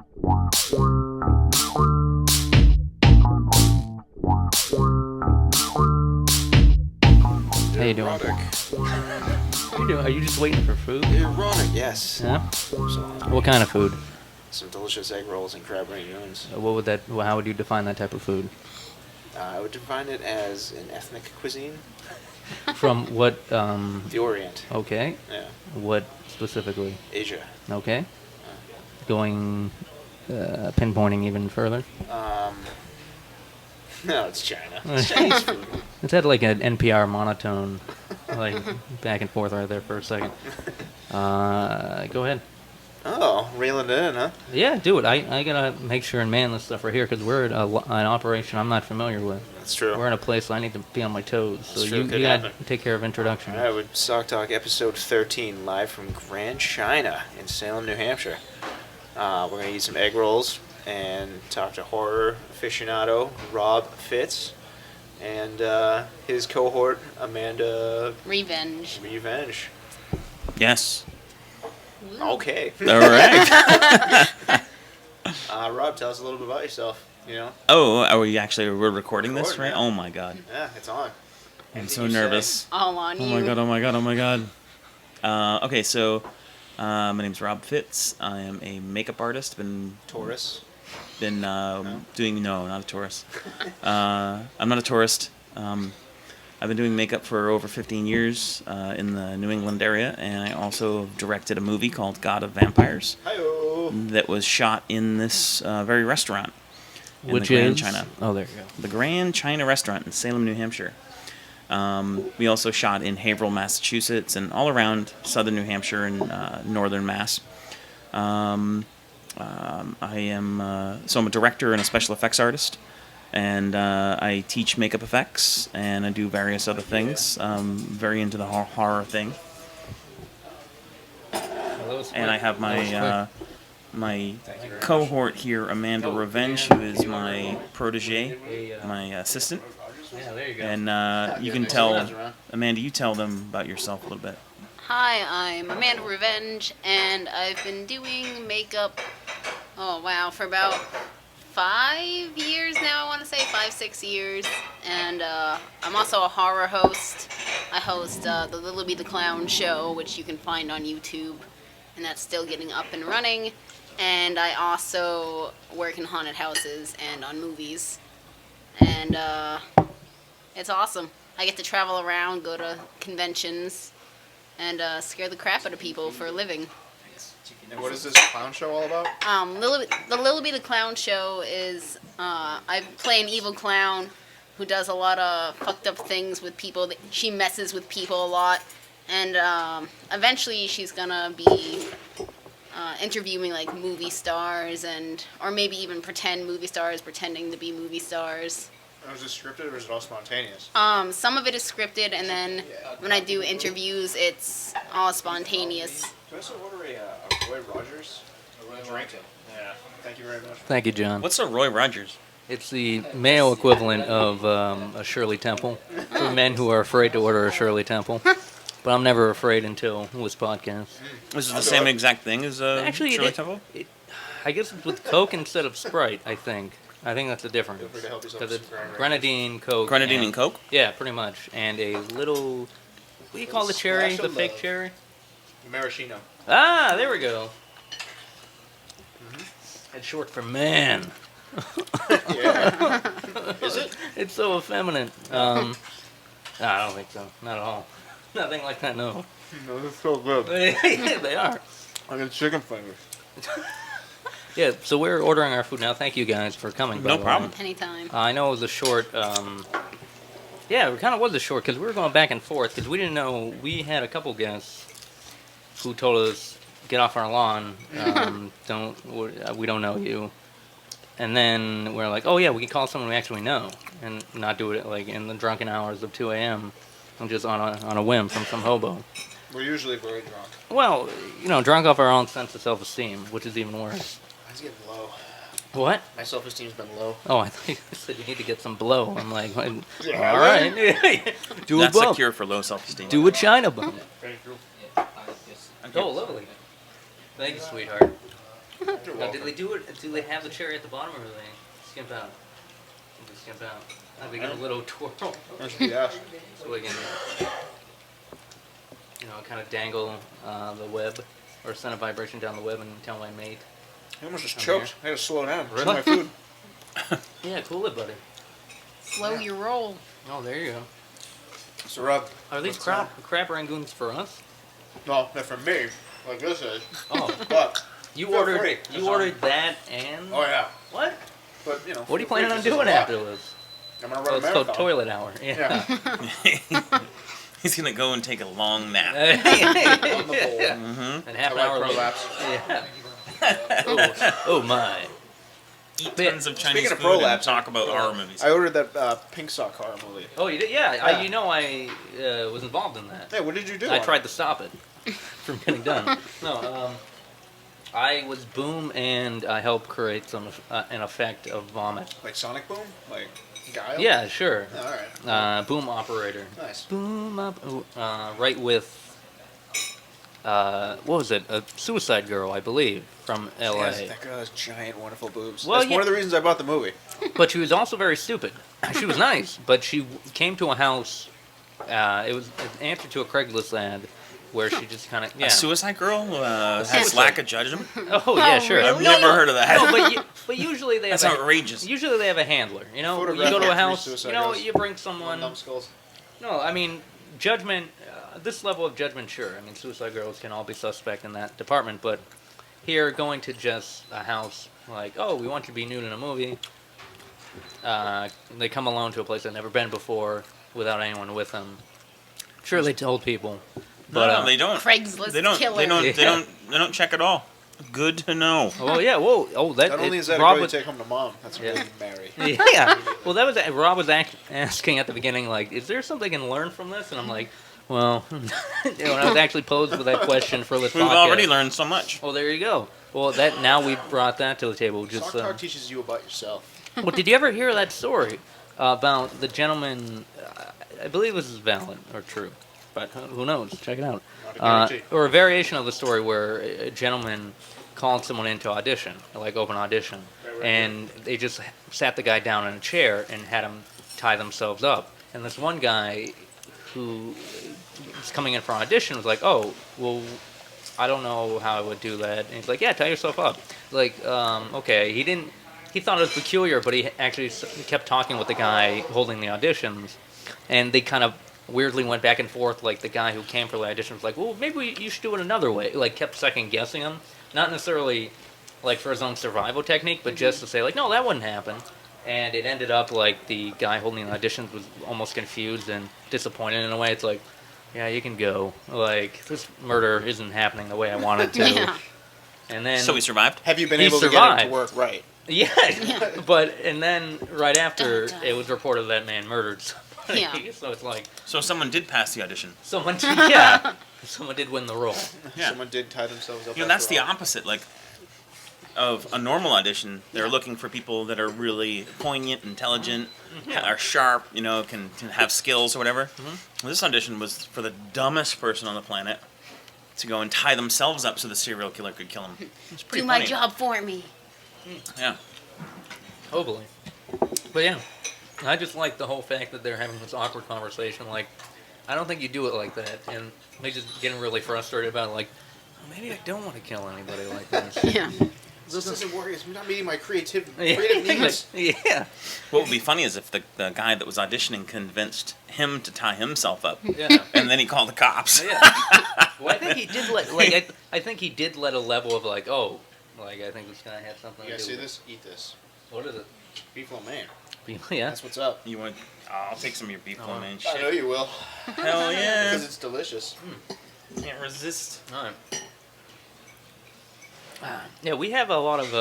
How you doing? What are you doing? Are you just waiting for food? Ironic, yes. Yeah? So, What kind of food? some delicious egg rolls and crab rangoons. What would that? How would you define that type of food? I would define it as an ethnic cuisine. From what? The Orient. Okay. Yeah. What specifically? Asia. Okay. Going, pinpointing even further. No, it's China. It's Chinese food. It's had like an NPR monotone, like back and forth right there for a second. Go ahead. Oh, reeling it in, huh? Yeah, do it. I gotta make sure and man this stuff right here because we're at an operation I'm not familiar with. That's true. We're in a place I need to be on my toes. So That's true. you Could gotta happen. take care of introduction. All right, with Sock Talk episode 13, live from Grand China in Salem, New Hampshire. We're going to eat some egg rolls and talk to horror aficionado Rob Fitz and his cohort Amanda Revenge. Yes. Okay. All right. Rob, tell us a little bit about yourself. You know? Oh, we're recording this, right? Recording, yeah. Oh my god. Yeah, it's on. I'm Anything so you say? nervous. All on Oh you. my god, oh my god, oh my god. Okay, so my name's Rob Fitz. I am a makeup artist. Taurus. Been doing, no, not a tourist. I'm not a tourist. I've been doing makeup for over 15 years in the New England area, and I also directed a movie called God of Vampires Hi-oh. that was shot in this very restaurant. In Which the Grand is? China. Oh, there you go. The Grand China Restaurant in Salem, New Hampshire. We also shot in Haverhill, Massachusetts, and all around southern New Hampshire and northern Mass. I'm a director and a special effects artist, and I teach makeup effects, and I do various other things. Very into the horror thing. And I have my cohort here, Amanda Revenge, who is my protege, my assistant. Yeah, there you go. And you can tell, Amanda, you tell them about yourself a little bit. Hi, I'm Amanda Revenge, and I've been doing makeup, for about 5 years now, I want to say, 5-6 years. And I'm also a horror host. I host the Little Be the Clown show, which you can find on YouTube, and that's still getting up and running. And I also work in haunted houses and on movies. And it's awesome. I get to travel around, go to conventions, and scare the crap out of people for a living. And what is this clown show all about? The Lily Be the Clown show is, I play an evil clown who does a lot of fucked up things with people. She messes with people a lot. And eventually she's gonna be interviewing like movie stars or maybe even pretend movie stars pretending to be movie stars. Was it scripted or is it all spontaneous? Some of it is scripted, and then when I do interviews, it's all spontaneous. Can I also order a Roy Rogers? A Roy drink? Yeah. Thank you very much. Thank you, John. What's a Roy Rogers? It's the male equivalent of a Shirley Temple for men who are afraid to order a Shirley Temple. But I'm never afraid until this podcast. Is it the same exact thing as Actually, Shirley it, Temple? it, I guess it's with Coke instead of Sprite, I think. I think that's the difference. Feel free to help yourself Because with it's some grenadine, Coke. Grenadine and Coke? Yeah, pretty much. And a little, what do you call the cherry? Splash The of fake love. cherry? Maraschino. Ah, there we go. It's short for man. Yeah. Is it? It's so effeminate. I don't think so. Not at all. Nothing like that, no. No, this is so good. They are. I got chicken fingers. Yeah, so we're ordering our food now. Thank you guys for coming. by No the way. problem. Anytime. I know it was a short. Yeah, it kind of was a short because we were going back and forth because we didn't know. We had a couple guests who told us, "Get off our lawn. We don't know you." And then we're like, "Oh yeah, we can call someone we actually know and not do it like in the drunken hours of 2 a.m. and just on a whim from some hobo." We're usually very drunk. Well, drunk off our own sense of self-esteem, which is even worse. Mine's getting low. What? My self-esteem's been low. Oh, I thought you said you need to get some blow. I'm like, all Yeah, right. Do That's a a bump. cure for low self-esteem. Do a China bump. Thank you. Oh, lovely. Thank you, sweetheart. You're Now, did they do it? Do they have the cherry at the bottom, or do they skimp out? They skimp out. Like we get a little twirl, Yes. so we can, kind of dangle the web, or send a vibration down the web and tell my mate. I almost just I'm choked. I had to slow down. Really? Really? My food. Yeah, cool it, buddy. Slow your roll. Oh, there you go. So, Rob. Are these what's crab rangoons for us? No, they're for me. Like this is. Oh, But you feel ordered free. you ordered that and Oh yeah. what? But What are you feel free. planning on This is doing a lot. after this? I'm gonna Oh, run a it's called marathon. toilet hour. Yeah. Yeah. He's gonna go and take a long nap. On the bowl. Mm-hmm. And half I an hour like later. prolapse. Yeah. Oh my. Eat tons of Chinese Speaking of food prolapse, and talk about horror movies. I ordered that Pink Sock horror movie. Oh, you did? Yeah. Yeah. I was involved in that. Hey, what did you do? I on tried it? to stop it from getting done. No, I was Boom, and I helped create an effect of vomit. Like Sonic Boom? Like Guile? Yeah, sure. Yeah, all right. Boom operator. Nice. Boom up. Right with. What was it? A Suicide Girl, I believe, from L.A. Yes, that girl has giant, wonderful boobs. Well, That's yeah. one of the reasons I bought the movie. But she was also very stupid. She was nice, but she came to a house. It was an answer to a Craigslist ad where she just kind of A Suicide Girl has Suicide. lack of judgment. Oh yeah, sure. really? I've never heard of that. No, but usually they have That's outrageous. Usually they have a handler. You know, you Photograph go to a three house. Suicide You know, Girls. you bring someone. Numbskulls. No, I mean judgment. This level of judgment, sure. I mean, Suicide Girls can all be suspect in that department, but here, going to just a house like, oh, we want you to be nude in a movie. They come alone to a place they've never been before without anyone with them. Sure, they told people, but no, they don't. Craigslist They don't. killer. They don't. Yeah. They don't. They don't check at all. Good to know. oh yeah, whoa, oh that. Not only is that a Rob girl you was- take home to mom, that's a girl Yeah. you marry. Yeah. Well, that was Rob was asking at the beginning, like, is there something I can learn from this? And I'm like, well, when I was actually posed with that question for this We've podcast. already learned so much. Well, there you go. Well, now we've brought that to the table. Just Sock Talk teaches you about yourself. well, did you ever hear that story about the gentleman? I believe this is valid or true, but who knows? Check it out. Not a guarantee. Or a variation of the story where a gentleman called someone in to audition, like open audition, Right, and they just sat the guy down in a chair and had him tie themselves up. And this one guy who was coming in for an audition was like, "Oh, well, I don't know how I would do that." And he's like, "Yeah, tie yourself up." Like, okay, he didn't. He thought it was peculiar, but he actually kept talking with the guy holding the auditions, and they kind of weirdly went back and forth. Like the guy who came for the audition was like, "Well, maybe you should do it another way." Like kept second guessing him, not necessarily like for his own survival technique, but just to say like, "No, that wouldn't happen." And it ended up like the guy holding the auditions was almost confused and disappointed in a way. It's like, yeah, you can go. Like this murder isn't happening the way I wanted to. Yeah. And then So we survived. Have you been He able to get it survived. to work right? yeah, but and then right after Dun, dun. it was reported that man murdered somebody. Yeah. So it's like So someone did pass the audition. someone did win the role. Yeah. Someone did tie themselves up. You know, that's after the all. opposite. Like of a normal audition, they're looking for people that are really poignant, intelligent, are sharp. You know, can have skills or whatever. This audition was for the dumbest person on the planet to go and tie themselves up so the serial killer could kill him. It's pretty Do my funny. job for me. Yeah. Hopefully. But yeah, I just like the whole fact that they're having this awkward conversation. Like, I don't think you do it like that, and they just getting really frustrated about it. Like, oh, maybe I don't want to kill anybody like this. Yeah. This doesn't work. It's not meeting my creative Yeah. needs. Yeah. What would be funny is if the guy that was auditioning convinced him to tie himself up, Yeah. and then he called the cops. Yeah. Well, I think he did I think he did let a level of like, oh, like I think this guy had something You to guys do see with this? Eat this. it. What is it? Beef lo mein. Yeah. That's what's up. You want? I'll take some of your beef Oh. lo mein I know shit. you will. Hell yeah! Because it's delicious. Can't resist. All right. Yeah, we have a lot of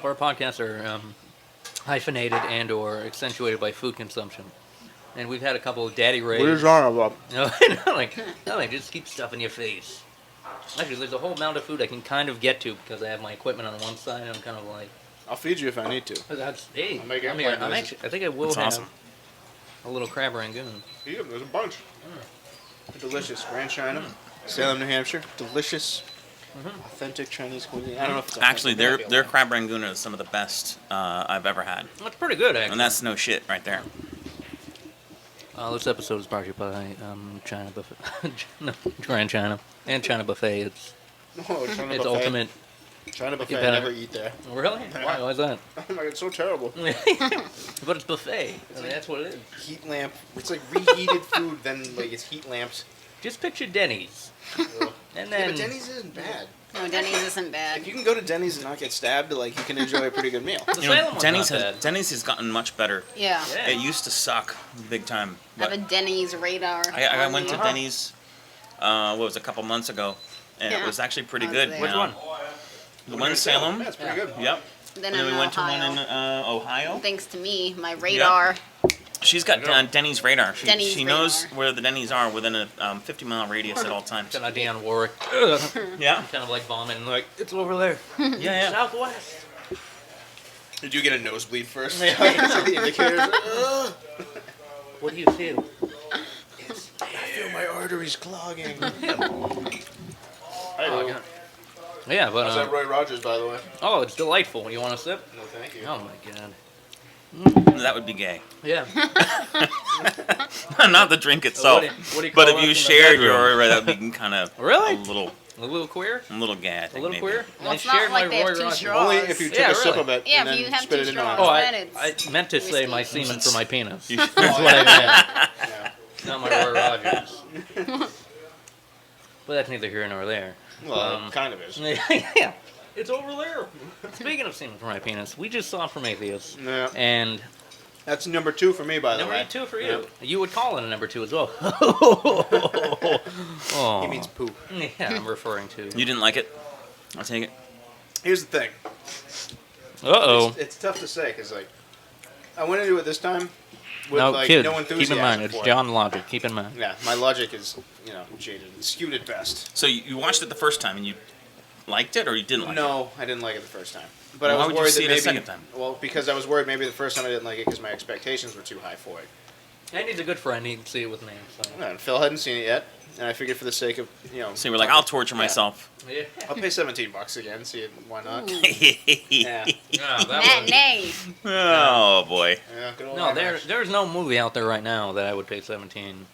our podcasts are hyphenated and or accentuated by food consumption, and we've had a couple of daddy rays. What is wrong about? No, nothing. Just keep stuff in your face. Actually, there's a whole amount of food I can kind of get to because I have my equipment on one side, and I'm kind of like, I'll feed you if I need to. but that's hey. I'll make I'm eggplant here. noises. I think I will That's have awesome. a little crab rangoon. Eat them. There's a bunch. Delicious. Grand China. Salem, New Hampshire. Delicious. Authentic Chinese cuisine. I don't know if it's Actually, authentic, their crab rangoon is some of the best I've ever had, That's pretty good, actually. and that's no shit right there. This episode is brought to you by China Buffet, no, Grand China, and China Buffet. It's Oh, China it's buffet. ultimate. China buffet. You I better- never eat there. Really? Why is that? Oh my god, it's so terrible. But it's buffet. I mean, that's what it is. Heat lamp. It's like reheated food, then like it's heat lamps. Just picture Denny's, and Yeah, then but Denny's isn't bad. No, Denny's isn't bad. If you can go to Denny's and not get stabbed, like you can enjoy a pretty good meal. the Salem one's Denny's not has bad. Denny's has gotten much better. Yeah. Yeah. It used to suck big time. I have But a Denny's radar. I on went me. to Denny's, what was it, a couple months ago, and it Yeah. was actually pretty I was good. there. Which Now, one? The one in Salem. That's pretty good. Yep. Then And then in we went to Ohio. one in Ohio. Thanks to me, my radar. She's got Denny's radar. Denny's She knows radar. where the Denny's are within a 50-mile radius at all times. Kind of Dionne Warwick. Yeah. Kind of like vomiting, like it's over there, Yeah. southwest. Did you get a nosebleed first? the indicators. Ugh. What do you feel? I feel my arteries clogging. Oh, God. Yeah, but How's that Roy Rogers, by the way? oh, it's delightful. You want a sip? No, thank you. Oh my God. That would be gay. Yeah. Not the drink itself. What do you But call if us you in the shared bedroom? your, that would be kind of Really? a little queer? gay. I A think, little maybe. queer? Well, I it's not shared like my they have Roy two Rogers. straws. Only if you took Yeah, a sip really. of it Yeah, and if then you have spit two it into straws. an Oh, Then I it's meant to say my whiskey. semen for my penis. You That's what I meant. Yeah. Not my Roy Rogers. But that's neither here nor there. Well, it kind of is. Yeah, it's over there. Speaking of semen for my penis, we just saw Prometheus. Yeah. And That's number 2 for me, by the number way. 2 for you. Yeah. You would call it a number 2 as well. Oh. He means poop. Yeah, I'm referring to. You didn't like it? I'll take it. Here's the thing. Uh-oh. It's tough to say because like I went into it this time with No, like kid, no enthusiasm keep in mind, it's for it. John Logic. Keep in mind. Yeah, my logic is jaded, and skewed at best. So you watched it the first time and you liked it, or you didn't like it? No, I didn't like it the first time. But Well, I why was would you worried see that it a maybe second time? well because I was worried maybe the first time I didn't like it because my expectations were too high for it. And he's a good friend. He can see it with me. So. Yeah, and Phil hadn't seen it yet, and I figured for the sake of So you were like, I'll torture myself. Yeah. I'll pay $17 again. See it? Why not? Ooh. Yeah. Yeah, that was, Matinee. Oh boy. Yeah. Good old no, IMAX. there's no movie out there right now that I would pay 17.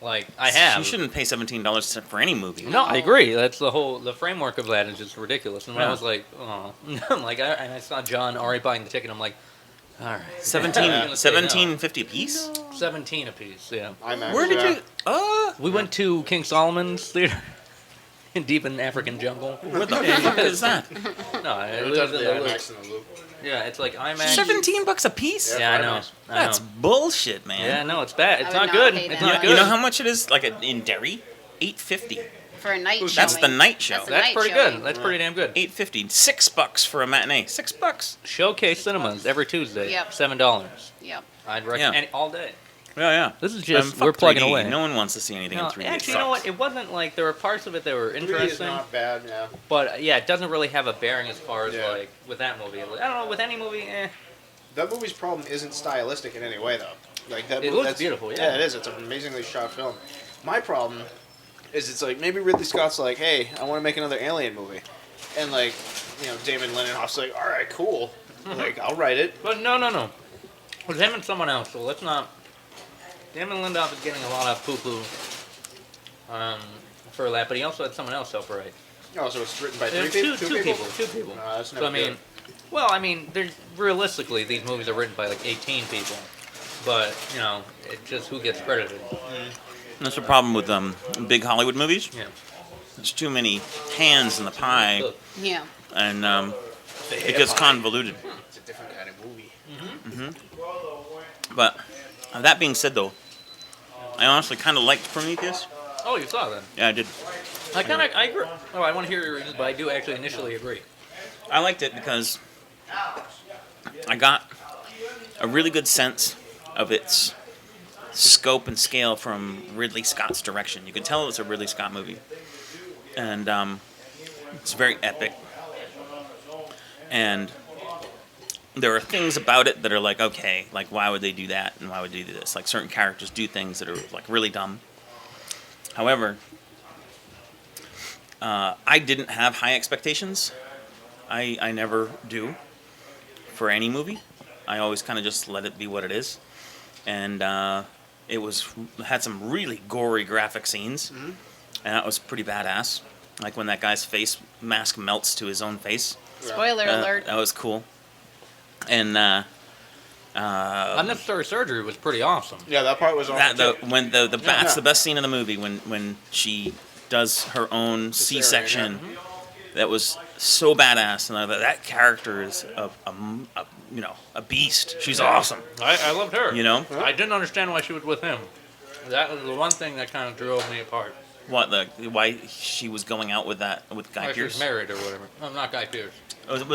Like I have. You shouldn't pay $17 for any movie. No, I agree. That's the framework of that is just ridiculous. And when I Yeah. was like, oh, I saw John already buying the ticket. I'm like, all right, 17 say no. $17.50 a piece? 17 a piece. Yeah. IMAX. Where did yeah. you? We went to King Solomon's Theater in deep in African jungle. What the fuck is that? No, it We was touched in the the IMAX in the loop. yeah, it's like IMAX. $17 a piece? Yeah, I for know. IMAX. I know. That's bullshit, man. Yeah, no, it's bad. It's I not would not good. pay It's that not much. good. You know how much it is? Like in Derry? $8.50. For a night showing. That's the night show. That's the That's night pretty showing. good. That's pretty damn good. $8.50. $6 for a matinee. $6. Showcase Cinemas every Tuesday. Yep. $7. Yep. I'd recommend Yeah. any, all day. Yeah. This is just Fuck we're plugging 3D. away. No one wants to see anything No, in 3D. actually, It you know what? sucks. It wasn't like there were parts of it that were 3D is interesting, not bad. Yeah. but yeah, it doesn't really have a bearing as far as Yeah. like with that movie. I don't know with any movie. That movie's problem isn't stylistic in any way, though. Like that. It movie, looks that's- beautiful, yeah. Yeah, it is. It's an amazingly shot film. My problem is it's like maybe Ridley Scott's like, hey, I want to make another Alien movie, and like, Damon Lindenhoff's like, all right, cool, like I'll write it. But no. It was him and someone else. So let's not. Damon Lindelof is getting a lot of poo-poo for that, but he also had someone else help write. Oh, so it's written by There's three two people. people. Two people. No, that's So never I mean, good. well, I mean, there's realistically these movies are written by like 18 people, but it's just who gets credited. That's the problem with big Hollywood movies. Yeah. There's too many hands in the pie, Look, Yeah. and it gets convoluted. It's a different kind of movie. But that being said, though, I honestly kind of liked Prometheus. oh, you saw that. Yeah, I did. I agree. Oh, I want to hear your reasons, but I do actually initially agree. I liked it because I got a really good sense of its scope and scale from Ridley Scott's direction. You can tell it's a Ridley Scott movie. And it's very epic. And there are things about it that are like, okay, like why would they do that and why would they do this? Like certain characters do things that are like really dumb. However, I didn't have high expectations. I never do for any movie. I always kind of just let it be what it is. And it had some really gory graphic scenes, and that was pretty badass. Like when that guy's face mask melts to his own face. Spoiler alert. That was cool. And Unnecessary surgery was pretty awesome. Yeah, that part was awesome. That's the best scene in the movie when she does her own C-section. That was so badass, and that character is a beast. She's awesome. I loved her. You know, I didn't understand why she was with him. That was the one thing that kind of drove me apart. why she was going out with Guy Why she Pearce? was married or whatever. No, not Guy Pearce.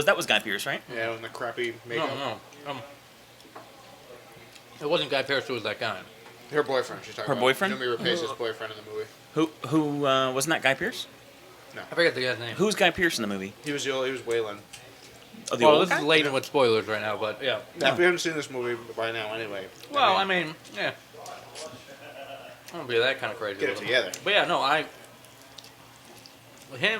That was Guy Pearce, right? Yeah, and the crappy makeup. No. It wasn't Guy Pearce. It was that guy. Her boyfriend. She's talking Her about. boyfriend? Jimmy Rapace's boyfriend in the movie. Who wasn't that Guy Pearce? I forget the guy's name. Who's Guy Pearce in the movie? He was Waylon. Oh, the Well, old this guy? is laden with spoilers right now, but yeah. Yeah, if we haven't seen this movie by now, anyway. Well, I mean, yeah. I don't be that kind of crazy. Get it with him. together. But yeah, no,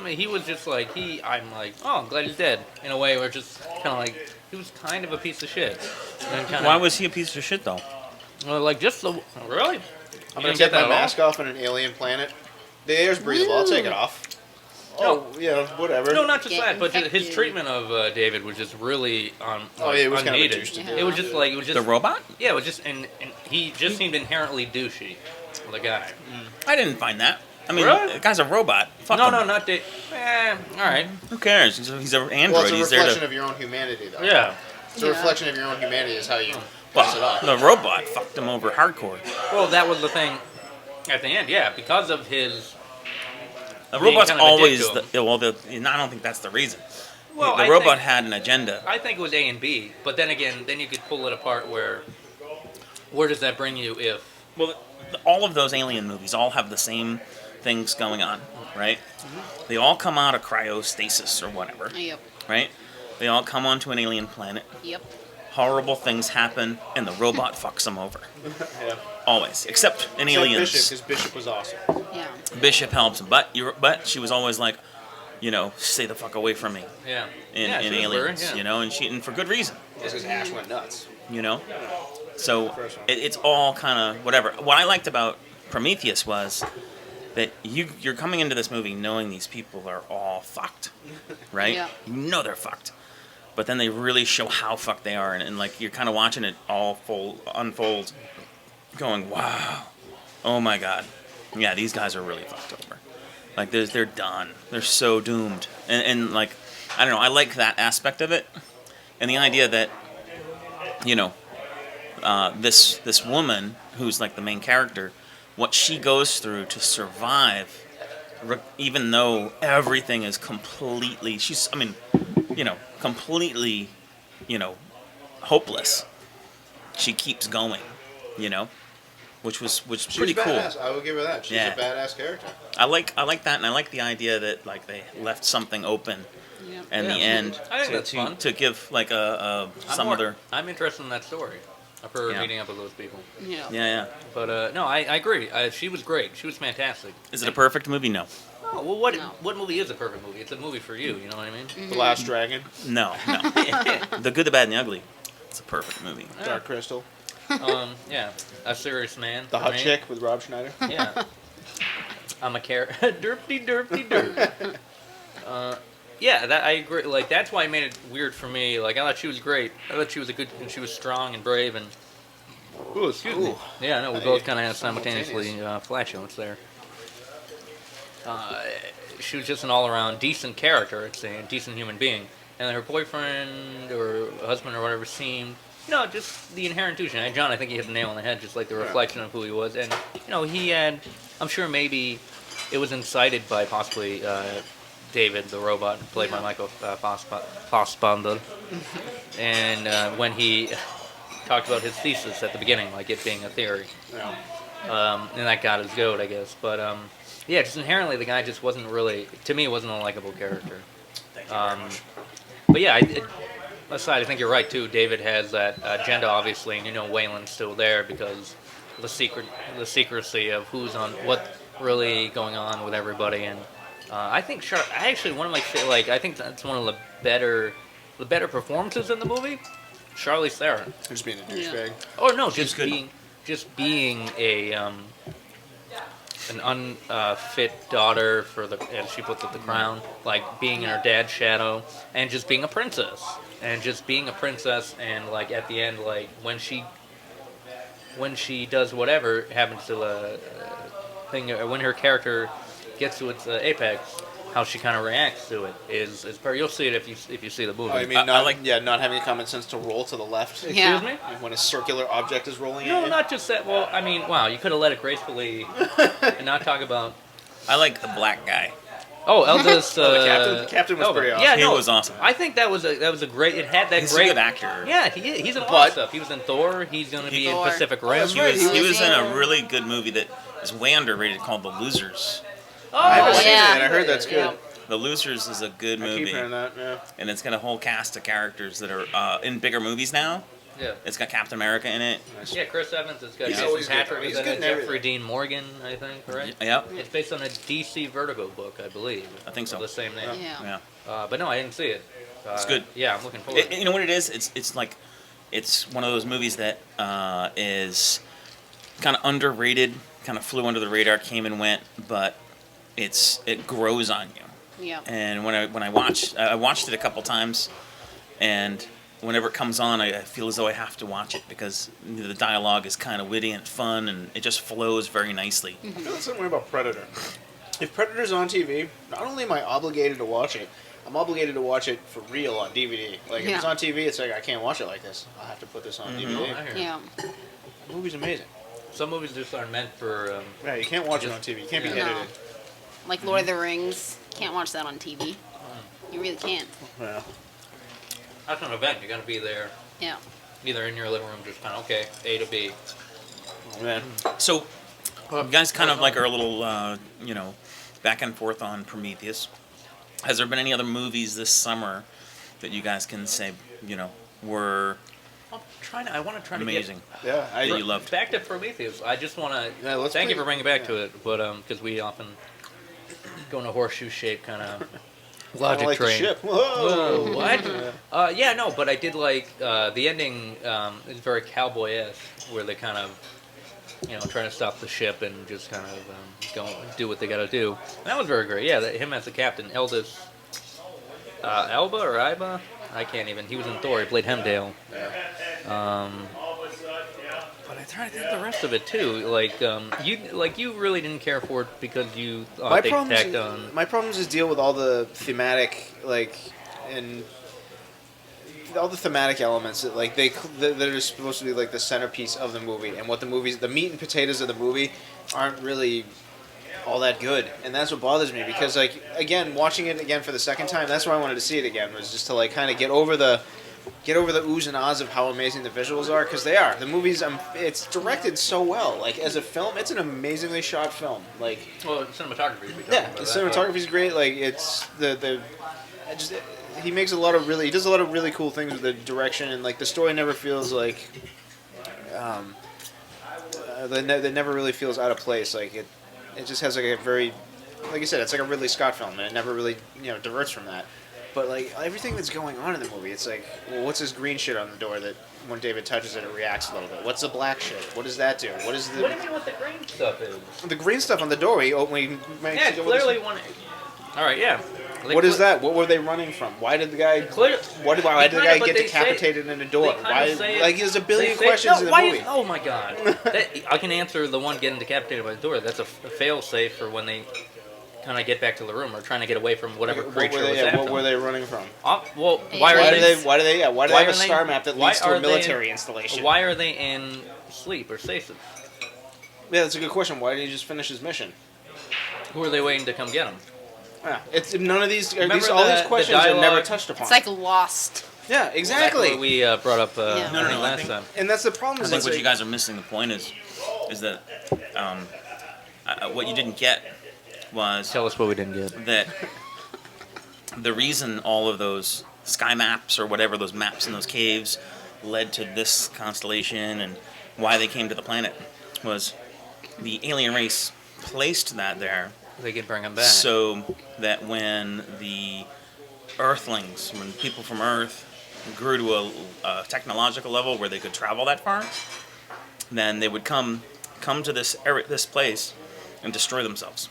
he was just like, I'm like, oh, I'm glad he's dead. In a way where just kind of like, he was kind of a piece of shit. And then Why was he a piece of shit though? like, just the, really? I'm gonna take my mask off on an alien planet. The air's breathable. I'll take it off. Oh, yeah, whatever. No, not just Get that, but just his infected. treatment of David was just really Oh, yeah, it was kind of a unneeded. douche to Yeah. do. It was just like, it was just The robot? Yeah, it was just, and he just seemed inherently douchey, the guy. I didn't find that. I mean, Really? the guy's a robot. Fuck No, him. no, not Dave. All right. Who cares? He's an android. Well, it's a He's there reflection to. of your own humanity, though. Yeah. It's a reflection of your own humanity is how you Well, pass it off. the robot fucked him over hardcore. Well, that was the thing at the end, yeah, because of his. The Being robot's kind of a dick always to him. I don't think that's the reason. Well, the I robot think- had an agenda. I think it was A and B, but then again, then you could pull it apart where does that bring you if? Well, all of those alien movies all have the same things going on, right? They all come out of cryostasis or whatever, Yep. right? They all come onto an alien planet. Yep. Horrible things happen, and the robot fucks them over. Yeah. Always, except in Except Aliens. Bishop, because Bishop was awesome. Yeah. Bishop helps him, but she was always like, stay the fuck away from me Yeah. in yeah, she was Aliens, weird, yeah. and for good reason, Just because Ash went nuts. So First one. it's all kind of whatever. What I liked about Prometheus was that you're coming into this movie knowing these people are all fucked, right? Yeah. You know they're fucked, but then they really show how fucked they are, and like you're kind of watching it all unfold, going, wow, oh my god, yeah, these guys are really fucked over. Like they're done. They're so doomed, and like I don't know. I like that aspect of it, and the idea that this woman who's like the main character, what she goes through to survive, even though everything is completely, completely, hopeless. She keeps going, which was She's pretty cool. badass. I will give her that. She's Yeah. a badass character. I like that, and I like the idea that like they left something open Yep. in the Yeah. end I think that's fun. to give like some other. I'm interested in that story of her Yeah. meeting up with those people. Yeah. Yeah. But no, I agree. She was great. She was fantastic. Is it a perfect movie? No. Oh, well, No. what movie is a perfect movie? It's a movie for you. You know what I mean? The Last Dragon, No. The Good, the Bad, and the Ugly. It's a perfect movie. Dark Crystal, Yeah, A Serious Man. The for Hot me. Chick with Rob Schneider. Yeah. I'm a derpy derp. Yeah, that I agree. Like that's why it made it weird for me. Like I thought she was great. I thought she was and she was strong and brave and. Ooh, excuse me. Yeah, no, we both kind of had simultaneously flatulence there. She was just an all-around decent character, I'd say, a decent human being. And her boyfriend or husband or whatever seemed, just the inherent douche. And John, I think he hit the nail on the head, just like the reflection of who he was. And, he had, I'm sure maybe it was incited by possibly David, the robot, played by Michael Fassbender. And when he talked about his thesis at the beginning, like it being a theory. Yeah. And that got his goat, I guess. But, yeah, just inherently the guy just wasn't really, to me, wasn't a likable character. Thank you very much. But yeah, aside, I think you're right too. David has that agenda, obviously, and Wayland's still there because the secrecy of who's on, what really going on with everybody, and I think I actually one of my I think that's one of the better performances in the movie. Charlize Theron. Just being a Yeah. douchebag. Oh no, She's good. just being a an unfit daughter for the, as she puts it, the crown. Like being in her dad's shadow and just being a princess and and like at the end, like when she does whatever happens to the thing, when her character gets to its apex, how she kind of reacts to it is you'll see it if you see the movie. Oh, you mean not having common sense to roll to the left? Yeah. Excuse me? When a circular object is rolling at No, you? not just that. Well, I mean, wow, you could have let it gracefully and not talk about. I like the black guy. Oh, Elda's. The captain? The captain was pretty awesome. Yeah, He no, was awesome. I think that was a great. It had that He's great a good actor. Yeah, he's in a lot But- of stuff. He was in Thor. He's going to be in Thor. Pacific Oh, Rim. that's He right. was, he was in in- a really good movie that is way underrated called The Losers. Oh, I haven't seen yeah. it, and I heard that's good. Yeah. The Losers is a good I keep movie, hearing that, yeah. and it's got a whole cast of characters that are in bigger movies now. Yeah. It's got Captain America in it. Yeah, Chris Evans. It's got He's Jason always good, Patrick. though. Is He's in good it. in Jeffrey everything. Dean Morgan, I think. Right. Yep, It's based on a DC Vertigo book, I believe. I think so. Of the same name. Yeah. yeah. But no, I didn't see it. It's good. Yeah, I'm looking forward. to it. You know what it is? It's like it's one of those movies that is kind of underrated, kind of flew under the radar, came and went, but it grows on you. Yeah. And when I watched it a couple times, and whenever it comes on, I feel as though I have to watch it because the dialogue is kind of witty and fun, and it just flows very nicely. I feel the same way about Predator. If Predator's on TV, not only am I obligated to watch it, I'm obligated to watch it for real on DVD. Like, if Yeah. it's on TV, it's like, I can't watch it like this. I'll have to put this on I DVD. hear you. Yeah. The movie's amazing. Some movies just aren't meant for. Yeah, you can't watch it on TV. You can't be Yeah. edited. Like Lord of the Rings. Can't watch that on TV. You really can't. Yeah. That's an event. You're gonna be there, Yeah. either in your living room, just kind of okay, A to B. Oh, man. So, you guys kind of like are a little, back and forth on Prometheus. Has there been any other movies this summer that you guys can say, were I want to try amazing? Yeah, That you loved. Back to Prometheus. I just want to Yeah, let's thank you play- for bringing it back yeah. to it, but because we often go in a horseshoe shape kind of I logic like the train. ship. Whoa, Whoa. what? Yeah, no, but I did like the ending. Is very cowboy-esque, where they kind of, trying to stop the ship and just kind of go do what they got to do. And that was very great. Yeah, him as the captain, Eldis Alba or Iba, I can't even. He was in Thor. He played Hemdale. But I try to think the rest of it too. You really didn't care for it because you thought they tacked on. My problems is deal with all the thematic, and all the thematic elements that that are supposed to be like the centerpiece of the movie, and what the meat and potatoes of the movie aren't really all that good, and that's what bothers me because again, watching it again for the second time, that's why I wanted to see it again, was just to kind of get over the oohs and ahs of how amazing the visuals are, because they are. The movie's it's directed so well. As a film, it's an amazingly shot film. Well, cinematography. Yeah, the cinematography's great. It's he makes he does a lot of really cool things with the direction, and the story never feels that never really feels out of place. It just has a very, like I said, it's like a Ridley Scott film, and it never really diverts from that. But everything that's going on in the movie, it's well, what's this green shit on the door that when David touches it, it reacts a little bit? What's the black shit? What does that do? What is the What do you mean what the green stuff is? the green stuff on the door? Yeah, clearly one. All right, yeah. What is that? What were they running from? Why did the guy? Clear, Why did the guy but get they decapitated in a door? they kinda Why? say it- There's a billion they say- questions no, in the why movie. oh my god! I can answer the one getting decapitated by the door. That's a fail safe for when they kind of get back to the room or trying to get away from whatever creature was after What them. were they running from? Well, Why why are they? Why do they have why a are they- star map that why leads to are a they- military installation? Why are they in sleep or stasis? Yeah, that's a good question. Why did he just finish his mission? Who are they waiting to come get him? Yeah, it's none of these. Remember All the these questions are never dialogue? touched upon. It's like Lost. yeah, exactly. That's what we brought up Yeah. No, I last think- time. And that's the problem. I Is think what like- you guys are missing the point is that what you didn't get was Tell us what we didn't get. that the reason all of those sky maps or whatever, those maps in those caves, led to this constellation and why they came to the planet was the alien race placed that there They could bring him back. So that when the Earthlings, when people from Earth grew to a technological level where they could travel that far, then they would come to this place and destroy themselves.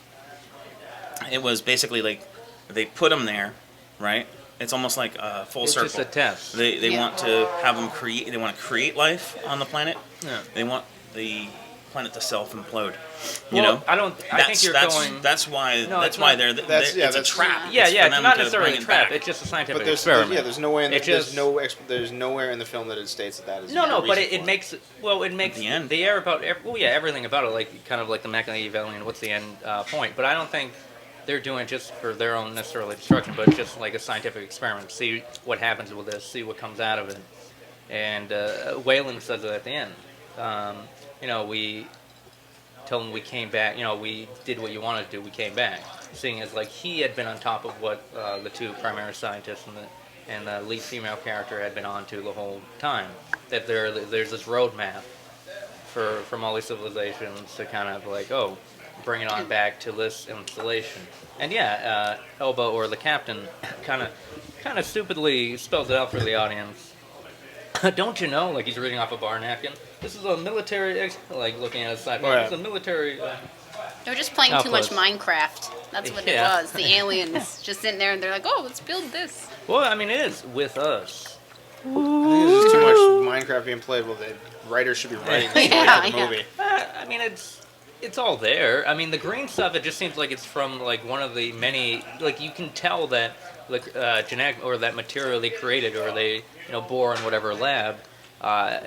It was basically like they put them there, right? It's almost like a full circle. It's just a test. They want to have them create. They want to create life on the planet. Yeah. They want the planet to self-implode. Well, I think you're going. That's why. No, that's it's why not. they're it's a trap. Yeah, It's for yeah. It's them not to necessarily bring a it trap. back. It's just a scientific But there's experiment. there's nowhere in It just- there's nowhere in the film that it states that is. No, the but reason it for makes the end. the air about everything about it, like kind of like the Machiavellian. What's the end point? But I don't think they're doing it just for their own necessarily destruction, but just like a scientific experiment. See what happens with this. See what comes out of it. And Wayland says it at the end. We told him we came back. We did what you wanted to do. We came back. Seeing as like he had been on top of what the two primary scientists and the lead female character had been on to the whole time. That there's this roadmap from all these civilizations to kind of like, bring it on back to this installation. And Elba or the captain kind of stupidly spells it out for the audience. Don't you know? Like he's reading off a bar napkin. This is a military, like looking at a sci-fi. Right. It's a military. They're just playing too much Outpost. Minecraft. That's what it Yeah. was. The aliens just sitting there and they're like, let's build this. Well, I mean, it is with us. I think there's just too much Minecraft being played. Well, the writers should be writing the story Yeah, for the yeah. movie. I mean, it's all there. I mean, the green stuff. It just seems like it's from like one of the many. Like you can tell that like genetic or that material they created or they bore in whatever lab.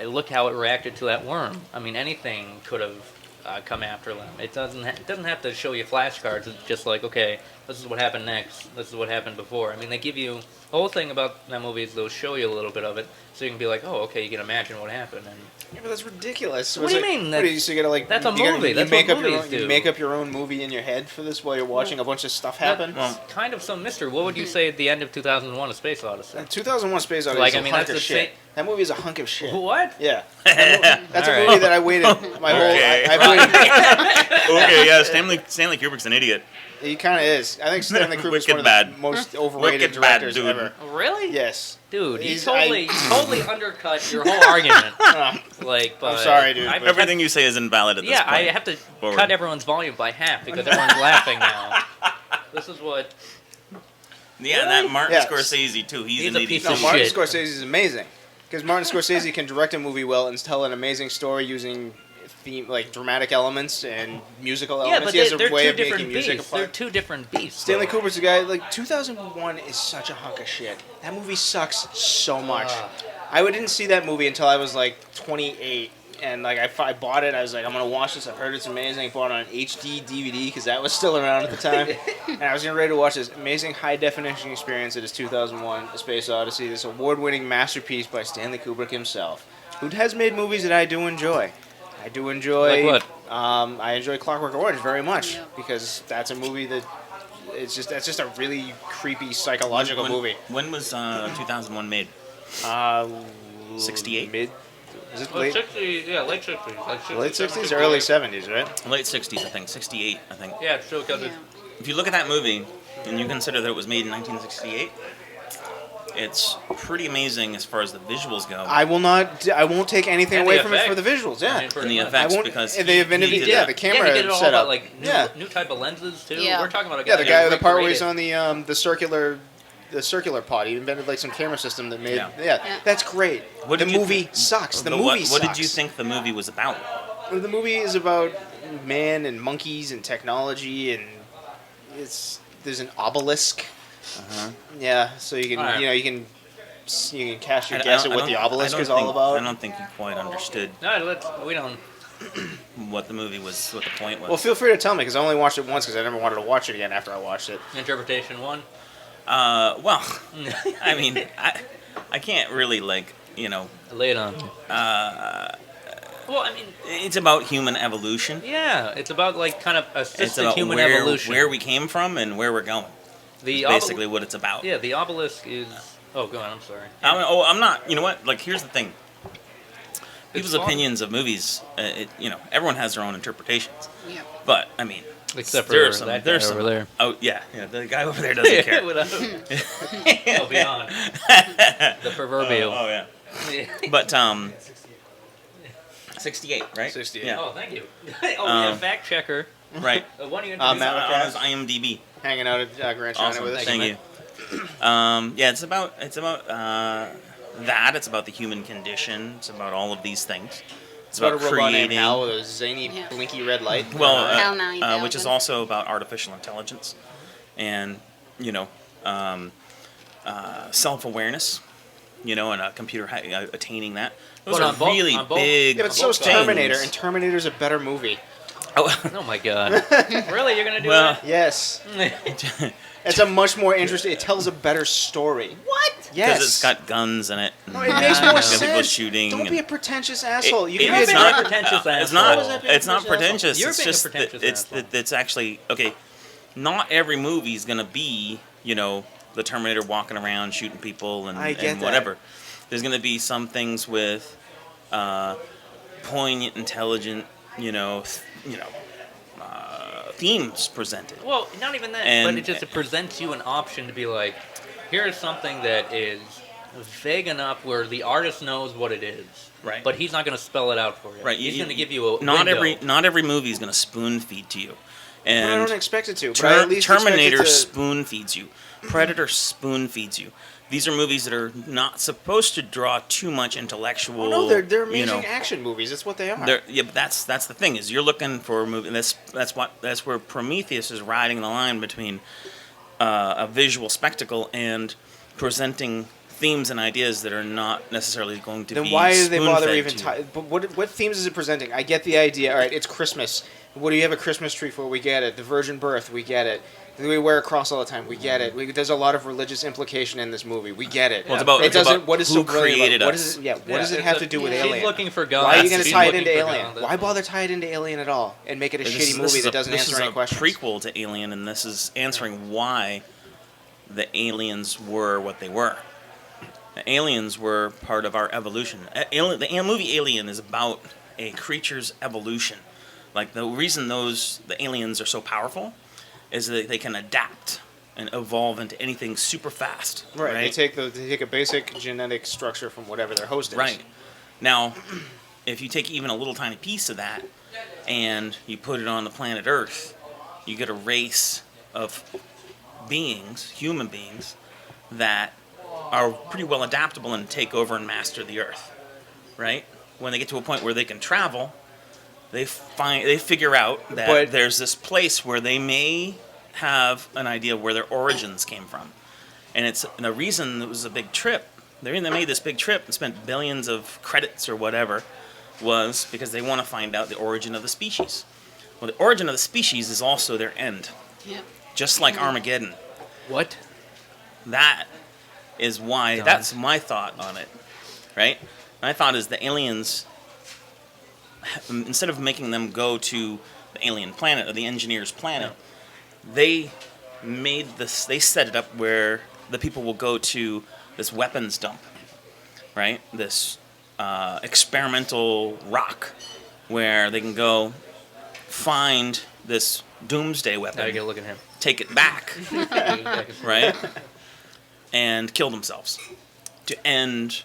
Look how it reacted to that worm. I mean, anything could have come after them. It doesn't have to show you flashcards. It's just like, okay, this is what happened next. This is what happened before. I mean, they give you the whole thing about that movie is they'll show you a little bit of it, so you can be like, oh, okay, you can imagine what happened. And Yeah, but that's ridiculous. What do you mean? What do you, so you gotta like? That's a you gotta- movie. You That's make what up your movies own, do. You make up your own movie in your head for this while you're watching a bunch of stuff happen. That's kind of some mystery. What would you say at the end of 2001: A Space Odyssey? 2001: Space Odyssey Like, is a I mean, hunk that's of the shit. same- That movie is a hunk of shit. What? Yeah, that's a All movie right. that I waited my whole. Okay. I've waited. Okay, yeah, Stanley Kubrick's an idiot. He kind of is. I think Stanley Kubrick's Wicked one of bad. the most overrated Wicked bad, directors dude. ever. Really? Yes. Dude, you He's- totally undercut your whole argument. Like, but I'm sorry, dude, I've but- Everything you say is invalid at this Yeah, point. I have to Forward. cut everyone's volume by half because everyone's laughing now. This is what. Yeah, and that Martin Yes. Scorsese too. He's He's an a idiot. piece No, of Martin shit. Scorsese is amazing because Martin Scorsese can direct a movie well and tell an amazing story using like dramatic elements and musical Yeah, elements. but He has they're a way two of making different music. beasts. They're two different beasts. Stanley though. Kubrick's a guy. Like 2001 is such a hunk of shit. That movie sucks so much. I didn't see that movie until I was like 28, and like I bought it. I was like, I'm gonna watch this. I've heard it's amazing. I bought it on HD DVD because that was still around at the time, and I was getting ready to watch this amazing high definition experience that is 2001: A Space Odyssey. This award-winning masterpiece by Stanley Kubrick himself, who has made movies that I do enjoy. I do enjoy. Like what? I enjoy Clockwork Orange very much Yeah. because that's a movie that that's just a really creepy psychological movie. When was 2001 made? 68? Mid. Is it Well, late? 60, yeah, late 60s. Late 60s or early 70s, right? Late 60s, I think. 68, I think. Yeah, it's true because Yeah. If you look at that movie and you consider that it was made in 1968, it's pretty amazing as far as the visuals go. I won't take anything And away the from it for effects. the visuals. Yeah. and the I effects won't. because They invented he did yeah, that. the yeah, camera he did it all setup. about like yeah. new type of lenses too. Yeah. We're talking about a guy Yeah, the that guy, the part where he's recreated- on the circular pod. He invented like some camera system that made. Yeah. Yeah, that's great. What The did you movie think- sucks. The But movie what did you sucks. think the movie was about? The movie is about man and monkeys and technology, and there's an obelisk. Uh-huh. Yeah, so you can Alright. you can cast your guess at what the obelisk is all about. I don't think you quite understood No, we don't. what the movie was, what the point was. Well, feel free to tell me because I only watched it once because I never wanted to watch it again after I watched it. Interpretation one. Well, I mean, I can't really Lay it on. Well, I mean, it's about human evolution. yeah, it's about like kind of It's assisted about human where, evolution. where we came from and where we're going. the It's basically what it's about. yeah, the obelisk is. Oh, go on. I'm sorry. I'm not. You know what? Like, here's the thing. People's fun. opinions of movies, everyone has their own interpretations. Yeah. But I mean, Except for There are some- that there's guy some- over there. Oh yeah, the guy over there doesn't care. Oh, beyond. The proverbial. Oh yeah. But 68, right? 68. Yeah. Oh, thank you. Yeah, Um, fact checker. Right. One of you Matt On his IMDb. Hanging out at Grand China Awesome. with us. Thank you. Yeah, it's about that. It's about the human condition. It's about all of these things. It's about a robot named creating. Hal with a zany, Yeah. blinky red light. Well, Hal 9000. which is also about artificial intelligence, and self-awareness. And a computer attaining that. Those But are on both- really on both- big. Yeah, but so is things. Terminator, and Terminator's a better movie. Oh my god. Really? You're gonna do Well, Yes. that? It's a much more interesting. It tells a better story. What? Yes. because it's got guns in it. No, it makes more People sense. shooting. Don't and- be a pretentious asshole. You can You're be being a a pretentious It's asshole. not. How is that being It's not pretentious pretentious. You're It's being a just that pretentious asshole. it's actually okay. Not every movie is gonna be the Terminator walking around shooting people and, I get and that. whatever. There's gonna be some things with poignant, intelligent, themes presented. Well, not even that, And- but it presents you an option to be like, here's something that is vague enough where the artist knows what it is, Right. but he's not going to spell it out for you. Right. He's going to give you a not window. not every movie is gonna spoon feed to you, But I and don't expect it to. But I at least Terminator expect it to. spoon feeds you. Predator spoon feeds you. These are movies that are not supposed to draw too much intellectual. Oh no, they're amazing action movies. That's what they are. Yeah, but that's the thing is you're looking for a movie. That's where Prometheus is riding the line between a visual spectacle and presenting themes and ideas that are not necessarily going to be. Then why do they bother spoon-fed even? to you. But what themes is it presenting? I get the idea. All right, it's Christmas. What do you have a Christmas tree for? We get it. The virgin birth. We get it. We wear a cross all the time. We get it. There's a lot of religious implication in this movie. We get it. Well, it's about- It it's doesn't. about What is who so brilliant created about, us. What Yeah, does it it's have a- to do with she's Alien? looking for God. Why are you going to She's tie it looking into for Alien? God. Why bother tie it into Alien at all and make it a shitty movie that doesn't answer any questions? This is a prequel to Alien, and this is answering why the aliens were what they were. The aliens were part of our evolution. The movie Alien is about a creature's evolution. Like the reason the aliens are so powerful is that they can adapt and evolve into anything super fast. Right. They take a basic genetic structure from whatever their host is. Right. Now, if you take even a little tiny piece of that and you put it on the planet Earth, you get a race of beings, human beings, that are pretty well adaptable and take over and master the Earth. Right? When they get to a point where they can travel, they figure out that But- there's this place where they may have an idea where their origins came from. And the reason it was a big trip, the reason they made this big trip and spent billions of credits or whatever, was because they want to find out the origin of the species. Well, the origin of the species is also their end. Yep. Just like Armageddon. What? That is why, that's my thought on it, right? My thought is the aliens, instead of making them go to the alien planet or the engineer's planet, they set it up where the people will go to this weapons dump, right? This experimental rock where they can go find this doomsday weapon, Now you gotta look at him. take it back, right? And kill themselves to end.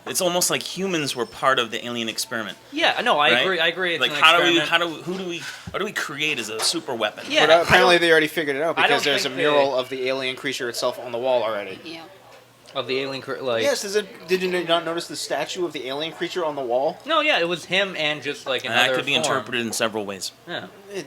It's almost like humans were part of the alien experiment. Yeah, no, I right? agree. I agree. It's Like an how experiment. do we create as a super weapon? Yeah. But apparently they already figured it out I don't because there's a think mural of the alien creature itself on the wall already. Yeah. Of the alien, like Yes, did you not notice the statue of the alien creature on the wall? no, yeah, it was him and just like And another. that could be form. interpreted in several ways. Yeah. That's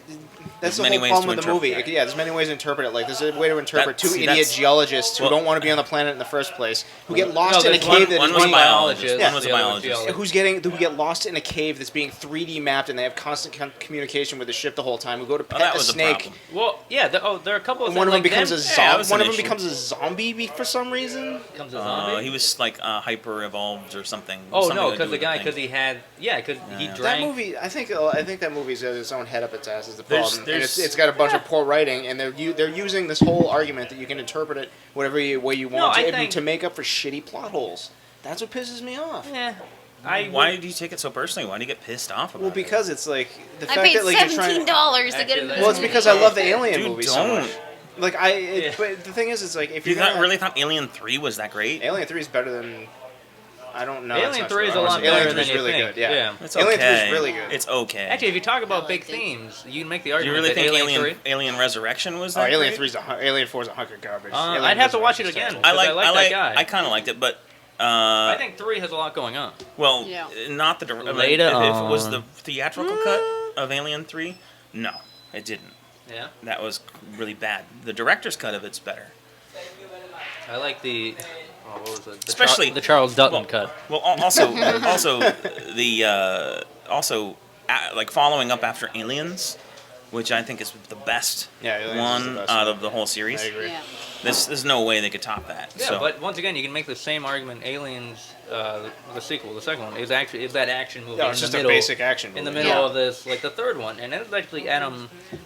There's the many whole ways problem to with the movie. interpret it. Yeah, there's many ways to interpret it. Like there's a way to interpret two See, idiot that's- geologists who well- don't want to be on the planet in the first place, who get lost No, in a there's cave that one is was a being biologist, Yeah. one was a the other biologist. who get lost in a cave that's being 3D mapped, and they have constant communication with the ship the whole time. Who go to pet that a was a snake, problem. Well, yeah. There are a couple of and one of them like becomes a them, Yeah, that zombie. was One an of them issue. becomes a zombie for some reason. becomes a zombie. He was like hyper evolved or something. Oh something no, to do because the with guy, thing. because he had, because he Yeah. That drank. movie, I think that movie's got its own head up its ass is the problem, and there's- it's got a bunch of poor writing, and they're using this whole argument that you can interpret it whatever way you want I to, think- to make up for shitty plot holes. That's what pisses me off. Yeah. Why did you take it so personally? Why do you get pissed off about Well, it? because it's like the I fact paid that like you're trying. $17 to get Actually, into that's- this Well, it's because I movie. love the Alien Dude, movies so don't. much. Like but the thing is, it's like if You you're gonna, really thought Alien 3 was that great? Alien 3 is better than. I don't know. Alien 3 is a lot Alien better 3 than is you really think. good. Yeah. It's Alien 3 is okay. really good. It's okay. Actually, if you talk about I big liked it. themes, you can make the do you argument really that think Alien 3. Alien Resurrection was Oh, that Alien great? 3's Alien 4 is a hunk of garbage. Alien I'd have to watch it Resurrection's again. terrible. I like that guy. I kind of liked it, but I think 3 has a lot going on. well, Yeah. not the direct. Later if it was on. the theatrical cut of Alien 3, no, it didn't. Yeah. That was really bad. The director's cut of it's better. I like the. Oh, what was it? Especially- the Charles Dutton well, cut. Well, also like following up after Aliens, which I think is the best Yeah, Aliens is one the best out one. of the whole series. I agree. Yeah. There's no way they could top that. Yeah, so. but once again, you can make the same argument. Aliens, the sequel, the second one, is that action movie No, in it's the just middle, a basic action movie. in the middle Yeah. of this, like the third one, and it was actually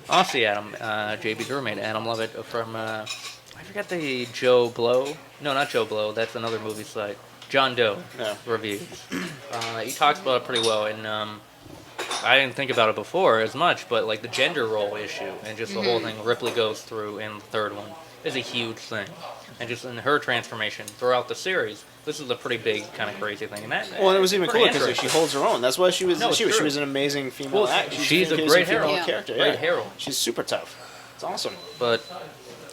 JB Drew made Adam Lovett from I forgot the Joe Blow. No, not Joe Blow. That's another movie site. John Doe Yeah. reviews. He talks about it pretty well, and I didn't think about it before as much, but like the gender role issue and just the whole thing Ripley goes through in the third one is a huge thing, and just in her transformation throughout the series, this is a pretty big kind of crazy thing. And that, Well, and it was even pretty cooler because she interesting. holds her own. That's why she was. No, it's she true. was an amazing female. Well, act. she's a amazing great female hero. Yeah. character. Great Yeah. hero. She's super tough. It's awesome. But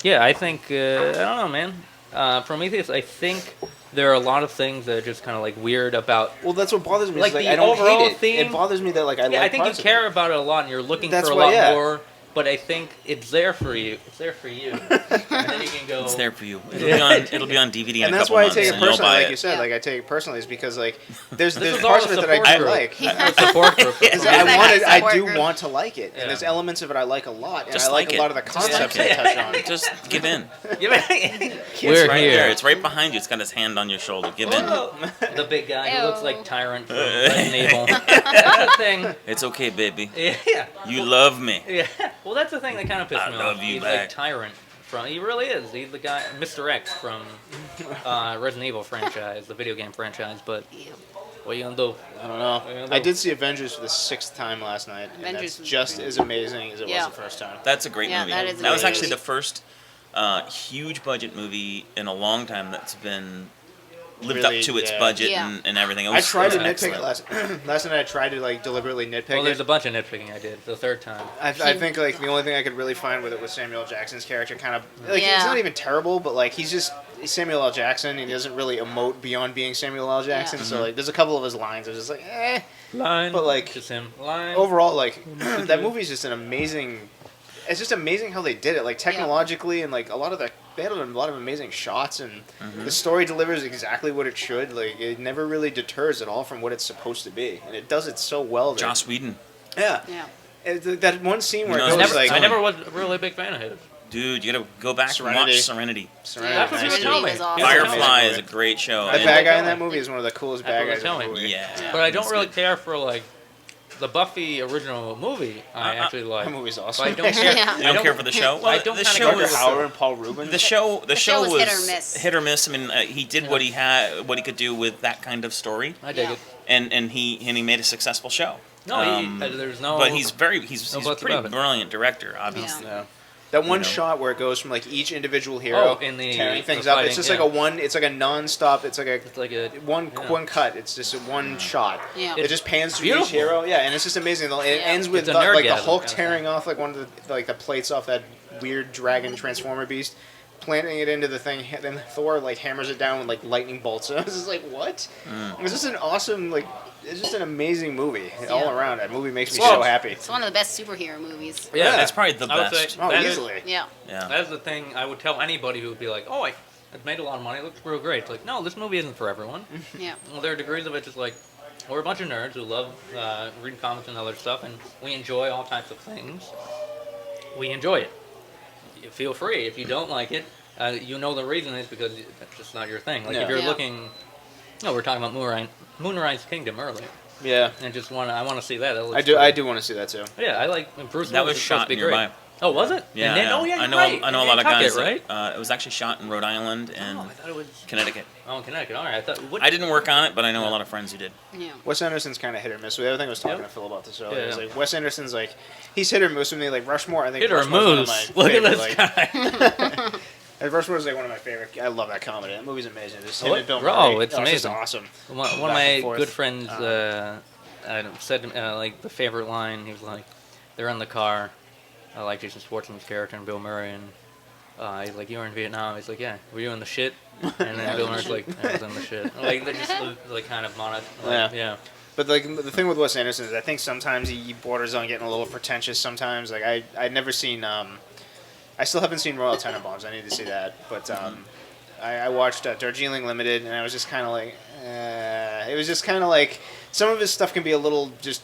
yeah, I think I don't know, man. Prometheus, I think there are a lot of things that are just kind of like weird about. Well, that's what bothers me. Like Like the I don't overall hate it. theme- It bothers me that like I Yeah, like I think you parts of care it. about it a lot, and you're looking That's for a why, lot yeah. more. But I think it's there for you. It's there for you, and then you can go. It's there for you. Yeah. It'll be on DVD in And a that's couple why I months, take it and you'll personally, buy like it. you said. Yeah. Like I take it personally, is because like there's This is parts all of it the that I support do group. like. The support group. Is That's that like I support do group. want to like it, Yeah. and there's elements of it I like a lot, and Just I like like a lot it. of the Just concepts like they it. touch on. Just give in. We're It's right here. there. It's right behind you. It's got his hand on your shoulder. Give in. The big guy who looks Ew. like Tyrant from Resident Evil. That's the thing. It's okay, baby. Yeah. You love me. Yeah. Well, that's the thing that kind of pissed I me love off. you He's back. like Tyrant from. He really is. He's the guy, Mr. X from Resident Evil franchise, the video game franchise. But Yeah. what are you gonna do? I don't know. Yeah, I did see Avengers for the 6th time last night, and Avengers that's was just great. as amazing as it Yeah. was the first time. That's a great Yeah, movie. that is was amazing. actually the first huge budget movie in a long time that's been lived Really, up to its yeah. budget Yeah. and everything. It I was, tried to it was nitpick it excellent. last night. I tried to like deliberately nitpick Well, there's it. a bunch of nitpicking I did the third time. I think like the only thing I could really find with it was Samuel L. Jackson's character. Kind of like Yeah. he's not even terrible, but like he's just Samuel L. Jackson. He doesn't really emote beyond being Samuel L. Jackson. Yeah. So like there's a couple of his lines. I was just like, eh. Line. But, like, just him. Line. Overall, like that movie's just an amazing. It's just amazing how they did it, like technologically, and like they had a lot of amazing shots, and the story delivers exactly what it should. Like it never really deters at all from what it's supposed to be, and it does it so well. That, Joss Whedon. yeah. Yeah. That one scene where You know, it I goes never, like I never was really a big fan of his. Dude, you gotta go back Serenity. and watch Serenity. Serenity. That's what he was Nice, telling dude. me. was awesome. Firefly Amazing is a movie. great show. The and- bad guy in Yeah. that movie is one of the coolest That's bad what guys they're in the telling movie. me. Yeah. But I don't It's really good. care for like the Buffy original movie. I actually like. That movie's But awesome. I don't care. Yeah. You don't care for the show? Well, I don't the kinda show care Tucker for Howard and Paul Rubin. The show show was was hit or miss. hit or miss. I mean, he did what he had, what he could do with that kind of story, I dig Yeah. it. and he made a successful show. No, there's no. But he's no a buts pretty about it. brilliant director, obviously. Yeah. That one You know. shot where it goes from like each individual hero Oh, in the- tearing things the up. fighting, It's just yeah. like a one. It's like a non-stop. It's like a It's like a one yeah. one cut. It's just a one shot. Yeah. It just pans through each beautiful. hero. Yeah, and it's just amazing. It Yeah. ends with It's a like the nerdgasm Hulk kind of tearing thing. off like one of the plates off that weird dragon transformer beast, planting it into the thing. Then Thor like hammers it down with like lightning bolts. And I was just like, what? It's just an awesome like. It's just an amazing movie all Yeah. around. That movie makes me Well, so happy. It's one of the best superhero movies. Yeah, It's probably the I would best. say Oh, that is- easily. Yeah. Yeah. That's the thing I would tell anybody who would be like, "Oh, it made a lot of money. It looks real great." It's like, no, this movie isn't for everyone. Yeah. Well, there are degrees of it. Just like we're a bunch of nerds who love reading comics and other stuff, and we enjoy all types of things. We enjoy it. You feel free. If you don't like it, you know the reason is because that's just not your thing. Like Yeah. if you're Yeah. looking, no, we're talking about Moonrise Kingdom earlier, Yeah. and I want to see that. That looks I do. cool. I do want to see that too. Yeah, I like Bruce That Willis was is supposed shot to be nearby. great. Oh, was it? Yeah, And then, yeah. oh, yeah, I know. right. I know a lot of guys. Right? It was actually shot in Rhode Island and Oh, I thought it was. Connecticut. Oh, in Connecticut. All right. I thought. What? I didn't work on it, but I know a lot of friends who did. Yeah. Wes Anderson's kind of hit or miss. The other thing I was talking Yep. to Phil about this earlier. Yeah, Is yeah. like Wes Anderson's like he's hit or miss with me. Like Rushmore, I think Hit or Rushmore's one of moose. my Look at favorite, this guy. And Rushmore's like one of my favorite. I love that comedy. That movie's amazing. Just him Oh, and Bill bro, Murray. it's just amazing. awesome. One of Back my and forth. good friends said to me, like the favorite line. He was like, "They're in the car, like Jason Schwartzman's character and Bill Murray, and he's like, you were in Vietnam." He's like, "Yeah, were you in the shit?" And then Bill Murray's like, "I was in the shit." Like they're just like kind of yeah. But like the thing with Wes Anderson is I think sometimes he borders on getting a little pretentious. Sometimes like I'd never seen. I still haven't seen Royal Tenenbaums. I need to see that. But I watched Darjeeling Limited, and I was just kind of like, it was just kind of like some of his stuff can be a little just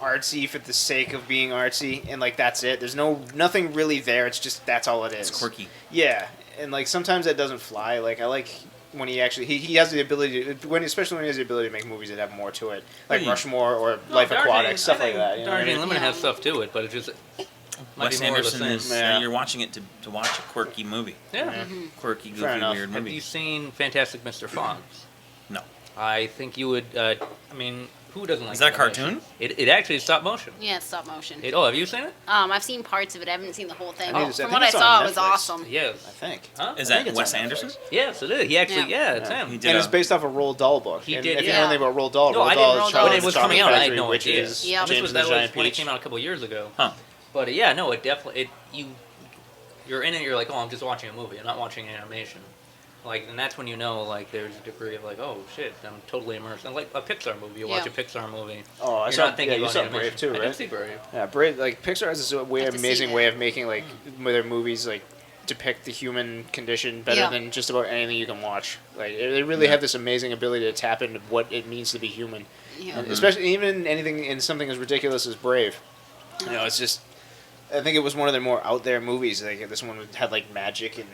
artsy for the sake of being artsy, and like that's it. There's nothing really there. It's just that's all it is. It's quirky. Yeah, and like sometimes that doesn't fly. Like I like when he actually he has the ability to especially when he has the ability to make movies that have more to it, like Yeah. Rushmore or No, Life Darjeeling- Aquatic, stuff I like think that. You know what I Darjeeling mean? Limited has Yeah. stuff to it, but it's just might Wes be more of the Anderson same. is. Yeah. You're watching it to watch a quirky movie. Yeah. Quirky, Fair goofy, enough. weird Have movie. you seen Fantastic Mr. Fox? No. I think you would. I mean, who doesn't like? Is that a animation? cartoon? It actually is stop motion. Yeah, it's stop motion. Have you seen it? I've seen parts of it. I haven't seen the whole thing. I But think from it's what I on saw, it was Netflix. awesome. Yes. I think. Huh? Is I think that it's Wes on Netflix. Anderson? Yes, it is. He actually, Yeah. it's him. He did And a- it's based off a Roald Dahl book. He and did, if you yeah. know anything about Roald Dahl, No, Roald I Dahl didn't is know when Charlie it was and the coming out. I had Chocolate no Factory, idea. Witches, Yeah. This James was and the that was Giant when it Peach. came out a couple years ago. Huh. But yeah, no, it definitely you're in it. You're like, oh, I'm just watching a movie. I'm not watching animation. Like, and that's when you know, like, there's a degree of like, oh shit, I'm totally immersed. And like a Pixar movie, you watch a Yeah. Pixar movie. Oh, I You're saw. not thinking Yeah, you about saw animation. Brave too, I right? did see Brave. Yeah, Brave. Like Pixar has this Have to see amazing that. way of making like their movies like depict the human condition better Yeah. than just about anything you can watch. Like they really have this amazing ability to tap into what it means to be human, Yeah. and especially even anything in something as ridiculous as Brave. You know, it's just. I think it was one of their more out there movies. Like this one had like magic and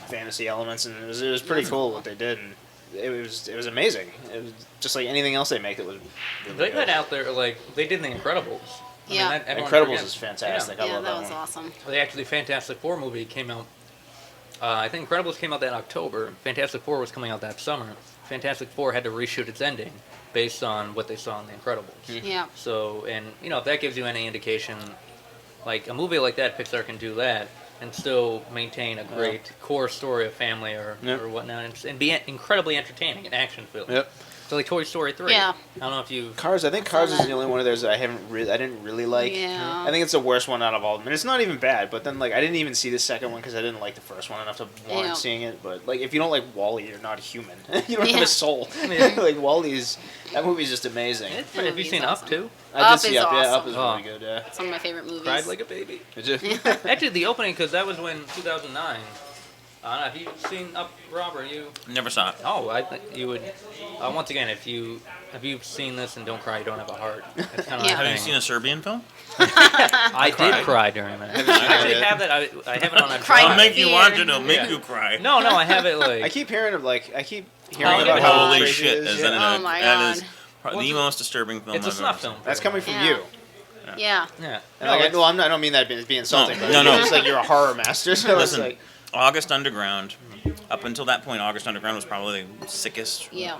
fantasy elements, and it was pretty cool what they did, and it was amazing. It was just like anything else they make that was. Really They good. got out there like they did The Incredibles. Yeah. Everyone Incredibles forgets. is fantastic. I Yeah, love that that was one. awesome. Yeah. The actually Fantastic Four movie came out. I think Incredibles came out that October. Fantastic Four was coming out that summer. Fantastic Four had to reshoot its ending based on what they saw in The Incredibles. Yeah. So, and if that gives you any indication, like a movie like that, Pixar can do that and still maintain a great core story of family or whatnot, and be incredibly entertaining, an action film. Yep. So like Toy Story 3. Yeah. I don't know if you. Cars. I think Cars is the only one of theirs that I didn't really like. Yeah. I think it's the worst one out of all of them, and it's not even bad. But then like I didn't even see the second one because I didn't like the first one enough to warrant Yeah. seeing it. But like if you don't like Wall-E, you're not human. You don't have Yeah. a soul. Yeah. Like Wall-E's that movie's just amazing. Have That you movie's seen Up awesome. too? I Up did see is Up. Yeah, Up awesome. is Oh. really good. Yeah. It's one of my favorite movies. Cried like a baby. Did you? Actually, the opening, because that was when 2009. I don't know. Have you seen Up, Rob? Or you? Never saw it. Oh, I think you would. Once again, if you've seen this and don't cry, you don't have a heart. It's kind of Yeah. Have you seen a Serbian film? I did cried. cry during that. Have you I seen actually it? have that. I have it on a Cry drive. I'll make you watch it, It'll make you cry. No, I have it like. I keep hearing of like I keep Oh, hearing yeah. about how Holy crazy shit! it is. Is Yeah. that Oh my that is God. the Well, most disturbing film It's a I've snuff ever film. seen. That's coming from Yeah. you. Yeah. Yeah. And like, it's- well, I don't mean that as being insulting. No, but no, no. It's like you're a horror master. So Listen, it's like August Underground. Up until that point, August Underground was probably the sickest, Yeah.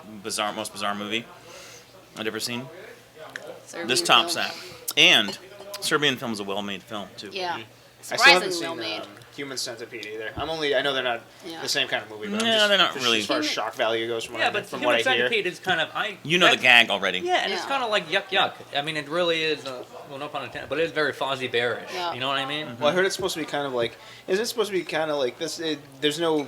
most bizarre movie I'd ever seen. Serbian This tops film. that. And Serbian film is a well-made film too. Yeah. I still haven't Surprisingly seen well made. Human Centipede either. I know they're not Yeah. the same kind of movie. But Yeah, I'm just, they're not just really- as far as shock value goes. From Yeah, but from Human what I hear. Centipede is kind of You know the that's- gag already. Yeah, and it's Yeah. kind of like yuck. I mean, it really is. Well, no pun intended, but it is very Fozzie Bearish. Yeah. You know what I mean? Well, I heard it's supposed to be kind of like. Is it supposed to be kind of like this? There's no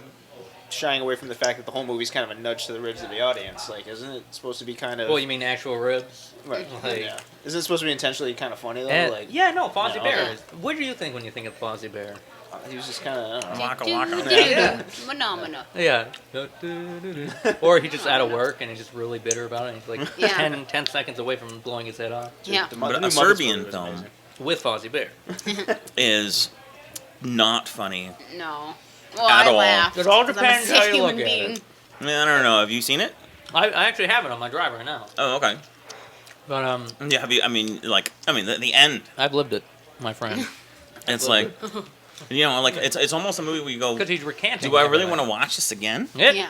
shying away from the fact that the whole movie's kind of a nudge to the ribs of the audience. Like, isn't it supposed to be kind of? Well, you mean actual ribs? right? like- Yeah. Isn't it supposed to be intentionally kind of funny though? And- like, yeah, no, Fozzie Yeah, Bear. okay. What do you think when you think of Fozzie Bear? he was just kind of. I don't know. Waka Do, waka. do, Yeah. Phenomena. Yeah. Or he just out of work and he's just really bitter about it. And he's like Yeah. 10 seconds away from blowing his head off Yeah. The But new a Muppets Serbian movie was film amazing. with Fozzie Bear. is not funny. No. Well, At I all. laughed. It all 'cause I'm a depends sick how you human look at being. it. I don't know. Have you seen it? I actually have it on my drive right now. Oh, okay. But Yeah. Have you? I mean, the end. I've lived it, my friend. It's like, like it's almost a movie where you go, Because he's recanting. do I really everything. want to watch this again? Yeah. Yeah.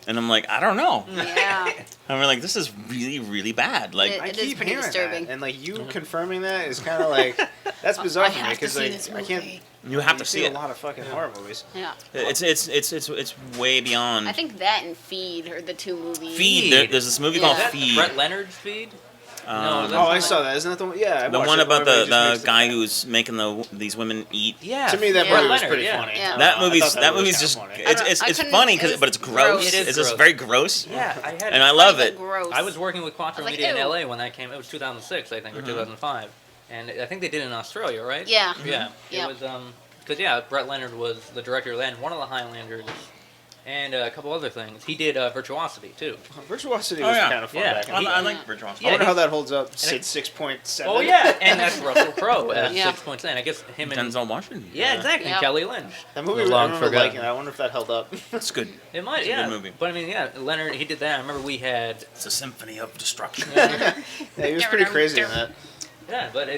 And I'm like, I don't know. Yeah. I'm like, this is really, really bad. Like, It I is keep pretty hearing disturbing. that, and like you confirming that is kind of like that's bizarre I for me have to because see like this I can't. movie. you have you to see see a it. lot of fucking horror movies. Yeah. It's way beyond. I think that and Feed are the two movies. Feed. There's this movie Yeah. called Is that Feed. Brett Leonard's feed? No, Um, that's Oh, I saw that. Isn't that the one? Yeah, I the watched one it. about Where he the just makes guy who's making these women eat. Yeah. To me, that Yeah. movie Brett was Leonard, pretty yeah. funny. Yeah. That movie's I thought that was movie's kinda just funny. it's I it's couldn't- funny it was but it's gross. gross. It is It's just gross. very gross. Yeah, I had. And I love Like, it. Gross. I was working with Quattro I was like, Media in ew. LA when that came. It was 2006, I think, or 2005, and I think they did it in Australia, right? Yeah. Yeah. Yeah. It was because Brett Leonard was the director of that, and one of the Highlanders, and a couple other things. He did Virtuosity too. Virtuosity Oh, was yeah. kind of fun Yeah. back in I, the day. I like Yeah. Bridgewater. I Yeah, wonder how he- that holds up. and Sid it- 6.7. Oh yeah, and that's Russell Crowe at Yeah. 6.7. I guess him and Denzel Washington. yeah, exactly. Yeah. Kelly Lynch. That movie, The I long remember forgotten. liking it. I wonder if that held up. It's good. It might, It's a yeah. good movie. But I mean, yeah, Leonard, he did that. I remember we had. It's a symphony of destruction. Yeah, he was pretty crazy in that. Yeah, but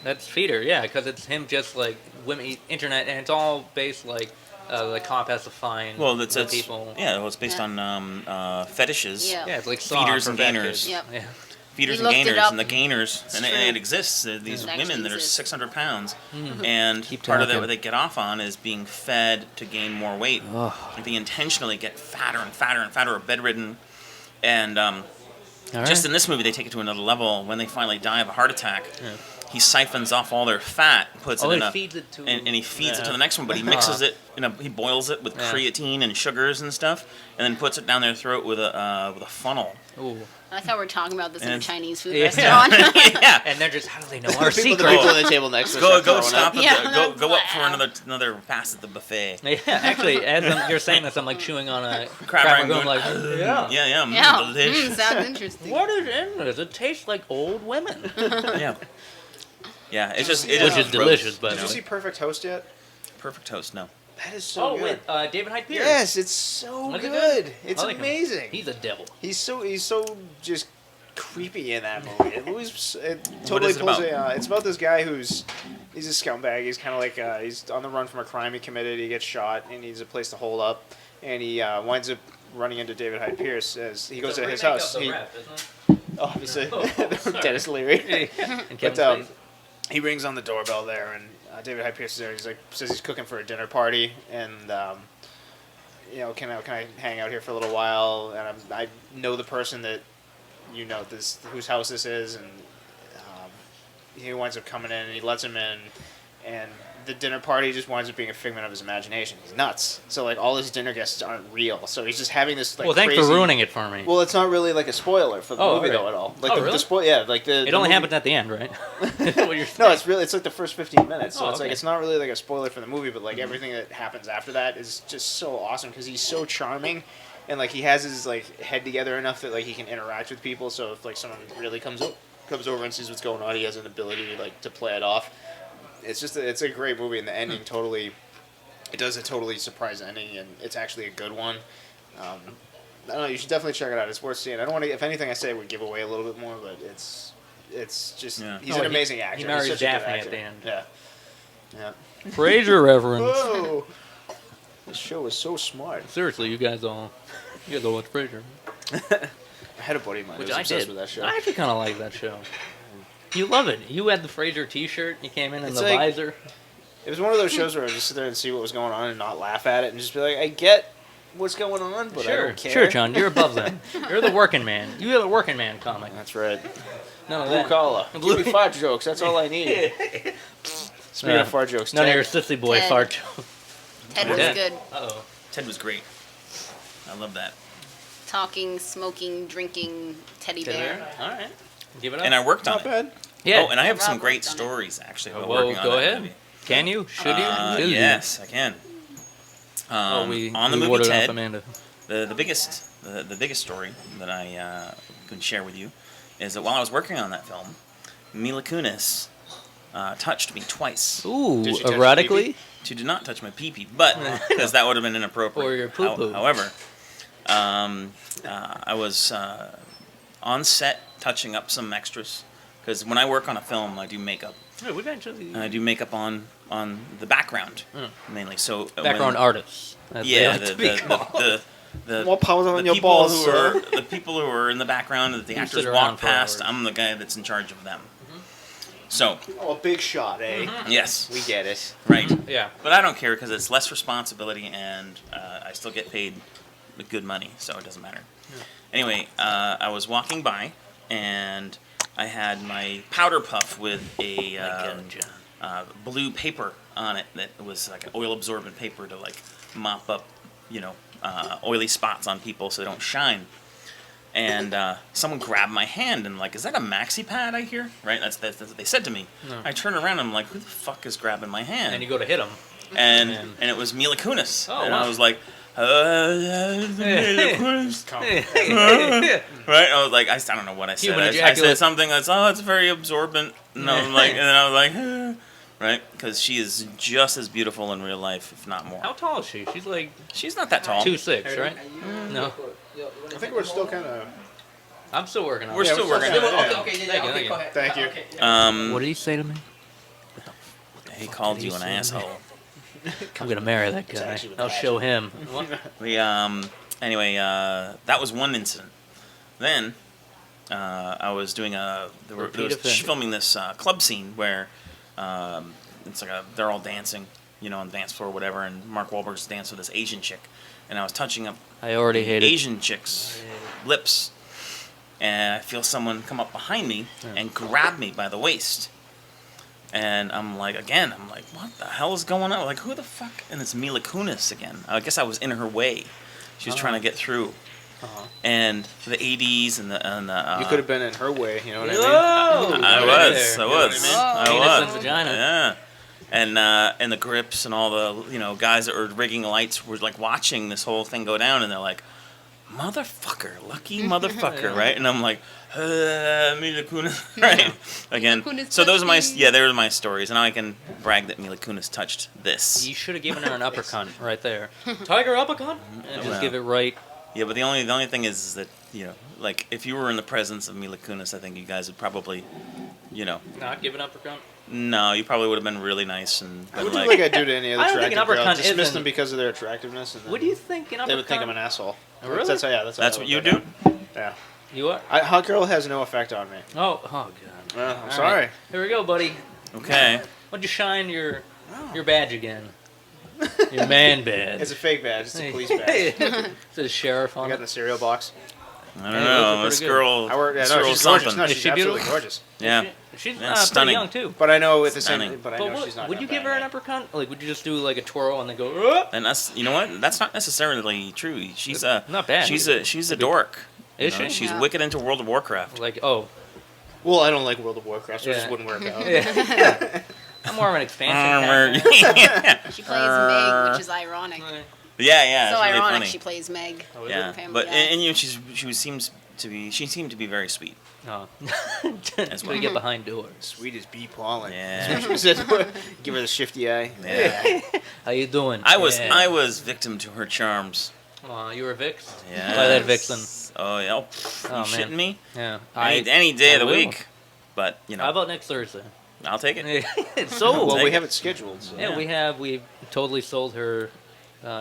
that's Feeder, yeah, because it's him just like women, internet, and it's all based like the cop has to find Well, the it's people. yeah. Well, it's based Yeah. on fetishes, Yeah. Yeah, it's like Saw Feeders for and fat gainers. kids. Yep. Yeah. feeders He and looked it gainers, up. and the gainers, and true. it exists. These It women actually that are exists. 600 pounds, Mm. and Keep part of that talking. what they get off on is being fed to gain more weight. Ugh. Like they intentionally get fatter and fatter and fatter, or bedridden, and All just right. in this movie they take it to another level. When they finally die of a heart attack, Yeah. he siphons off all their fat, puts Oh, it in he a feeds it to. and he feeds it to Yeah. the next one, but he mixes it he boils it with Yeah. creatine and sugars and stuff, and then puts it down their throat with a funnel. Ooh. I thought we were talking about this in a And- Chinese food Yeah. restaurant. yeah. And they're just, how do they know our The secret? people on the table next to us Go are go throwing stop up. at Yeah, the, that's go up for loud. another pass at the buffet. Yeah, actually, as you're saying this, I'm like chewing on a Crab crab rangoon. rangoon, like, yeah. Yeah, Yeah. delicious. Sounds interesting. What is in this? It tastes like old women. Yeah. Yeah, it's just Which just is gross, delicious, but- Did you see Perfect Host yet? perfect toast. No, That is so Oh, good. with David Hyde Pierce. Yes, it's so Was it good. good? It's I like him. amazing. He's a devil. He's so just creepy in that movie. It totally is it pulls about? it's about this guy he's a scumbag. He's kind of like he's on the run from a crime he committed. He gets shot and he needs a place to hole up, and he winds up running into David Hyde Pierce as he goes to his house. He, obviously, Oh, sorry. Dennis Leary. And But Kevin Spacey. he rings on the doorbell there, and David Hyde Pierce is there. He's like says he's cooking for a dinner party, and can I hang out here for a little while? And I know the person that this whose house this is, and he winds up coming in, and he lets him in, and the dinner party just winds up being a figment of his imagination. He's nuts. So like all his dinner guests aren't real. So he's just having this like Well, thanks crazy. for ruining it for me. Well, it's not really like a spoiler for the Oh, movie alright. though at all. Like Oh, the really? yeah, like the. It the only movie- happens at the end, right? What you're No, saying. it's like the first 15 minutes. So Oh, it's like okay. it's not really like a spoiler for the movie, but like everything that happens after that is just so awesome because he's so charming, and like he has his like head together enough that like he can interact with people. So if like someone really comes over and sees what's going on, he has an ability like to play it off. It's just it's a great movie, and the ending totally. It does a totally surprise ending, and it's actually a good one. I don't know. You should definitely check it out. It's worth seeing. I don't want to. If anything, I say would give away a little bit more, but it's just Yeah. he's Oh, an he- amazing actor. he He's marries such a good Daphne at actor. the end. Yeah. Yeah. Fraser reverence. Whoa! This show is so smart. Seriously, you guys all watch Frasier. I had a buddy of mine who Which was I obsessed did. with that show. I actually kind of like that show. You love it. You had the Frasier T-shirt. You came in It's the like- visor. It was one of those shows where I would just sit there and see what was going on and not laugh at it and just be like, I get what's going on, but I Sure, don't care. sure, John. You're above that. You're the working man. You're the working man comic. That's right. None of Blue that. collar. Blue- Give me fart jokes. That's all I need. Speaking Yeah. of fart jokes, None of Ted- your sissy boy Ted. fart. Ted was Yeah. good. Uh-oh. Ted was great. I love that. Talking, smoking, drinking teddy bear. All right. Give it up. And I worked on not it. bad. yeah. Oh, and I have Rob some worked great on it. stories actually about Well, working on go that ahead. movie. Can you? Should you? Should you? Yes, I can. Oh, we on the we movie warded off Ted, Amanda. the biggest story that I can share with you is that while I was working on that film, Mila Kunis touched me twice. Ooh, Did she touch your erotically? She did not touch my pee-pee, but because that would have been inappropriate. Or your poo-poo. However, I was on set touching up some extras because when I work on a film, I do makeup. Yeah, we've actually. And I do makeup on on the background mainly. So Background artists. as they yeah, like to be called. the More power on the your people balls, who sir. are the people who are in the background that the Who actors sit around walk for past. hours. I'm the guy that's in charge of them. So Oh, a big shot, eh? yes, We get it. right. Yeah. But I don't care because it's less responsibility and I still get paid good money, so it doesn't matter. Anyway, I was walking by and I had my powder puff with a blue paper on it that was like an oil absorbent paper to like mop up, oily spots on people so they don't shine. And someone grabbed my hand and like, is that a maxi pad I hear? Right? That's what they said to me. No. I turn around and I'm like, who the fuck is grabbing my hand? And you go to hit him. and Man. and it was Mila Kunis. Oh, and wow. I was like, Mila Kunis. Right? I was like, I don't know what I said. Human I said ejaculate. something that's, it's very absorbent. And I was like, and then I was like, right? Because she is just as beautiful in real life, if not more. How tall is she? She's like She's not that tall. 2'6", right? No. I think we're still kind of. I'm still working on We're it. still working on it. Thank you. Thank you. What did he say to me? He called you an asshole. I'm gonna marry that guy. actually with I'll passion. show him. We anyway, that was one incident. Then I was doing Repeat offender. filming this club scene where it's like they're all dancing, on the dance floor or whatever, and Mark Wahlberg's dancing with this Asian chick, and I was touching up I already hate it. Asian chick's lips, and I feel someone come up behind me and grab me by the waist. And I'm like, what the hell is going on? Like, who the fuck? And it's Mila Kunis again. I guess I was in her way. She was trying to get through. And the 80s and the You could have been in her way, you know what I mean? Whoa! I Right was. there. I Penis was. and vagina. Yeah. And the grips and all the guys that were rigging lights were like watching this whole thing go down, and they're like, "Motherfucker, lucky motherfucker," right? And I'm like, Mila Kunis, right? Again. Kunis So those are my touched me. there are my stories, and now I can brag that Mila Kunis touched this. You should have given her an uppercut right there. Tiger uppercut? And just give it right. Yeah, but the only thing is that like if you were in the presence of Mila Kunis, I think you guys would probably, Not give an uppercut? no, you probably would have been really nice and I been would do like, like I do to any other I don't think an attractive girl. uppercut Dismiss isn't- them because of their attractiveness. And then What do you think an uppercut? They would think I'm an asshole. Really? That's how that's I what would you look do. at it. Yeah. You are? Hot girl has no effect on me. Oh God. I'm All sorry. right. Here we go, buddy. Okay. Why don't you shine your badge again? Your man badge. It's a fake badge. It's a police badge. It says sheriff I on got it. in the cereal box. I don't Hey, those know. are This pretty good. girl, I work. Yeah, this no, girl's she's gorgeous. something. No, Is she's she absolutely beautiful? gorgeous. Yeah. She's That's stunning. pretty young too. But I know at the Stunning. same. But I But know she's not. would gonna you give bang her an me. uppercut? Like, would you just do like a twirl and then go? "Ugh"? And that's That's not necessarily true. She's Not bad. She's a dork. Is You know, she? She's Yeah. wicked into World of Warcraft. Like, oh, Well, I don't like World of Warcraft, so it just Yeah. wouldn't work out. yeah. I'm more of an expansion. Armor. cat. She plays Meg, which is ironic. Yeah. So It's really ironic funny. she plays Meg. Oh, is Yeah, it? Family but Guy. and she seemed to be very sweet. Oh. As well. We get behind doors. Sweet as bee pollen. Yeah. She said, give her the shifty eye. Yeah. How you doing? I was Yeah. victim to her charms. Aw, you were Vix? Yeah. Play that Vixen. Oh yeah. Oh, You man. shitting me? Yeah. Any day of the will. week. But How about next Thursday? I'll take it. So, Well, take we it. have it scheduled. So. yeah, we totally sold her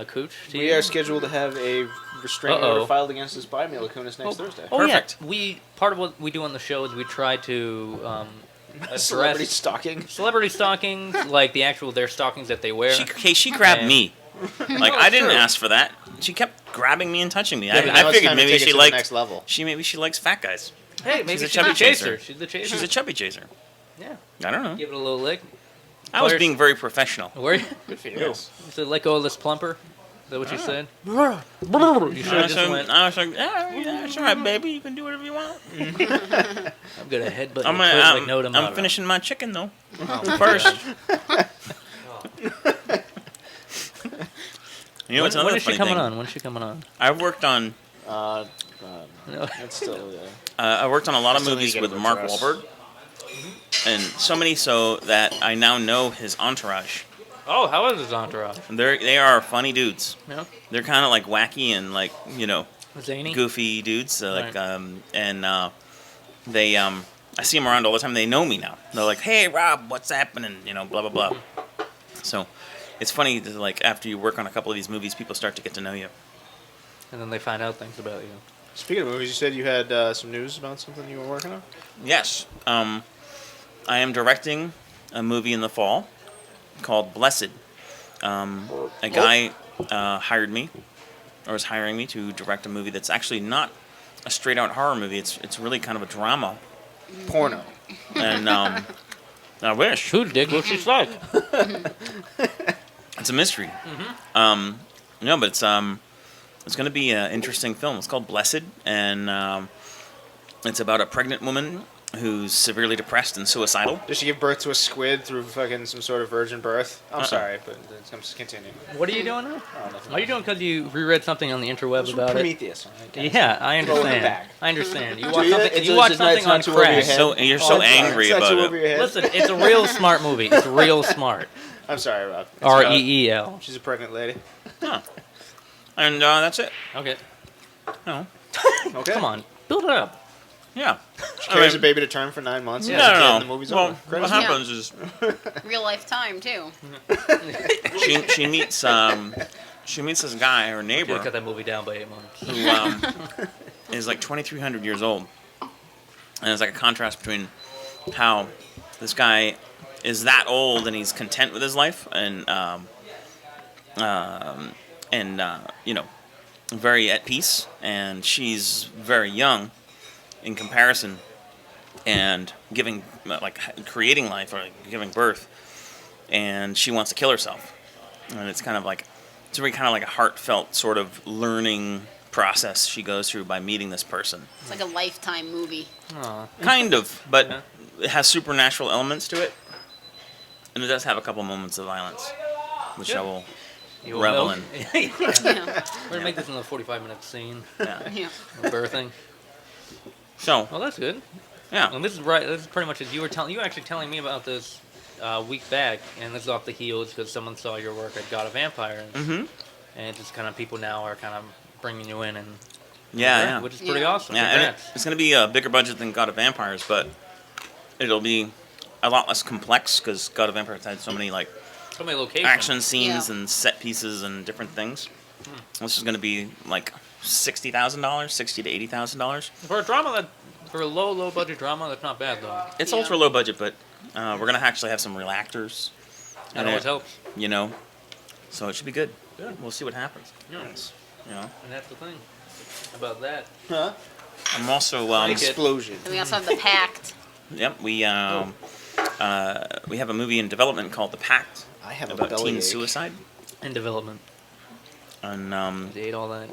cooch to We you. are scheduled to have a restraining Uh-oh. order filed against us by Mila Kunis next Thursday. Oh Perfect. yeah, part of what we do on the show is we try to Celebrity address stalking. celebrity stockings, like their stockings that they wear. She grabbed Yeah. me. Like I didn't ask for that. She kept grabbing me and touching me. Yeah, but now I it's figured time to maybe take it she to the liked next level. Maybe she likes fat guys. Hey, maybe She's a she's chubby the chaser. chaser. She's the chaser. She's a chubby chaser. Yeah. I don't know. Give it a little lick. I was Where's- being very professional. Where you? Good for you. You said let go of this plumper. Is that what you said? You should have just went. I was like, yeah, it's all right, baby. You can do whatever you want. I'm gonna headbutt I'm, your foot I'm, like no tomorrow. I'm finishing my chicken though. Oh, First. God. You know what's when another is she funny coming thing? on? When's she coming on? I've worked on Uh, No. it's still. I worked on a lot of Still need movies to get with him Mark addressed. Wahlberg, and so many so that I now know his entourage. Oh, how is his entourage? And they are funny dudes. No. They're kind of like wacky and like Zany. goofy dudes. Like Right. they I see them around all the time. They know me now. They're like, hey Rob, what's happening? Blah blah blah. So it's funny that, like, after you work on a couple of these movies, people start to get to know you. And then they find out things about you. Speaking of movies, you said you had some news about something you were working on? Yes. I am directing a movie in the fall called Blessed. A guy hired me, or is hiring me, to direct a movie that's actually not a straight-out horror movie. It's really kind of a drama. Porno. And I wish. Who dig what she's like? It's a mystery. No, but it's going to be an interesting film. It's called Blessed, and it's about a pregnant woman who's severely depressed and suicidal. Did she give birth to a squid through fucking some sort of virgin birth? I'm sorry, but I'm just continuing. What are you doing now? Oh, nothing. Are you doing because you reread something on the interwebs about it? Prometheus. Yeah, I Throw it understand. back. I understand. You Do watch you? something, It's you a- watch it's not- something it's not on too over your Crash. head. You're so angry it's not about too it. over your head. Listen, it's a real smart movie. It's real smart. I'm sorry, Rob. It's REEL. She's a pregnant lady. Huh. And that's it. Okay. No. Okay. Come on. Build it up. Yeah. She carries a baby to term for 9 months. Yeah. and has a kid No. and the movie's Well, over. what Credits Yeah. happens is Real life time too. she meets this guy, her Yeah, neighbor, cut that movie down by 8 months. who is like 2,300 years old, and it's like a contrast between how this guy is that old and he's content with his life, and you know, very at peace, and she's very young in comparison, and creating life, or giving birth, and she wants to kill herself, and it's very kind of like a heartfelt sort of learning process she goes through by meeting this person. It's like a Lifetime movie. Aw. Kind of, but Yeah. it has supernatural elements to it, and it does have a couple moments of violence, which I will You revel will. in. Yeah. We're going to make this into a 45-minute scene. Yeah. Yeah. of birthing. So, Well, that's good. yeah. And this is right. This is pretty much as you were telling. You were actually telling me about this a week back, and this is off the heels because someone saw your work at God of Vampires, Mm-hmm. and it's just kind of people now are kind of bringing you in, and Yeah. which is pretty Yeah. awesome. Yeah, and Congrats. it's going to be a bigger budget than God of Vampires, but it'll be a lot less complex because God of Vampires had so many like So many locations. action scenes Yeah. and set pieces and different things. This is going to be like $60,000, $60,000 to $80,000. For a drama for a low budget drama, that's not bad though. It's Yeah. ultra low budget, but we're going to actually have some real actors. That in always it, helps. You know, so it should be good. Good. We'll see what happens. Yes. You know, And that's the thing about that. Huh? I'm also Like it. Explosion. And we also have the Pact. yep. We have a movie in development called The Pact I have a about teen bellyache. suicide, And development. and They ate all that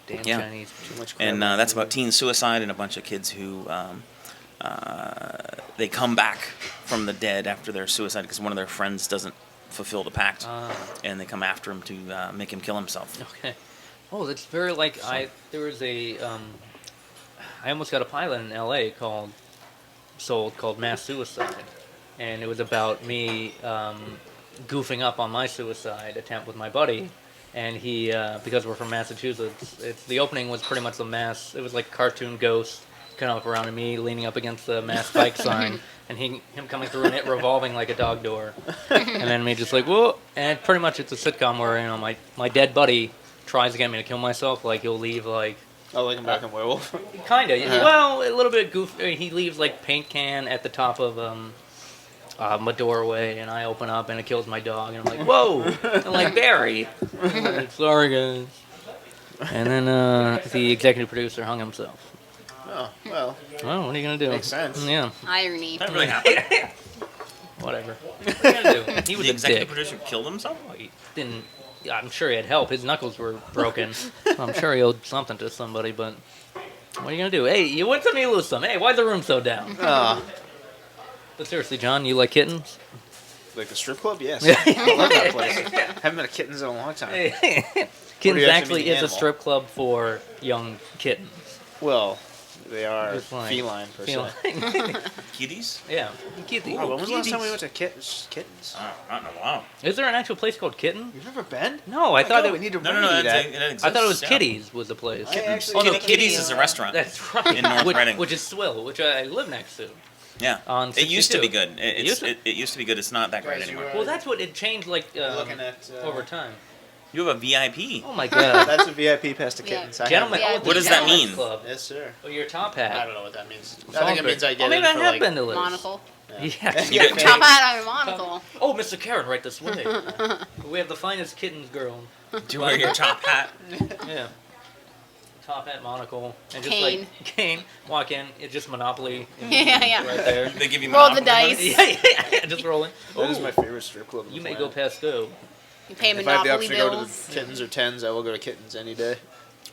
damn Yeah. Chinese. Too much crap. that's about teen suicide and a bunch of kids who they come back from the dead after their suicide because one of their friends doesn't fulfill the pact, and they come after him to make him kill himself. Okay. Oh, that's very like there was a I almost got a pilot in L.A. called Mass Suicide, and it was about me goofing up on my suicide attempt with my buddy, and he because we're from Massachusetts, the opening was pretty much the mass. It was like cartoon ghost kind of around me leaning up against the mass bike sign, and him coming through and it revolving like a dog door, and then me just like whoa, and pretty much it's a sitcom where my dead buddy tries to get me to kill myself, like he'll leave like Oh, like American Werewolf. kinda well a little bit goofy. He leaves like paint can at the top of my doorway, and I open up and it kills my dog, and I'm like whoa, I'm like Barry. I'm like, sorry guys. And then the executive producer hung himself. Oh, well, Well, what are you gonna do? Makes sense. Yeah, Irony. That really happened. whatever. What are you gonna do? He was The a executive dick. producer killed himself. He didn't. I'm sure he had help. His knuckles were broken. I'm sure he owed something to somebody, but what are you gonna do? Hey, you win some, you lose some. Hey, why's the room so down? But seriously, John, you like kittens? like the strip club? Yes. I love that place. Haven't been to kittens in a long time. Kittens actually actually mean is a animal? strip club for young kittens. Well, they are Just like feline per feline. se. Kitties? Yeah, kitty. Oh, when was the last time we went to kittens? Not in a while. Is there an actual place called Kitten? You've never been? No, I thought God, it. we need to No, remedy that. it exists. I thought it was yeah. Kitties was the place. I actually- Oh, no, Kitties is a restaurant. That's right. In North which, Reading. which is Swill, which I live next to. Yeah. On It used to 62. be good. used to? It used to be good. It's not that great Guys, you anymore. were- Well, that's what it changed like looking at, over time. You have a VIP. Oh my god. That's a VIP pass to kittens. I have Gentlemen, that. Yeah, oh, What does that Gentlemen's mean? Club. Yes, sir. Oh, your top hat. I don't know what that means. I Songbird. think it means I get oh, maybe it I for have like. been to this. Monocle. Yeah. You get Top hat on a monocle. Oh, Mr. Caron, right this way. We have the finest kittens girl. Do you wear your top hat? Yeah. Top hat, monocle, and just Cane. like cane. Walk in, it's just Monopoly. Yeah, yeah. Right there. They give you Roll the Monopoly dice. money? yeah, just rolling. That is Ooh, my favorite strip club. on You the may go planet. past go. You pay If I have the Monopoly option to go to bills. the kittens or tens, I will go to kittens any day.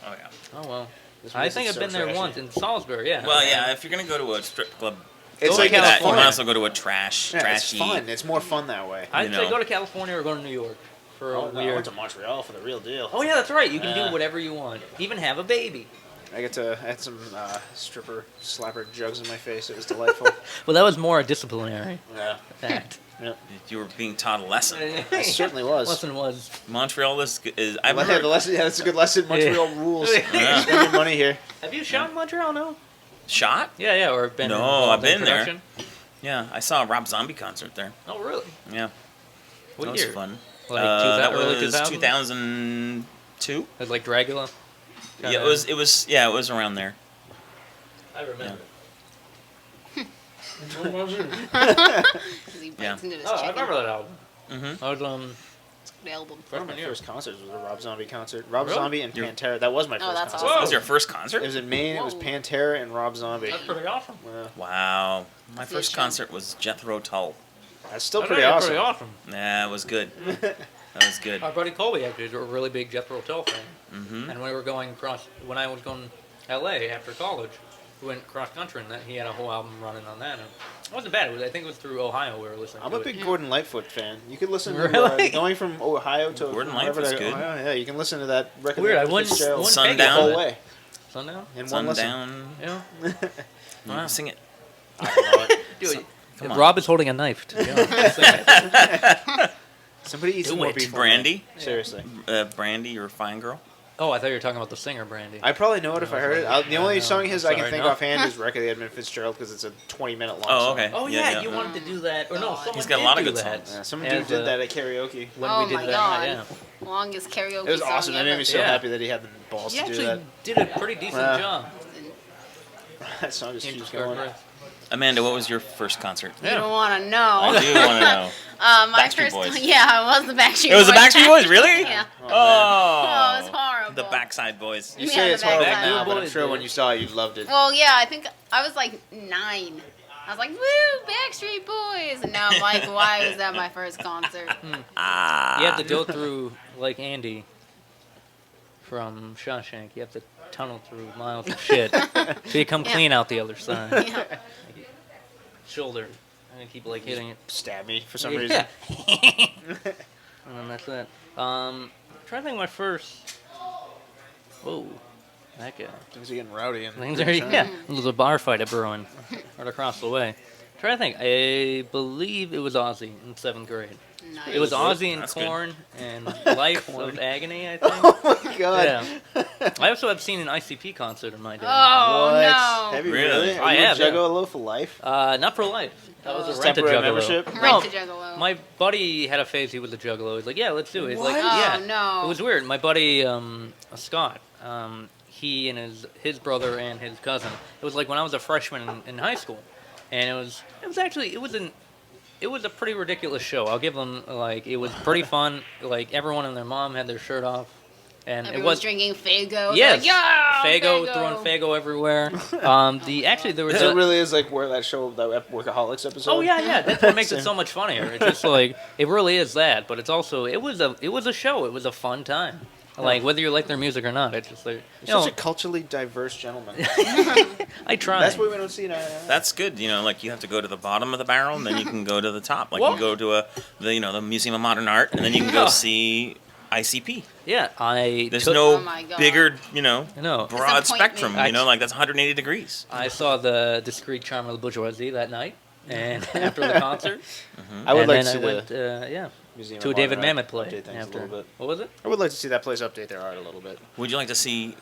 Oh yeah. Oh well. This I place think is I've so been there trashy. once in Salisbury. Yeah. Well, yeah. If you're gonna go to a strip club, It's Go like to that, you California. might as well go to a trash, Yeah, it's trashy. fun. It's more fun that way. I'd you say know. go to California or go to New York for a Oh, no, I weird. went to Montreal for the real deal. Oh yeah, that's right. You can Yeah. do whatever you want. Even have a baby. I had some stripper slapper jugs in my face. It was delightful. Well, that was more a disciplinary Yeah. act. You were being taught a lesson. I certainly was. Lesson was. Montreal is. I've Yeah, heard. the lesson. Yeah, that's a good lesson. Montreal rules. Yeah. Spend your money here. Have you shot in Montreal? No. Shot? Yeah, or been. No, involved I've in been there. production? Yeah, I saw a Rob Zombie concert there. Oh really? Yeah, What that was year? fun. Like That early was 2000s? 2002. It was like Dracula. Yeah, it was around there. I remember. Because he bites Yeah. into his Oh, I chicken. remember that album. Mm-hmm. I was The album. One of freshman my year. first concerts was a Rob Zombie concert. Rob Really? Zombie and You're- Pantera. That was my first that's concert. awesome. That was your first concert? It was in Maine. It was Whoa. Pantera and Rob Zombie. That's pretty awesome. Wow. My That's first a shame. concert was Jethro Tull. That's still I pretty know, awesome. Pretty awesome. Yeah, it was good. That was good. Our buddy Colby actually is a really big Jethro Tull fan. Mm-hmm. And when we were going across, when I was going to L.A. after college, we went cross country, and that he had a whole album running on that. And it wasn't bad. I think it was through Ohio we were listening. I'm to a it. big Gordon Lightfoot fan. You could listen to Really? going from Ohio to Gordon wherever Lightfoot's to good. Ohio. Yeah, you can listen to that record. Weird, I with wouldn't- Fitzgerald wouldn't the take Sundown. whole it. way Sundown. in one listen. Sundown. Yeah. You Wow. Sing it. I don't know it. Dude, Come on. Rob is holding a knife. To be honest. Sing it. Somebody eat some Do more it. beef. on Brandy. that. Seriously. Brandy, you're a fine girl. Oh, I thought you were talking about the singer Brandy. I probably know it if I heard it. The only No, song his I can sorry, think no. offhand is Record of Edmund Fitzgerald because it's a 20-minute long Oh, song. okay. Oh Yeah, yeah, yeah. you wanted to do that, or no? Oh, Someone He's got a did lot of do good that. songs. Yeah, some As, dude did that at karaoke. when Oh we did my that. God. Yeah. Longest karaoke It was song awesome. That ever. made me so Yeah. happy that he had the balls He to do actually that. did a pretty decent Yeah. job. That song just in keeps going. Discovery. Amanda, what was your first concert? You don't want to know. I do want to know. My Backstreet first, Boys. yeah, it was the Backstreet Boys. It was the Backstreet Boys, really? Yeah. Oh, Oh, it was horrible. The Backside Boys. You Yeah, say the it's horrible Backside now, but I'm Boys sure did. when you saw it, you loved it. Well, yeah, I think I was like 9. I was like, woo, Backstreet Boys. And now I'm like, why was that my first concert? Ah. You have to go through like Andy from Shawshank. You have to tunnel through miles of shit so you come Yeah. clean out the other side. Yeah. Shoulder. I'm gonna keep like hitting it. Stab me for some Yeah. reason. And then that's it. I'm trying to think of my first. Whoa, that guy. Things are getting rowdy. And Things are, yeah. There's a bar fight at Bruin right across the way. Trying to think. I believe it was Ozzy in 7th grade. Nice. It was Ozzy and That's good. Korn and Life of Agony, I think. Oh my god. Yeah. I also have seen an ICP concert in my day. Oh, What? no. Have you Really? really? Are I you have, a Juggalo yeah. Loaf for life? Not for life. That was a rent a Temporary juggalo. membership? Rent No, a Juggalo. my buddy had a phase. He was a juggalo. He's like, yeah, let's do it. He's like, What? yeah. Oh, no. It was weird. My buddy Scott. He and his brother and his cousin. It was like when I was a freshman in high school, and it was a pretty ridiculous show. I'll give them like it was pretty fun. Like everyone and their mom had their shirt off, and Everyone it was drinking Faygo. yes, Like, yeah, Faygo, throwing Faygo everywhere. There was It really is like where that show, that Workaholics episode. Oh yeah. That's what makes it so much funnier. It's just like it really is that, but it's also it was a show. It was a fun time. Like whether you like their music or not, it's just like You're such a culturally diverse gentleman. I try. That's what we don't see now. That's good. You know, like you have to go to the bottom of the barrel, and then you can go to the top. Like Well- you go to the Museum of Modern Art, and then you can go Yeah. see ICP. Yeah, There's took- no Oh my God. bigger, No. broad Disappointment. spectrum. You know, like that's 180 degrees. I saw the Discreet Charm of the Bourgeoisie that night, and after the concert, I would and like then to see I went, Museum to a of David Modern Mamet Art play update things after. a little bit. What was it? I would like to see that place update their art a little bit. Would you like to see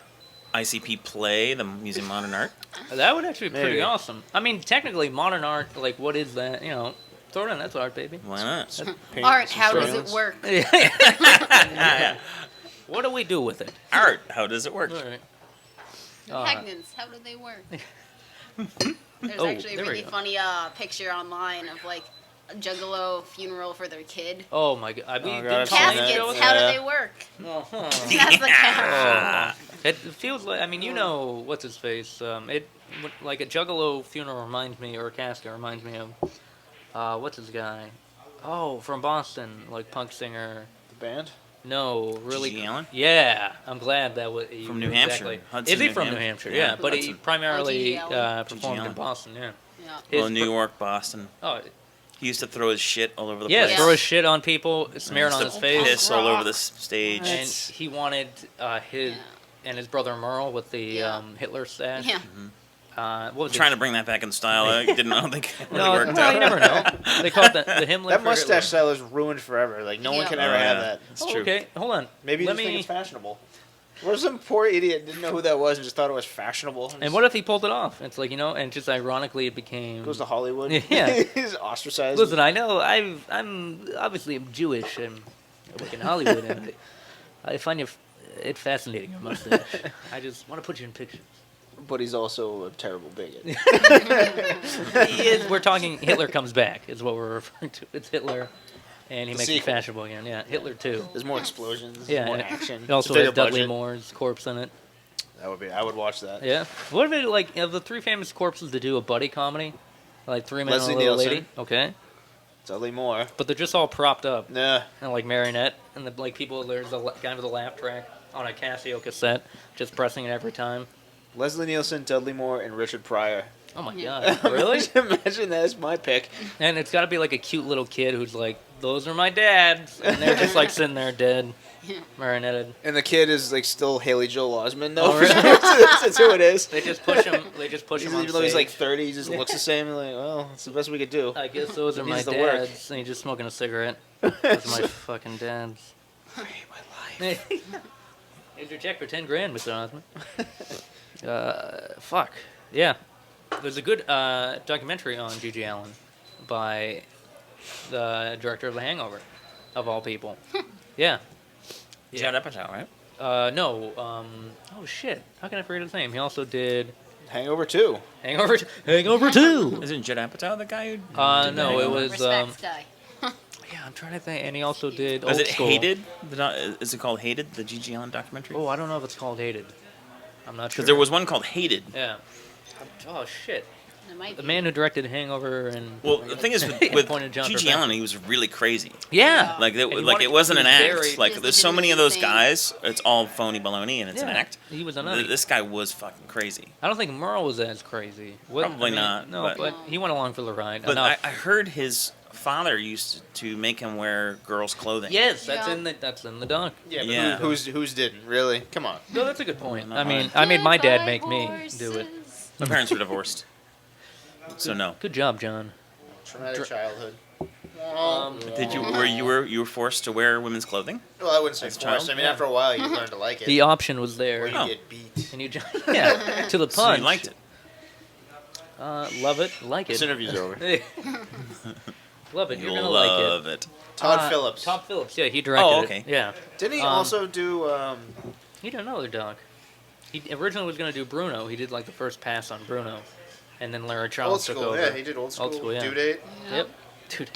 ICP play, the Museum of Modern Art. That would actually be pretty Maybe. awesome. I mean, technically, modern art, like, what is that? You know, throw it in. That's art, baby. Why not? Paint Art, some how does crayons. it work? What do we do with it? Art. How does it work? All right. Magnets, how do they work? There's Oh, actually a there we really go. funny picture online of like a juggalo funeral for their kid. Oh my god! God, didn't I've seen Colleen that. show us Caskets, how Yeah. do they work? Uh-huh. That's the camera. It feels like, I mean, you know, what's his face? Like a juggalo funeral reminds me, or a casket reminds me of, what's his guy? Oh, from Boston, like punk singer. The band? No, really. G.G. Allen? Yeah, I'm glad that was From New Hampshire. Exactly. Hudson, Is he New from New Hampshire. Hampshire? Yeah, Yeah, but he Hudson. primarily G.G. Allen. performed in Allen. Boston. Yeah. Yeah. His Well, New pr- York, Boston. Oh, He used to throw his shit all over the yeah, place. throw his shit on people, smear it on his face, Piss all over the stage. and he wanted his Yeah. and his brother Merle with the Yeah. Hitler stash. Yeah. What was Trying it? to bring that back in style. I don't think it really No, worked well, out. you never know. They call it the Himmler. That for mustache Hitler. style is ruined forever. Like, no one Yeah. can Oh, ever yeah. have that. It's Oh, true. okay, hold on. Maybe you Let just think me. it's fashionable. What if some poor idiot didn't know who that was and just thought it was fashionable? And what if he pulled it off? It's like, you know, and just ironically it became. goes to Hollywood? Yeah. He's ostracized. Listen, I know I'm obviously Jewish and I work in Hollywood, and I find it fascinating, your mustache. I just want to put you in pictures. But he's also a terrible bigot. He is. We're talking. Hitler comes back. Is what we're referring to. It's Hitler, and he The makes it sequel. fashionable again. Yeah, Hitler 2. There's more explosions. Yeah, more and action. It also It's a has bigger Dudley budget. Moore's corpse in it. That would be. I would watch that. Yeah. What if it like of the three famous corpses to do a buddy comedy, like Three Men Leslie and a Little Nielsen. Lady? Okay, Dudley Moore. but they're just all propped up Nah. and like marionette, and the like people. There's a guy with a laugh track on a Casio cassette, just pressing it every time. Leslie Nielsen, Dudley Moore, and Richard Pryor. Oh my Yeah. god, really? Imagine that as my pick. And it's got to be like a cute little kid who's like, "Those are my dads," and they're just like sitting there dead, marionetted. And the kid is like still Haley Joel Osment. No, Oh, really? that's who it is. They just push him. They just push him on Even though he's like stage. 30, he just looks the same. Like, well, it's the best we could do. I guess those are He my needs the work. dads. And he's just smoking a cigarette. Those are my fucking dads. I hate my life. Here's your check for $10,000, Mr. Osmond. Fuck. Yeah. There's a good documentary on G.G. Allen by the director of The Hangover, of all people. Yeah. Judd Apatow, right? No. Oh shit. How can I forget his name? He also did Hangover 2. Hangover. Hangover 2. Isn't Judd Apatow the guy who? did No, the it Hangover? was. Respects guy. Yeah, I'm trying to think. And he also did. Was Old it School. Hated? Is it called Hated? The G.G. Allen documentary? Oh, I don't know if it's called Hated. I'm not sure. Because there was one called Hated. Yeah. Oh shit. It might The be. man who directed Hangover and. Well, the thing is with Pointed John G.G. Perfection. Allen, he was really crazy. Yeah. Like And he like wanted- it wasn't he an was act. very- Like Just there's so many of legitimately those insane. guys. It's all phony baloney and it's an Yeah, act. He was a nutty. This guy was fucking crazy. I don't think Merle was as crazy. Probably not, No, but- but he went along for the ride. But I Enough. heard his father used to make him wear girls' clothing. Yes, that's Yeah. in the doc. Yeah, but Yeah. who's didn't? Really? Come on. No, that's a good point. No, I mean, I- I made my dad Goodbye, make me do it. horses. My parents were divorced, so no. Good job, John. Traumatic childhood. Did you were forced to wear women's clothing? Well, I wouldn't say As a forced. child? I mean, after a while, you learn to like it. The option was or there, you Oh. get beat. and you just yeah to the So punch. you liked it. Love it, like it. This interview's over. Love it. You're You'll gonna like it. love it. Todd Phillips. Todd Phillips. Yeah, he directed Oh, okay. it. Yeah, Didn't he Um, also do? he did another doc. He originally was gonna do Bruno. He did like the first pass on Bruno, and then Larry Charles Old took School? over. Yeah, he did Old School. Old School, yeah. Due Date. Yep. Dude,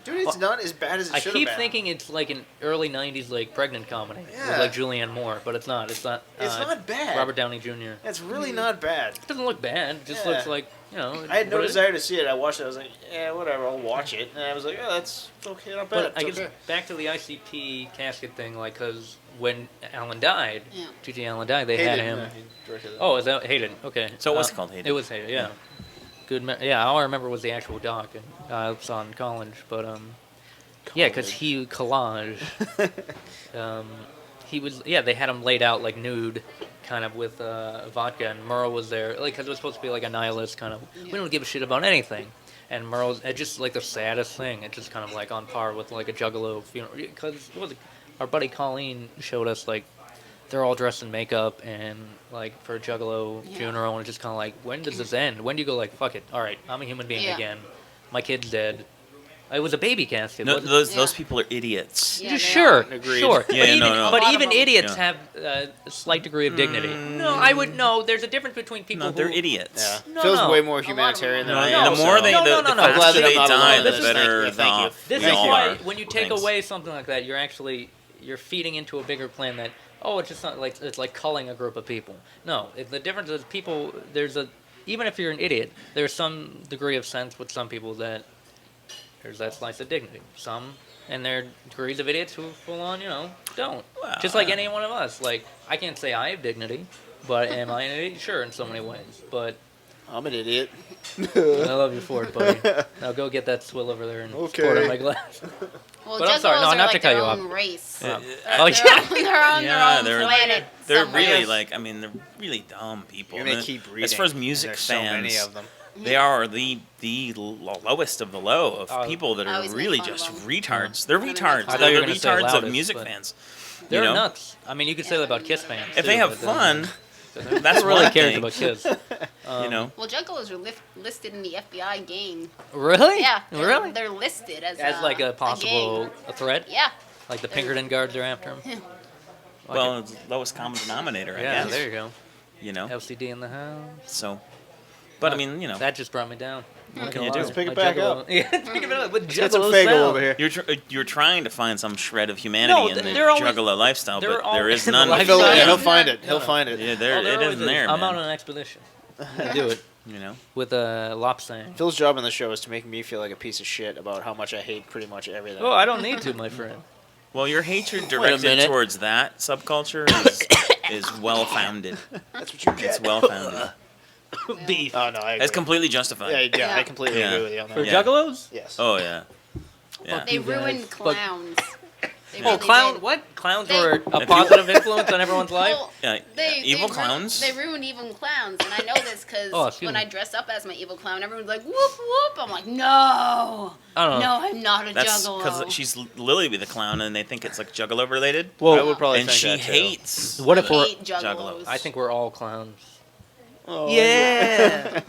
Dude, it's not as bad as it I should keep have been. thinking it's like an early '90s like pregnant comedy Yeah. with like Julianne Moore, but it's not. It's not. It's not bad. Robert Downey Jr. It's really not bad. It doesn't look bad. It just Yeah. looks like I had no what it- desire to see it. I watched it. I was like, yeah, whatever. I'll watch it. And I was like, oh, that's okay, not bad. But I It's guess okay. back to the ICP casket thing, like, because when Alan died, Yeah. G.G. Allen died, they had Hated, him. he directed that. Oh, is that Hayden? Okay. So it was called Hayden. It was Hayden, yeah. Good. Yeah, all I remember was the actual doc, and it's on college. But yeah, because he collage. He was they had him laid out like nude, kind of with vodka, and Merle was there, like because it was supposed to be like a nihilist kind of. We don't give a shit about anything. And Merle's just like the saddest thing. It's just kind of like on par with like a Juggalo funeral. Because our buddy Colleen showed us like they're all dressed in makeup and like for a Juggalo Yeah. funeral, and it's just kind of like, when does this end? When do you go like, fuck it, all right, I'm a human being Yeah. again. My kid's dead. It was a baby casket. No, wasn't it? those Yeah. people are idiots. Yeah, they Sure, are. Agreed. sure. Yeah, but even, no, no. but A lot even of them. idiots Yeah. have a slight degree of dignity. No, I would no. There's a difference between people. No, they're who, idiots. Yeah. No, Phil's no. way more A lot of humanitarian them than are. I No, am. The more so- they, No, no, the no, no. faster Glad that they I'm not die, alone the in this. better Thank you. off This we is all why are. when you take Thanks. away something like that, you're feeding into a bigger plan that it's just not like it's like culling a group of people. No, the difference is people. Even if you're an idiot, there's some degree of sense with some people that there's that slice of dignity. Some and there are degrees of idiots who full on don't. Well, Just like any one of us. Like I can't say I have dignity, but am I an idiot? Sure, in so many ways. But I'm an idiot. I love you for it, buddy. Now go get that swill over there and pour it Okay. in my glass. Well, But I'm sorry, Juggalos no, are not to like cut their you own off. race. Oh They're yeah. on Yeah, their own planet. they're somewhere. really like, I mean, they're really dumb people. You're gonna And keep reading. As far as music There's so many fans, of them. they are the lowest of the low of Oh. people that I are always make really fun of just them. retards. They're I make retards. fun of I thought They're you the were gonna say retards of loudest, music but- fans. They're you know? nuts. I mean, you could say that about Kiss fans. If too, they have but, fun, that's that's really one cares thing. about Kiss. you know. Well, Juggalos are listed in the FBI gang. Really? Yeah. Really? They're listed as Like a possible gang. threat? Yeah. Like the Pinkerton guards are after him? Like Well, it's lowest common denominator, I yeah, guess. there you go. You know. LCD in the house. So, but I mean, you know, That just brought me down. what can you do? Let's pick it My back Juggalo- up. Yeah, let's pick it up. With Get some Juggalo Faygo sound. over here. You're trying to find some shred of humanity No, in the they're always- Juggalo lifestyle, they're but there is always in the none. Phil, lifestyle. yeah, he'll Yeah. find it. No, He'll no. find it. Yeah, Oh, there there it always isn't there, I'm man. out on an expedition. I do it You know. with a Lopsang. Phil's job on the show is to make me feel like a piece of shit about how much I hate pretty much everything. Oh, I don't need to, my friend. Well, your hatred a directed minute. towards that subculture is well founded. That's what you It's get. well founded. Beef. Oh no, I agree. It's completely Yeah, justified. yeah, I completely Yeah. agree with you on For that. Yeah. Juggalos? Yes. Oh yeah. Yeah. They You guys. ruined But- clowns. They Oh, really clown? did. What? Clowns They- were a If positive influence on everyone's life? Well, Yeah, they evil ru- clowns. They ruined evil clowns, and I know this because Oh, excuse when me. I dress up as my evil clown, everyone's like, "Whoop whoop!" I'm like, "No, I don't know. no, I'm not a That's juggalo." because she's Lily the clown, and they think it's like Juggalo related. Well, I would probably And think she that too. hates. What if we're? hate juggalos. I think we're all clowns. Oh, Yeah.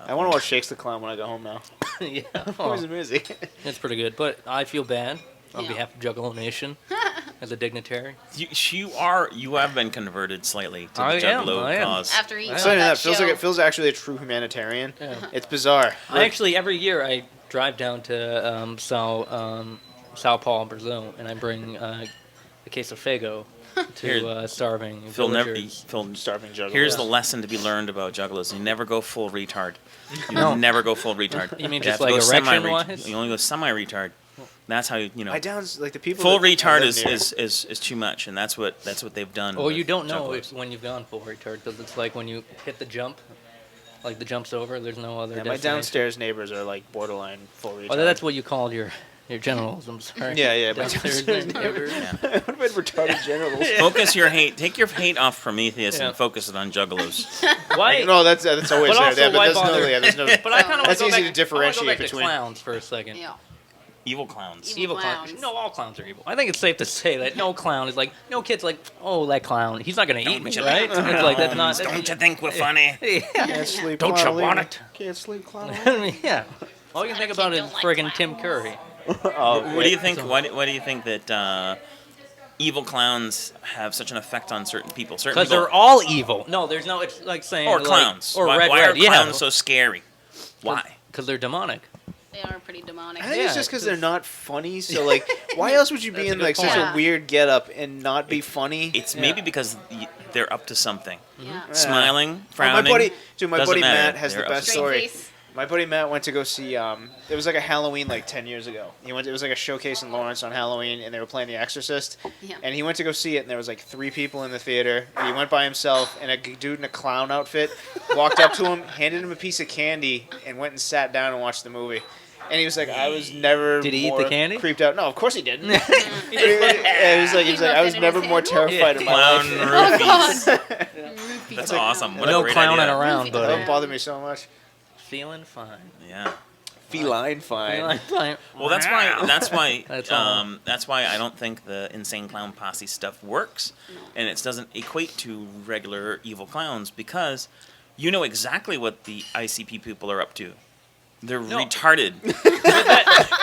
I want to watch Shakes the Clown when I go home now. Yeah. Oh, he's amazing. It's pretty good, but I feel bad on Yeah. behalf of Juggalo Nation as a dignitary. You have been converted slightly to the I am, Juggalo I am. cause. After eating Saying that that, Phil's show, like Phil's actually a true humanitarian. Yeah. It's bizarre. I actually every year I drive down to Sao Paulo, Brazil, and I bring a case of Faygo to Here, starving Phil never. villagers. Phil, starving juggalo. here's the lesson to be learned about juggalos: you never go full retard. You No. never go full retard. You mean have just to go like semi-ret- erection-wise? You only go semi-retard. That's how you know. My downs like the people. Full that I retard live is, near- is too much, and that's what they've done. Or with you don't know juggalos. when you've gone full retard because it's like when you hit the jump, like the jump's over. There's no other. Yeah, my destination. downstairs neighbors are like borderline full retard. Oh, that's what you called your genitals. I'm sorry. Yeah, yeah, my Downstairs downstairs neighbors. what about retarded genitals? Focus your hate. Take your hate off Prometheus Yeah. and focus it on juggalos. Why? No, that's always But there. also, Yeah, but why there's no, bother? yeah, there's no. But I kind of That's go easy back, to differentiate I wanna go back between- to clowns for a second. yeah. Evil clowns. Evil Clowns. clowns. No, all clowns are evil. I think it's safe to say that no clown is like no kid's like, oh, that clown. He's not gonna eat me, you right? It's like that's not. Don't you think we're funny? Yeah. Can't sleep. Don't clown, you want leave it? me. Can't sleep, clown. I mean, yeah. All you can think Kid about is don't like friggin' Tim clowns. Curry. Oh, What do you think? So- What do you think that evil clowns have such an effect on certain people? Certain Because people, they're all evil. No, there's no. It's like saying or like- clowns. or why red why red. are Yeah. clowns so scary? Why? Because they're demonic. They are pretty demonic. I think it's Yeah, just because 'cause- they're not funny. So like, why else would you be That's a in good like such point. a Yeah. weird getup and not be funny? It's Yeah. maybe because they're up to something. Yeah. Smiling, Oh, frowning. my buddy doesn't Matt matter. has the They're best Straight story. face. My buddy Matt went to go see. It was like a Halloween like 10 years ago. He went. It was like a showcase in Lawrence on Halloween, and they were playing The Exorcist. Yeah. And he went to go see it, and there was like 3 people in the theater. And he went by himself, and a dude in a clown outfit walked up to him, handed him a piece of candy, and went and sat down and watched the movie. And he was like, I was never Did he eat more the candy? creeped out. No, of course he didn't. He was like, I was never more terrified in my Clown life. Oh roofies. God. That's Roofie awesome. clown. What a No great clowning idea. around, That That buddy. would bother me so much. Feeling fine. Yeah. feline fine. Well, that's why. That's all. That's why I don't think the insane clown posse stuff works, and it doesn't equate to regular evil clowns because you know exactly what the ICP people are up to. They're retarded.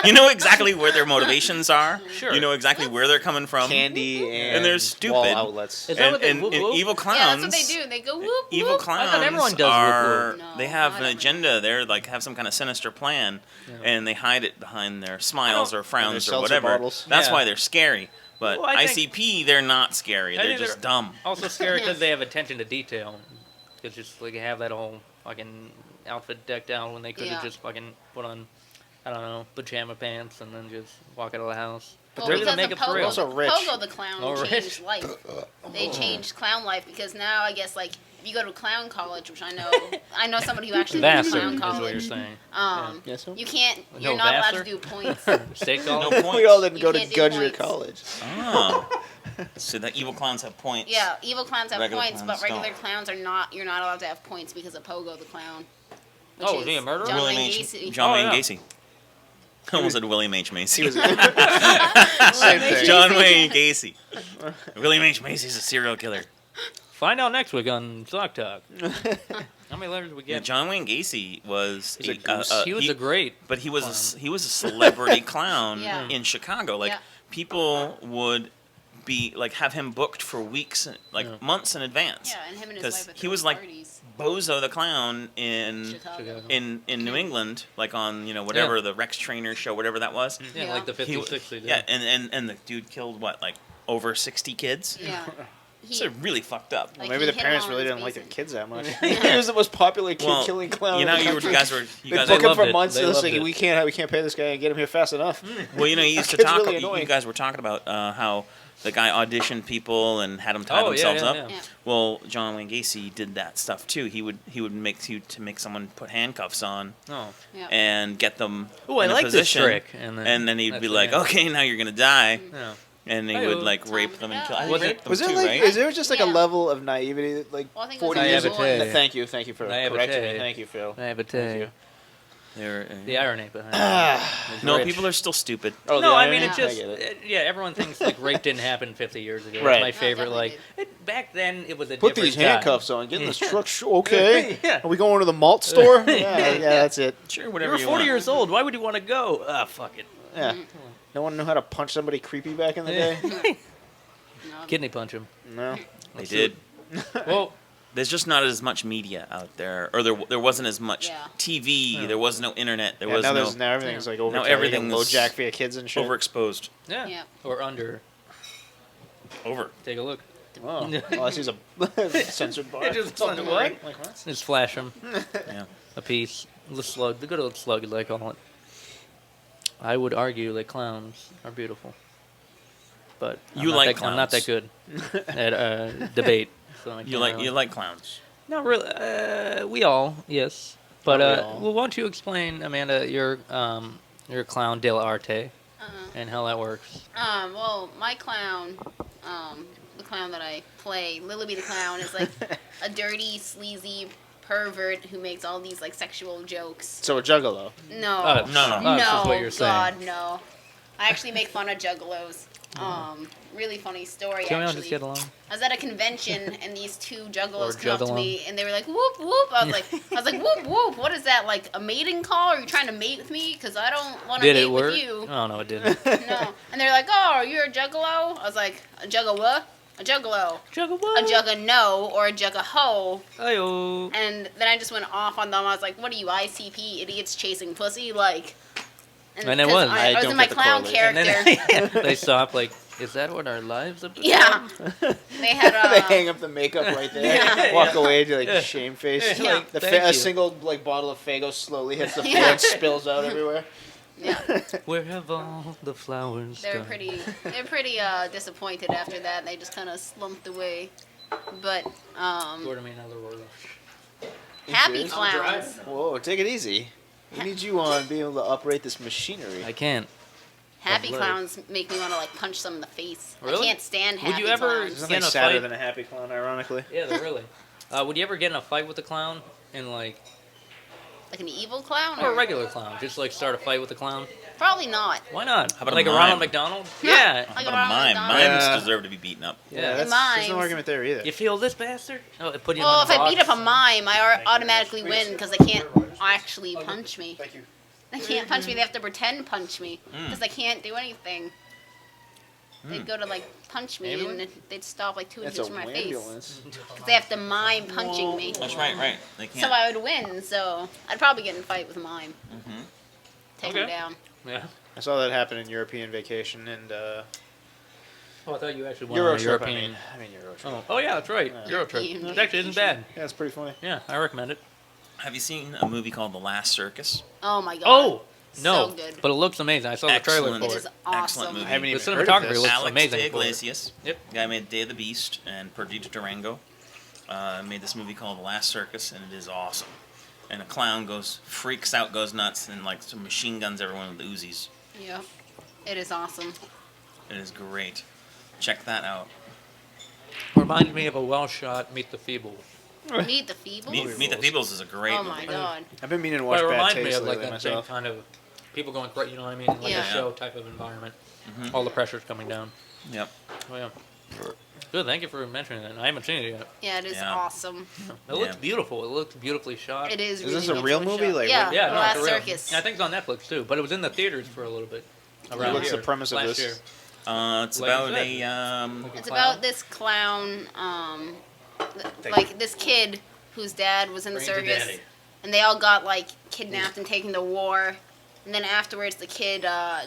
You know exactly where their motivations are. Sure. You know exactly where they're coming from. Candy and they're stupid. wall outlets. Is that what they And whoop, whoop? evil Yeah, clowns. that's what they do. They go whoop Evil whoop. clowns I thought everyone does are. whoop, whoop. They No, have not an everyone. agenda. They're like have some kind of sinister plan, and they hide it behind their smiles or frowns their or seltzer whatever. bottles. That's Yeah. why they're scary. But Well, I think- ICP, they're not scary. I They're think just they're- dumb. Also scary because they have attention to detail. Because just like have that whole fucking outfit decked out when they could have Yeah. just fucking put on, I don't know, pajama pants and then just walk out of the house. But Well, they're because gonna make of it for real. Also rich. Pogo the clown Oh, changed rich. life. They changed clown life because now I guess like if you go to clown college, which I know somebody who actually went to Vassar clown is what you're college. saying. Yes, sir? You can't. No You're not allowed Vassar? to do points. State No college? points. We all didn't You go to can't do Gudger points. College. Oh. So the evil clowns have points. Yeah, evil clowns have Regular points, clowns but regular don't. clowns are not. You're not allowed to have points because of Pogo the clown. which Oh, is he a murderer? John William Wayne H. Gacy. John Oh, Wayne yeah. Gacy. I almost said William H. Macy. He was same thing. John Wayne Gacy. William H. Macy's a serial killer. Find out next week on Sock Talk. How many letters we Yeah, get? John Wayne Gacy was He's a goose. He was a great. but he was he was a celebrity clown Yeah. in Chicago. Like Yeah. people would be like have him booked for weeks, like Yeah. months in advance. Yeah, and him and his 'Cause wife would he throw was like parties. Bozo the clown in Chicago. in New England, like on whatever Yeah. the Rex Trainer show, whatever that was. Yeah, Yeah. like the He 50s, w- 60s. Yeah, and the dude killed what, like over 60 kids. Yeah. So really fucked up. Like, Maybe he the hit parents him on really his didn't like their basement. kids that much. He was the most popular kid killing clown. You know, in the you country. guys were They guys. book him loved for it. months. They And it's loved like it. we can't pay this guy and get him here fast enough. Well, you used to Kid's talk. really You annoying. guys were talking about how the guy auditioned people and had them tie Oh, yeah, themselves yeah, up. yeah. Yeah. Well, John Wayne Gacy did that stuff too. He would make someone put handcuffs on Oh. Yeah. and get them Ooh, I in a like this position, trick. and then he'd that's be the like, end. "Okay, now you're gonna die," Yeah. and he Hey, would well, like time rape to them and die. kill. I Was raped them Was there too, like? right? Is there just like a Yeah. level of naivety like Well, I think it 40 was years? Naivete. boy. Thank you for Naivete. correcting me. Thank you, Phil. Naivete. They're, The irony behind it. no, Rich. people are still stupid. Oh, No, the I irony? mean it just I get it. yeah. Everyone thinks like rape didn't happen 50 years ago. Right. It's my No, favorite. definitely Like back then, it was a Put different these time. handcuffs on. Get in this truck. Okay. Yeah. Are we going to the malt store? Yeah, that's it. Sure, You whatever were you 40 want. years old. Why would you want to go? Ah, fuck it. Yeah. No one knew how to punch somebody creepy back in the day. No, Kidney punch him. No. They did. Well, There's just not as much media out there, or there wasn't as much Yeah. TV. There was no internet. There Yeah, was now, no now everything's like over. Now everything's low jack for your kids and shit. overexposed. yeah. Yeah. Or under. Over. Take a look. Oh, well, I see a censored bar. It just- It's on the what? right. Like what? Just flash them. Yeah. A piece. The slug. The good old slug, as I call it. I would argue that clowns are beautiful. But I'm You not like that, I'm not that clowns. good at debate. So I You can't like really- you like clowns. Not really. We all, yes. But Not we all. well, why don't you explain, Amanda, your clown dell'arte Uh-huh. and how that works? Well, my clown, the clown that I play, Lily the clown, is like a dirty, sleazy pervert who makes all these like sexual jokes. So a juggalo. No. Oh, No. Oh, no, that's just what you're saying. God, no. I actually make fun of juggalos. Really funny story. Can we all actually, just get along? I was at a convention and these two Or juggalos come up to juggalon. me and they were like, "Whoop whoop!" I was like, "Whoop whoop! What is that? Like a mating call? Are you trying to mate with me? Because I don't want to Did mate it work? with you." Oh no, it didn't. No. And they're like, "Oh, you're a juggalo?" I was like, "A jugga what? A juggalo? Jugga A what? jugga no or a jugga ho?" Ayo. And then I just went off on them. I was like, "What are you, ICP idiots chasing pussy?" Like, And it 'cause was. I was don't in my get the clown correlation. character. And then they stop. Like, is that what our lives have become? Yeah. They had they hang up the makeup right there. Yeah. Walk away, do like Yeah. shamefaced. Yeah. Like the Thank a you. single like bottle of Faygo slowly hits the floor Yeah. and spills out everywhere. Yeah. Where have all the flowers They're gone? pretty disappointed after that. They just kind of slumped away. But Gordon, me another word. happy serious? clowns. Whoa, take it easy. We need you on being able to operate this machinery. I can't. Happy Lovely. clowns make me want to like punch some in the face. Really? I can't stand Would happy you ever- clowns. There's Get nothing in a sadder fight? than a happy clown, ironically. Yeah, they're really. Would you ever get in a fight with a clown and like Like an evil clown? Or a regular clown? Just like start a fight with a clown? Probably not. Why not? How about like a a Ronald mime? McDonald? Yeah. Like But a a mime. Ronald Mimes Yeah. deserve to be beaten up. Yeah. There's mimes. no argument there either. You feel this bastard? Oh, it put you Well, in if the I beat box. up a mime, I automatically win because they can't actually punch me. Thank you. They can't punch me. They have to pretend punch me Mm. because I can't do anything. They'd go to like punch me Ambulance? and they'd stop like 2 That's inches a from my face ambulance. because they have to mime punching me. That's right. They can't. So I would win. So I'd probably get in a fight with a mime. Mhm. Take Okay. him down. Yeah. I saw that happen in European Vacation and Oh, I thought you actually went Euro on a trip. European. I mean Euro trip. Oh, yeah, that's right. Yeah. Euro trip. European It actually isn't bad. Yeah, it's pretty funny. Yeah, I recommend it. Have you seen a movie called The Last Circus? Oh my god. Oh, no. So good. But it looks amazing. I saw the trailer Excellent. for It it. is Excellent awesome. movie. I haven't The even heard of cinematography this. looks Alex amazing de for it. Iglesias. Yep. Guy made Day of the Beast and Perdita Durango. Made this movie called The Last Circus, and it is awesome. And a clown freaks out, goes nuts, and like some machine guns everyone with Uzis. Yep. It is awesome. It is great. Check that out. Reminded me of a well shot Meet the Feeble. Meet the Feebles. Meet the Feebles is a great Oh movie. my god. I've been meaning to watch But it Bad reminds me Taste of like lately that same myself. kind of people going crazy, you know what I mean? Like Yeah. a show type of environment. Mhm. All the pressure's coming down. Yep. Oh, yeah. Good, thank you for mentioning that. I haven't seen it yet. Yeah, it is Yeah. awesome. It looks Yeah. beautiful. It looks beautifully shot. It is. Is really this a real beautifully movie? shot. Like, yeah, what- Yeah, The no, Last for real. Circus. Yeah, I think it's on Netflix too, but it was in the theaters for a little bit. Around What's the here, premise of last this? year. It's Like you about said. a It's about this clown, like this kid whose dad was in the Bring it to circus, daddy. and they all got like kidnapped and taken to war. And then afterwards, the kid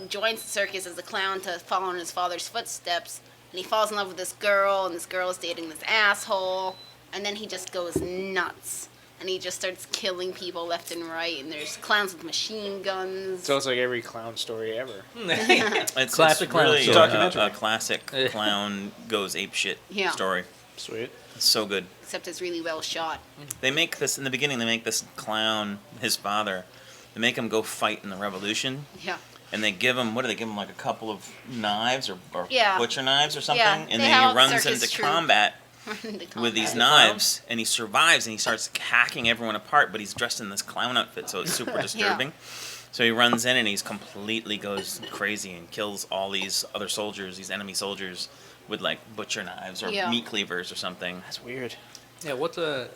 joins the circus as a clown to follow in his father's footsteps. And he falls in love with this girl, and this girl is dating this asshole. And then he just goes nuts. And he just starts killing people left and right. And there's clowns with machine guns. So it's like every clown story ever. it's Classic clown really story. a classic clown goes apeshit Yeah. story. Sweet. It's so good. Except it's really well shot. They make this in the beginning. They make this clown, his father. They make him go fight in the Revolution, Yeah. and they give him what do they give him like a couple of knives or Yeah. butcher knives or something, Yeah, and they then have he runs circus into troupe. combat The with combat. these knives, and he survives, and he starts hacking everyone apart. But he's dressed in this clown outfit, so it's super disturbing. So he runs in and he's completely goes crazy and kills all these other soldiers, these enemy soldiers, with like butcher knives or Yeah. meat cleavers or something. That's weird. Yeah, what's the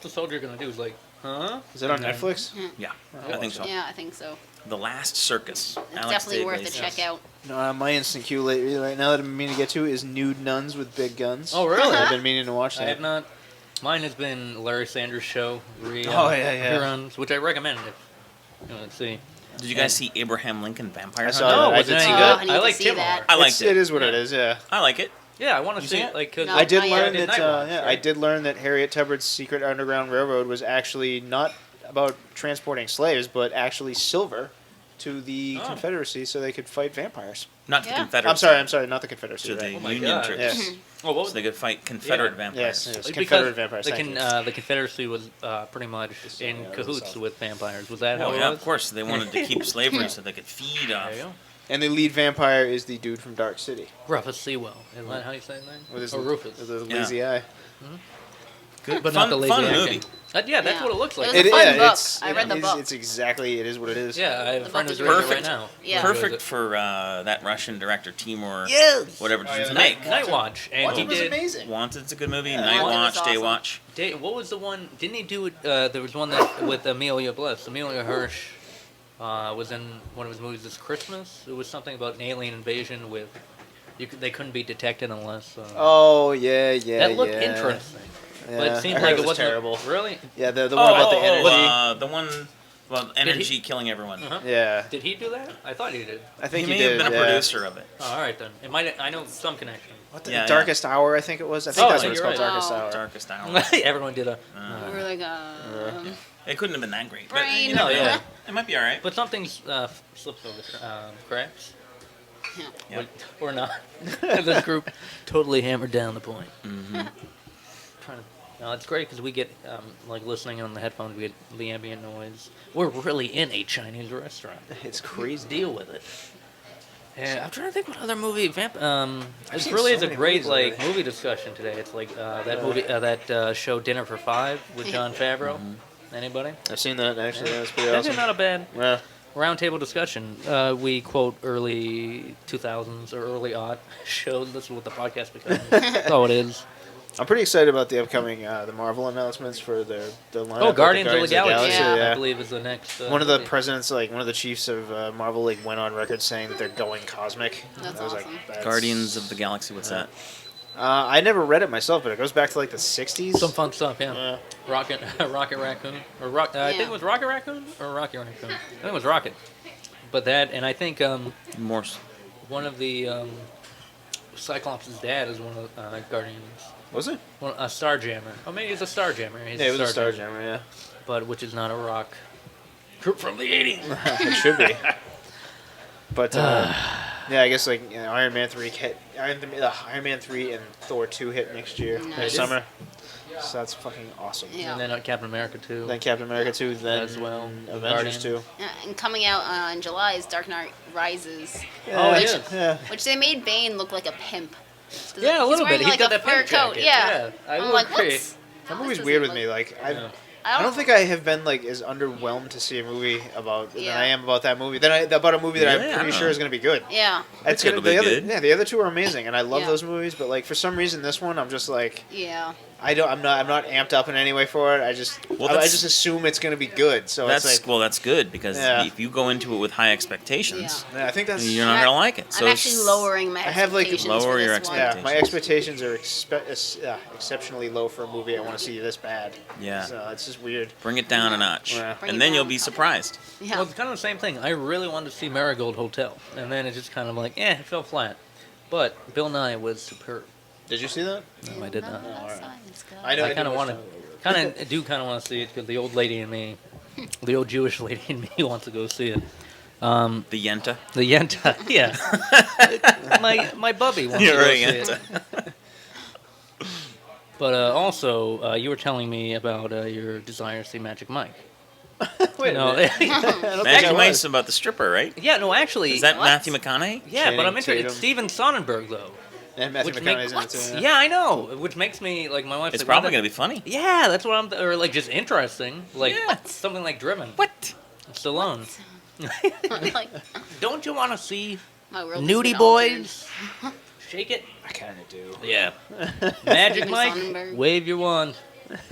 soldier gonna do? Is like, huh? Is that on And then- Netflix? Yeah, Oh, I think so. Yeah, I think so. The Last Circus. It's Alex definitely de worth a Iglesias. check out. No, my instant cue lately, right now that I'm meaning to get to is nude nuns with big guns. Oh, really? I've been meaning to watch I that. have not. Mine has been Larry Sanders' show. Oh, yeah. Reruns, which I recommend if you want to see. Did you guys see Abraham Lincoln Vampire I saw Hunter? that. No, I was did it see any that. I good? need I to like see Tim. that. I liked It it. is what it is, yeah. I like it. Yeah, I want to You see seen it. it? Like, 'cause No. I did not yet. learn I did that. Night Watch, Yeah, I right? did learn that Harriet Tubman's Secret Underground Railroad was actually not about transporting slaves, but actually silver to the Oh. Confederacy so they could fight vampires. Not the Yeah. Confederacy. I'm sorry, not the Confederacy. To right. the Oh my Union God. troops. Yes, Oh, what So was they could fight Confederate Yeah. vampires. yes, Like, Confederate because vampires. The, Thank you. the Confederacy was pretty much in yeah, it was cahoots South. with vampires. Was that how Oh it yeah, was? of course. They wanted to keep slavery so they could feed off. There you go. And the lead vampire is the dude from Dark City Rufus Sewell. Isn't that how you say his name? with his Or Rufus. with his Yeah. lazy eye. Good, But fun, not the lazy fun acting. movie. Yeah, that's Yeah. what it looks like. It was a fun book. It's, I read the it's- book. It's exactly it is what it is. Yeah, I have a The friend book who's is reading it Perfect. right now. Yeah. Perfect for that Russian director Timur. Yes. Whatever Oh, did yeah, make. Night Watch, and Wanted he was did. amazing. Wanted's a good movie. Yeah. Night Wanted Watch, was Day awesome. Watch. What was the one? Didn't he do it? There was one that with Amelia Bliss. Amelia Hirsch was in one of his movies this Christmas. It was something about an alien invasion with. They couldn't be detected unless. Oh yeah. that looked yeah. interesting, Yeah. but it I seemed heard like it was wasn't terrible. Really? Yeah, the one about the energy. The one about energy killing everyone. Uh-huh. Yeah, Did he do that? I thought he did. I think he he may did. have been a yeah. producer of it. Oh, all right then. It might. I know some connection. What the Yeah, yeah. Darkest Hour? I think it was. I think Oh, that's what it's you're called. right. Darkest Oh. Hour. Darkest Hour. Everyone did a. We were like, It couldn't have been that great. But, Brain. you know, No, yeah. It might be all right. But something slips over the cracks. yeah. Yep. Or not. This group totally hammered down the point. Mm-hmm. Trying to. No, it's great because we get like listening on the headphones. We get the ambient noise. We're really in a Chinese restaurant. It's crazy. Deal with it. And I'm trying to think what other movie. This seen really so is a many great movies like already. movie discussion today. It's like that movie, that show Dinner for Five with John Favreau. Anybody? I've seen that actually. That's pretty That's awesome. not a bad Yeah. roundtable discussion. We quote early 2000s or early aught shows. This is what the podcast becomes. That's all it is. I'm pretty excited about the upcoming the Marvel announcements for the lineup. Oh, Guardians of the Galaxy, Yeah. I believe is the next. One of the movie. presidents, one of the chiefs of Marvel, went on record saying that they're going cosmic. That's I was awesome. that's- Guardians of the Galaxy. What's that? I never read it myself, but it goes back to the 60s. Some fun stuff, yeah. Yeah. Rocket Raccoon, or I think it was Rocket Raccoon or Rocket Raccoon. I think it was Rocket. But that, and I think More. one of the Cyclops' dad is one of Guardians. Was it? A Starjammer. Oh, maybe it's a Starjammer. He's Yeah, it was a Starjammer. Yeah, but which is not a rock. From the 80s. it should be. But yeah, I guess Iron Man 3 hit. Iron Man 3 and Thor 2 hit next year, Nice. next summer. So that's fucking awesome. Yeah. And then Captain America 2. Then Captain America 2, then As well. Avengers 2. And coming out in July is Dark Knight Rises, Oh, which, yeah. Yeah. which they made Bane look like a pimp. Yeah, a He's little wearing, bit. He's got a that fur pimp coat. jacket. Yeah. I I'm will like, agree. what's... That how movie's does weird it with me. look- Yeah. I don't think I have been as underwhelmed to see a movie about than Yeah. I am about that movie. About a movie that Really? I I'm pretty don't sure know. is going to be good. Yeah. That's It'll be the other, good. yeah, the other two are amazing, and I love Yeah. those movies. But for some reason, this one I'm just Yeah. I'm not amped up in any way for it. I just just assume it's going to be good. So That's it's that's good because Yeah. if you go into it with high expectations, yeah, I think that's you're not gonna like it. So I'm actually lowering my I have, expectations lower for your this one. yeah. My expectations. expectations are exceptionally low for a movie I want to see this bad. Yeah. So it's just weird. Bring it down a notch, Yeah. Bring it and then you'll down. be surprised. Yeah. Well, it's kind of the same thing. I really wanted to see Marigold Hotel, and then it just kind of it fell flat. But Bill Nye was superb. Did you see that? No, I did not. I know. I kind of want to, want to see it because the old lady in me, the old Jewish lady in me, wants to go see it. The Yenta. The Yenta, yeah. my bubby wants You're to go a see Yenta. it. But also, you were telling me about your desire to see Magic Mike. Wait No, a minute. I don't think Magic I Mike's was. about the stripper, right? yeah, no, actually, Is that What? Matthew McConaughey? yeah, but I'm Channing interested. Tatum. It's Steven Sonnenberg though, And Matthew which McConaughey's makes in it too. yeah, I know, which makes me my wife's It's like, probably "Why gonna the-" be funny. Yeah, that's what I'm, or just interesting, Yeah. something like Driven. What? Stallone. like, Don't you want to see my world has Nudie been altered. Boys? Shake it. I kind of do. Yeah. Magic Steven Mike, Sonnenberg. wave your wand.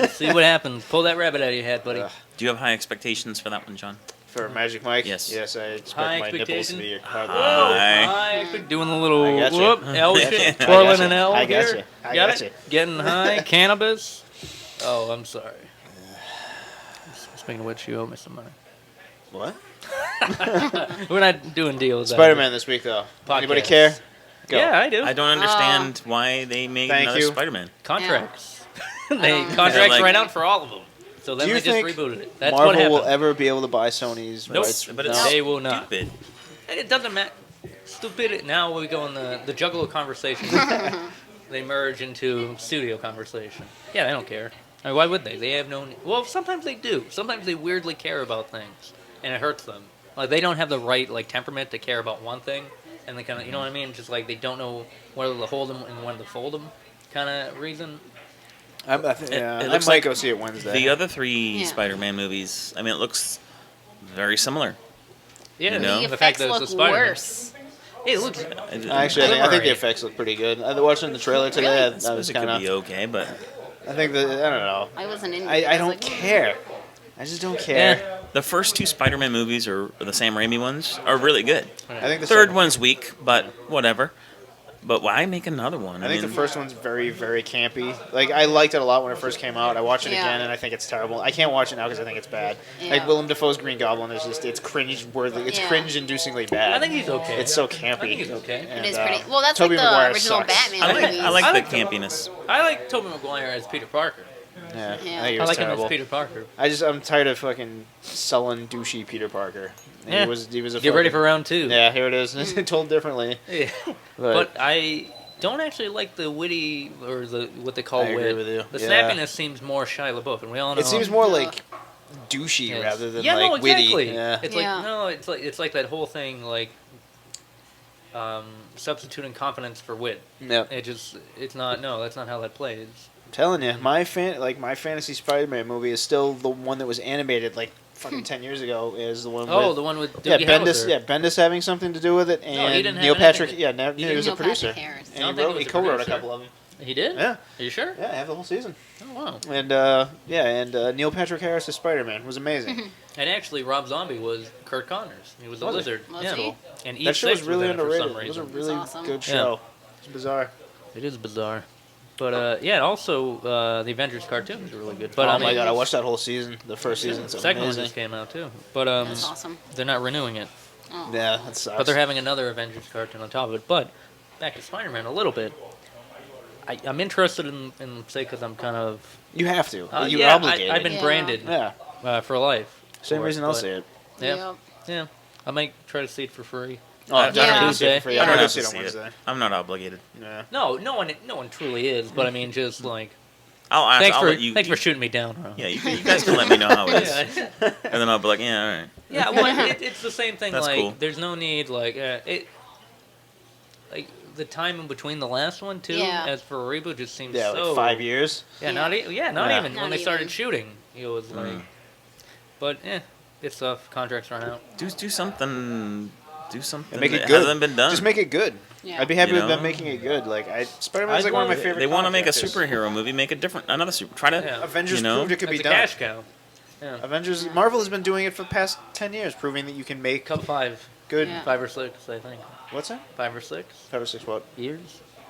See what happens. Pull that rabbit out of your head, buddy. Ugh. Do you have high expectations for that one, John? For Magic Mike? Yes. Yes, I expect High my nipples to expectation? be High. Doing the little I gotcha. whoop, L I shit, gotcha. twirling I gotcha. an L I here. gotcha. I Got gotcha. it? Getting high, cannabis. Oh, I'm sorry. Speaking of which, you owe me some money. What? We're not doing deals. Spider-Man this week, though. Podcast. Anybody care? Go. Yeah, I do. I don't understand why they made Thank another you. Spider-Man. Contracts. I they don't- contracts Yeah, like- ran out for all of them. So then Do you they just think rebooted it. That's what Marvel happened. will ever be able to buy Sony's Nope. rights? But No. it's They will not. stupid. And it doesn't matter. Stupid. Now we go in the Juggalo conversation. They merge into studio conversation. Yeah, they don't care. I mean, why would they? They have no. Well, sometimes they do. Sometimes they weirdly care about things, and it hurts them. Like they don't have the right temperament to care about one thing, and they kind of, you know what I mean? Just like they don't know whether to hold them and when to fold them, kind of reason. I It might looks go like see it Wednesday. The other three Yeah. Spider-Man movies, I mean, it looks very similar. Yeah, You know? The the fact effects that it's look a Spider-Man. worse. Hey, it looks. Actually, I think the Alright. effects look pretty good. I was watching the trailer today. Really? I I was suppose it could kind be of. okay, but I think that I don't know. I wasn't in. I was don't like, care. I just don't care. the first two Spider-Man movies, or the Sam Raimi ones, are really good. I think the Third second- one's weak, but whatever. But why make another one? I think the first one's very, very campy. Like I liked it a lot when it first came out. I watched it Yeah. again, and I think it's terrible. I can't watch it now because I think it's bad. Like Yeah. Willem Dafoe's Green Goblin is just—it's cringe-worthy. It's Yeah. cringe-inducingly bad. I think he's okay. It's so I campy. think he's okay. And, It is pretty. Well, that's Tobey like the Maguire original sucks. Batman I like, movies. I like I the like the- campiness. I like Tobey Maguire as Peter Parker. Yeah, Yeah. I think it I was like him terrible. as Peter Parker. I'm tired of fucking sullen, douchey Peter Parker. And Yeah. He was a Get ready fucking- for round two. Yeah, here it is. Told differently. Yeah. But I don't actually like the witty or what they call I agree wit. with you. The Yeah. snappiness seems more Shia LaBeouf, and we all know It seems more like douchey Yes. rather than yeah, like no, exactly. witty. Yeah. It's Yeah. like no, it's like that whole thing substituting confidence for wit. Yep. It's not. No, that's not how that plays. telling you, my fantasy Spider-Man movie is still the one that was animated like fucking 10 years ago. Is the one. Oh, with, the one with yeah, Doogie Bendis. Howser. Yeah, Bendis having something to do with it, No, he and didn't have Neil Patrick. anything. Yeah, he was a Neil producer, Patrick Harris. I don't and think he was a co-wrote a producer. couple of them. He did? Yeah, Are you sure? yeah, I have the whole season. Oh, wow. And Neil Patrick Harris as Spider-Man was amazing. And actually, Rob Zombie was Kurt Connors. He was the Was he? lizard. Was yeah. he? And Eve That show was Six really in it for underrated. some It was a reason. really awesome. good show. It's bizarre. It is bizarre. But, yeah, also, the Avengers cartoons are really good. But, oh I my mean, god, I watched that whole season. The first season. the It's second one amazing. just came out, too. But, That's awesome. they're not renewing it. Oh. Yeah, that sucks. But they're having another Avengers cartoon on top of it. But, back to Spider-Man a little bit. I'm interested in say, because I'm kind of... You have to. You're yeah, obligated. I've been Yeah. branded Yeah. for life. Same for reason it, I'll but- see it. Yeah, Yep. yeah. I might try to see it for free. Oh, I I don't don't have have to see it for free. Yeah. I don't Yeah. have to see it on Wednesday. I'm not obligated. Yeah. No one truly is. But I mean, just like I'll ask. thanks I'll for let you. thanks for shooting me down. Ron. Yeah, you guys can let me know how it is, yeah. and then I'll be like, yeah, all right. Yeah, well, it's the same thing. That's like, cool. there's no need. Like, like the time in between the last one too, Yeah. as for a reboot, just seems Yeah, so. like 5 years. Yeah, Yeah. not even. Yeah, not Yeah. even Not when they started even. shooting. It was like, but it's tough. Contracts run out. Do something. Do something And make that it good. hasn't been done. Just make it good. Yeah. I'd be happy You with them know? making it good. Like Spider-Man's I'd like one of my love- favorite. They want to comic make a characters. superhero movie. Make another super. Try to. Yeah. Avengers You know? proved it could That's be a done. cash cow. Yeah, Avengers. Marvel has been doing it for the past 10 years, proving that you can make couple five, good. Yeah. 5 or 6, I think. What's that? 5 or 6 5 or 6 what? years.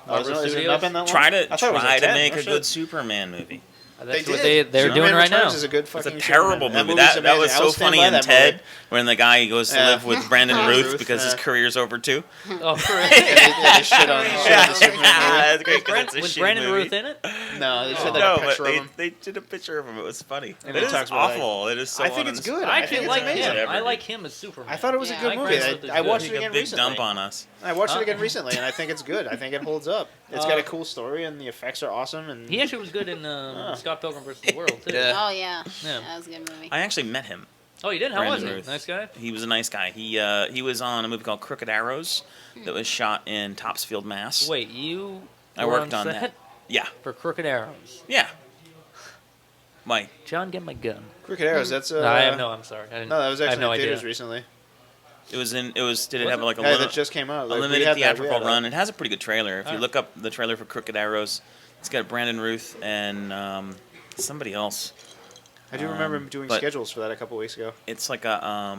Oh, is it not been that long? Try I to thought it was try like to 10. make No a shit. good Superman movie. That's They what did. they're Superman doing right Returns now. Is a good It's fucking a terrible Superman. movie. movie's That was amazing. I will so stand funny by in that Ted movie. when the guy goes to Yeah. live with Brandon Yeah. Ruth Ruth, because his yeah. career's over too. Oh, for Yeah, they shit on Yeah. the Superman movie. That's great. 'Cause it's a was shitty Brandon movie. Ruth in it? No, they said like No, a but picture of him. they did a picture of him. It was funny. And It he is talks about, like, awful. It is so. I think it's good. I I actually think it's like amazing. him. Ever I did. like him as Superman. I thought it was a Yeah. good I like movie. Brandon Ruth I is watched good. it Take a again big recently. dump on us. I watched Huh? it again recently, and I think it's good. I think it holds up. It's got a cool story, and the effects are awesome. And He actually was good in Scott Pilgrim vs. the World too. Yeah. Oh yeah. Yeah. That was a good movie. I actually met him. Oh, you did? How was Brandon he? Ruth. Nice guy. He was a nice guy. He was on a movie called Crooked Arrows that was shot in Topsfield, Mass. Wait, you? I were worked on set that. Yeah, for Crooked Arrows. yeah. Why? John, get my gun. Crooked Arrows. That's No, I have no. I'm sorry. I didn't, No, that was I have actually no in theaters idea. recently. It was in. It was. Did it Was have it? like a Yeah, little? that just came out. A Like, we limited had that- we theatrical had that. run. It has a pretty good trailer. If you Ah. look up the trailer for Crooked Arrows, it's got Brandon Ruth and somebody else. I do remember doing but- schedules for that a couple weeks ago. It's like a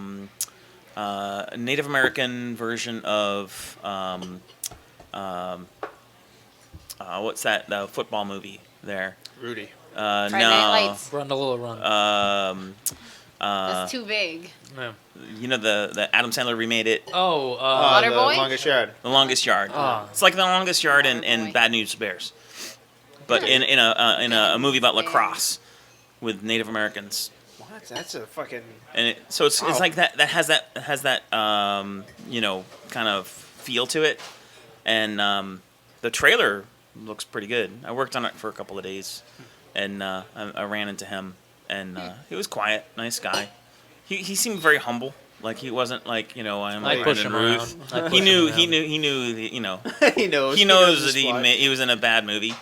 Native American version of what's that football movie there? Rudy. Friday Night No. Lights. Run the little run. That's too big. No. You know the Adam Sandler remade it, Oh, Water the Boy? Longest Yard. The Longest Yard. Ah. It's like The Longest Yard and Waterboy. Bad News Bears, but in a movie about Bears. lacrosse with Native Americans. What? That's a fucking. And it's Wow. like that has that kind of feel to it, and the trailer looks pretty good. I worked on it for a couple of days, and I ran into him, and he was quiet, nice guy. He seemed very humble. Like he wasn't like I'm I like push Brandon him Ruth. around. I He push knew him he around. knew he knew he knows. he knows his that spot. he was in a bad movie,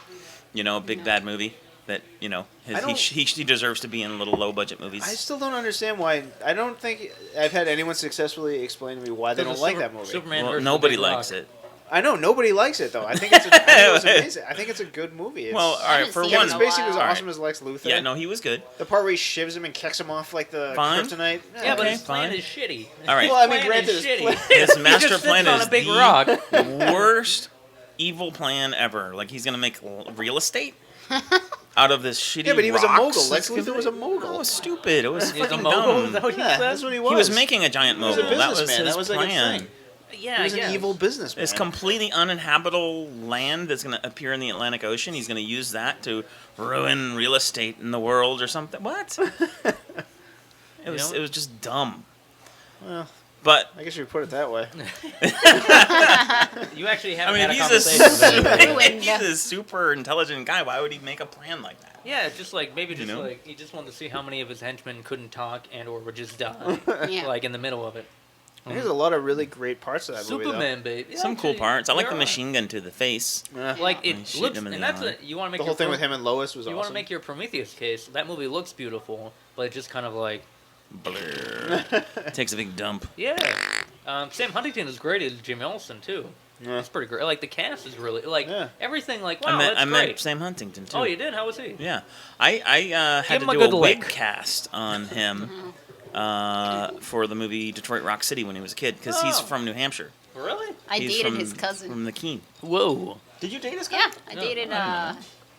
a big bad movie that I don't- he deserves to be in little low budget movies. I still don't understand why. I don't think I've had anyone successfully explain to me why they don't like that movie. Superman Well, versus nobody the Big likes Rock. it. I know nobody likes it though. I think it's amazing. I think it's a good movie. It's, Well, all right, haven't for seen one, it Kevin in a Spacey was while. awesome as Lex Luthor. yeah, no, he was good. The part where he shivs him and kicks him off like the Fine. kryptonite. Yeah, but Okay, his plan fine. is shitty. All right. Well, I mean, Plan granted, is his shitty. plan- His He master just plan sits on is a big the rock. worst evil plan ever. Like he's gonna make real estate out of this shitty. Yeah, but he was a rocks. mogul. Lex That's Luthor gonna- was a mogul. No, it was stupid. It was He's a fucking mogul. Is dumb. that what you Yeah, said? that's what he was. He was making a giant was a mogul. That was businessman. his That was like his plan. thing. Yeah, He was I guess. an evil businessman. It's completely uninhabitable land that's going to appear in the Atlantic Ocean. He's going to use that to ruin real estate in the world or something. What? It was just dumb. Well, But I guess you put it that way. You actually I haven't mean, had a he's conversation with him. Ruined. he's a super intelligent guy. Why would he make a plan like that? Yeah, just like maybe just know? like he just wanted to see how many of his henchmen couldn't talk and or would just die, Yeah. like in the middle of it. There's a lot of really great parts of that movie, Superman, baby. Yeah, Some cool actually, parts. I like there the are. machine gun to the face. though. Like When it you shoot looks, him in and the that's eye. you want to make The whole your thing with him and Lois was You awesome. want to make your Prometheus case. That movie looks beautiful, but it just kind of like Blur. Takes a big dump. yeah. Sam Huntington is great as Jim Olsen too. Yeah. It's pretty great. Like the cast is really like Yeah. everything. Like wow, I met that's I great. met Sam Huntington too. Oh, you did? How was he? Yeah, I had Give to him do a good wig lick. cast on him for the movie Detroit Rock City when he was a kid because he's Oh. from New Hampshire. Really? I He's dated from, his cousin. from the Keene. Whoa. Did you date his guy? Yeah, I No, dated I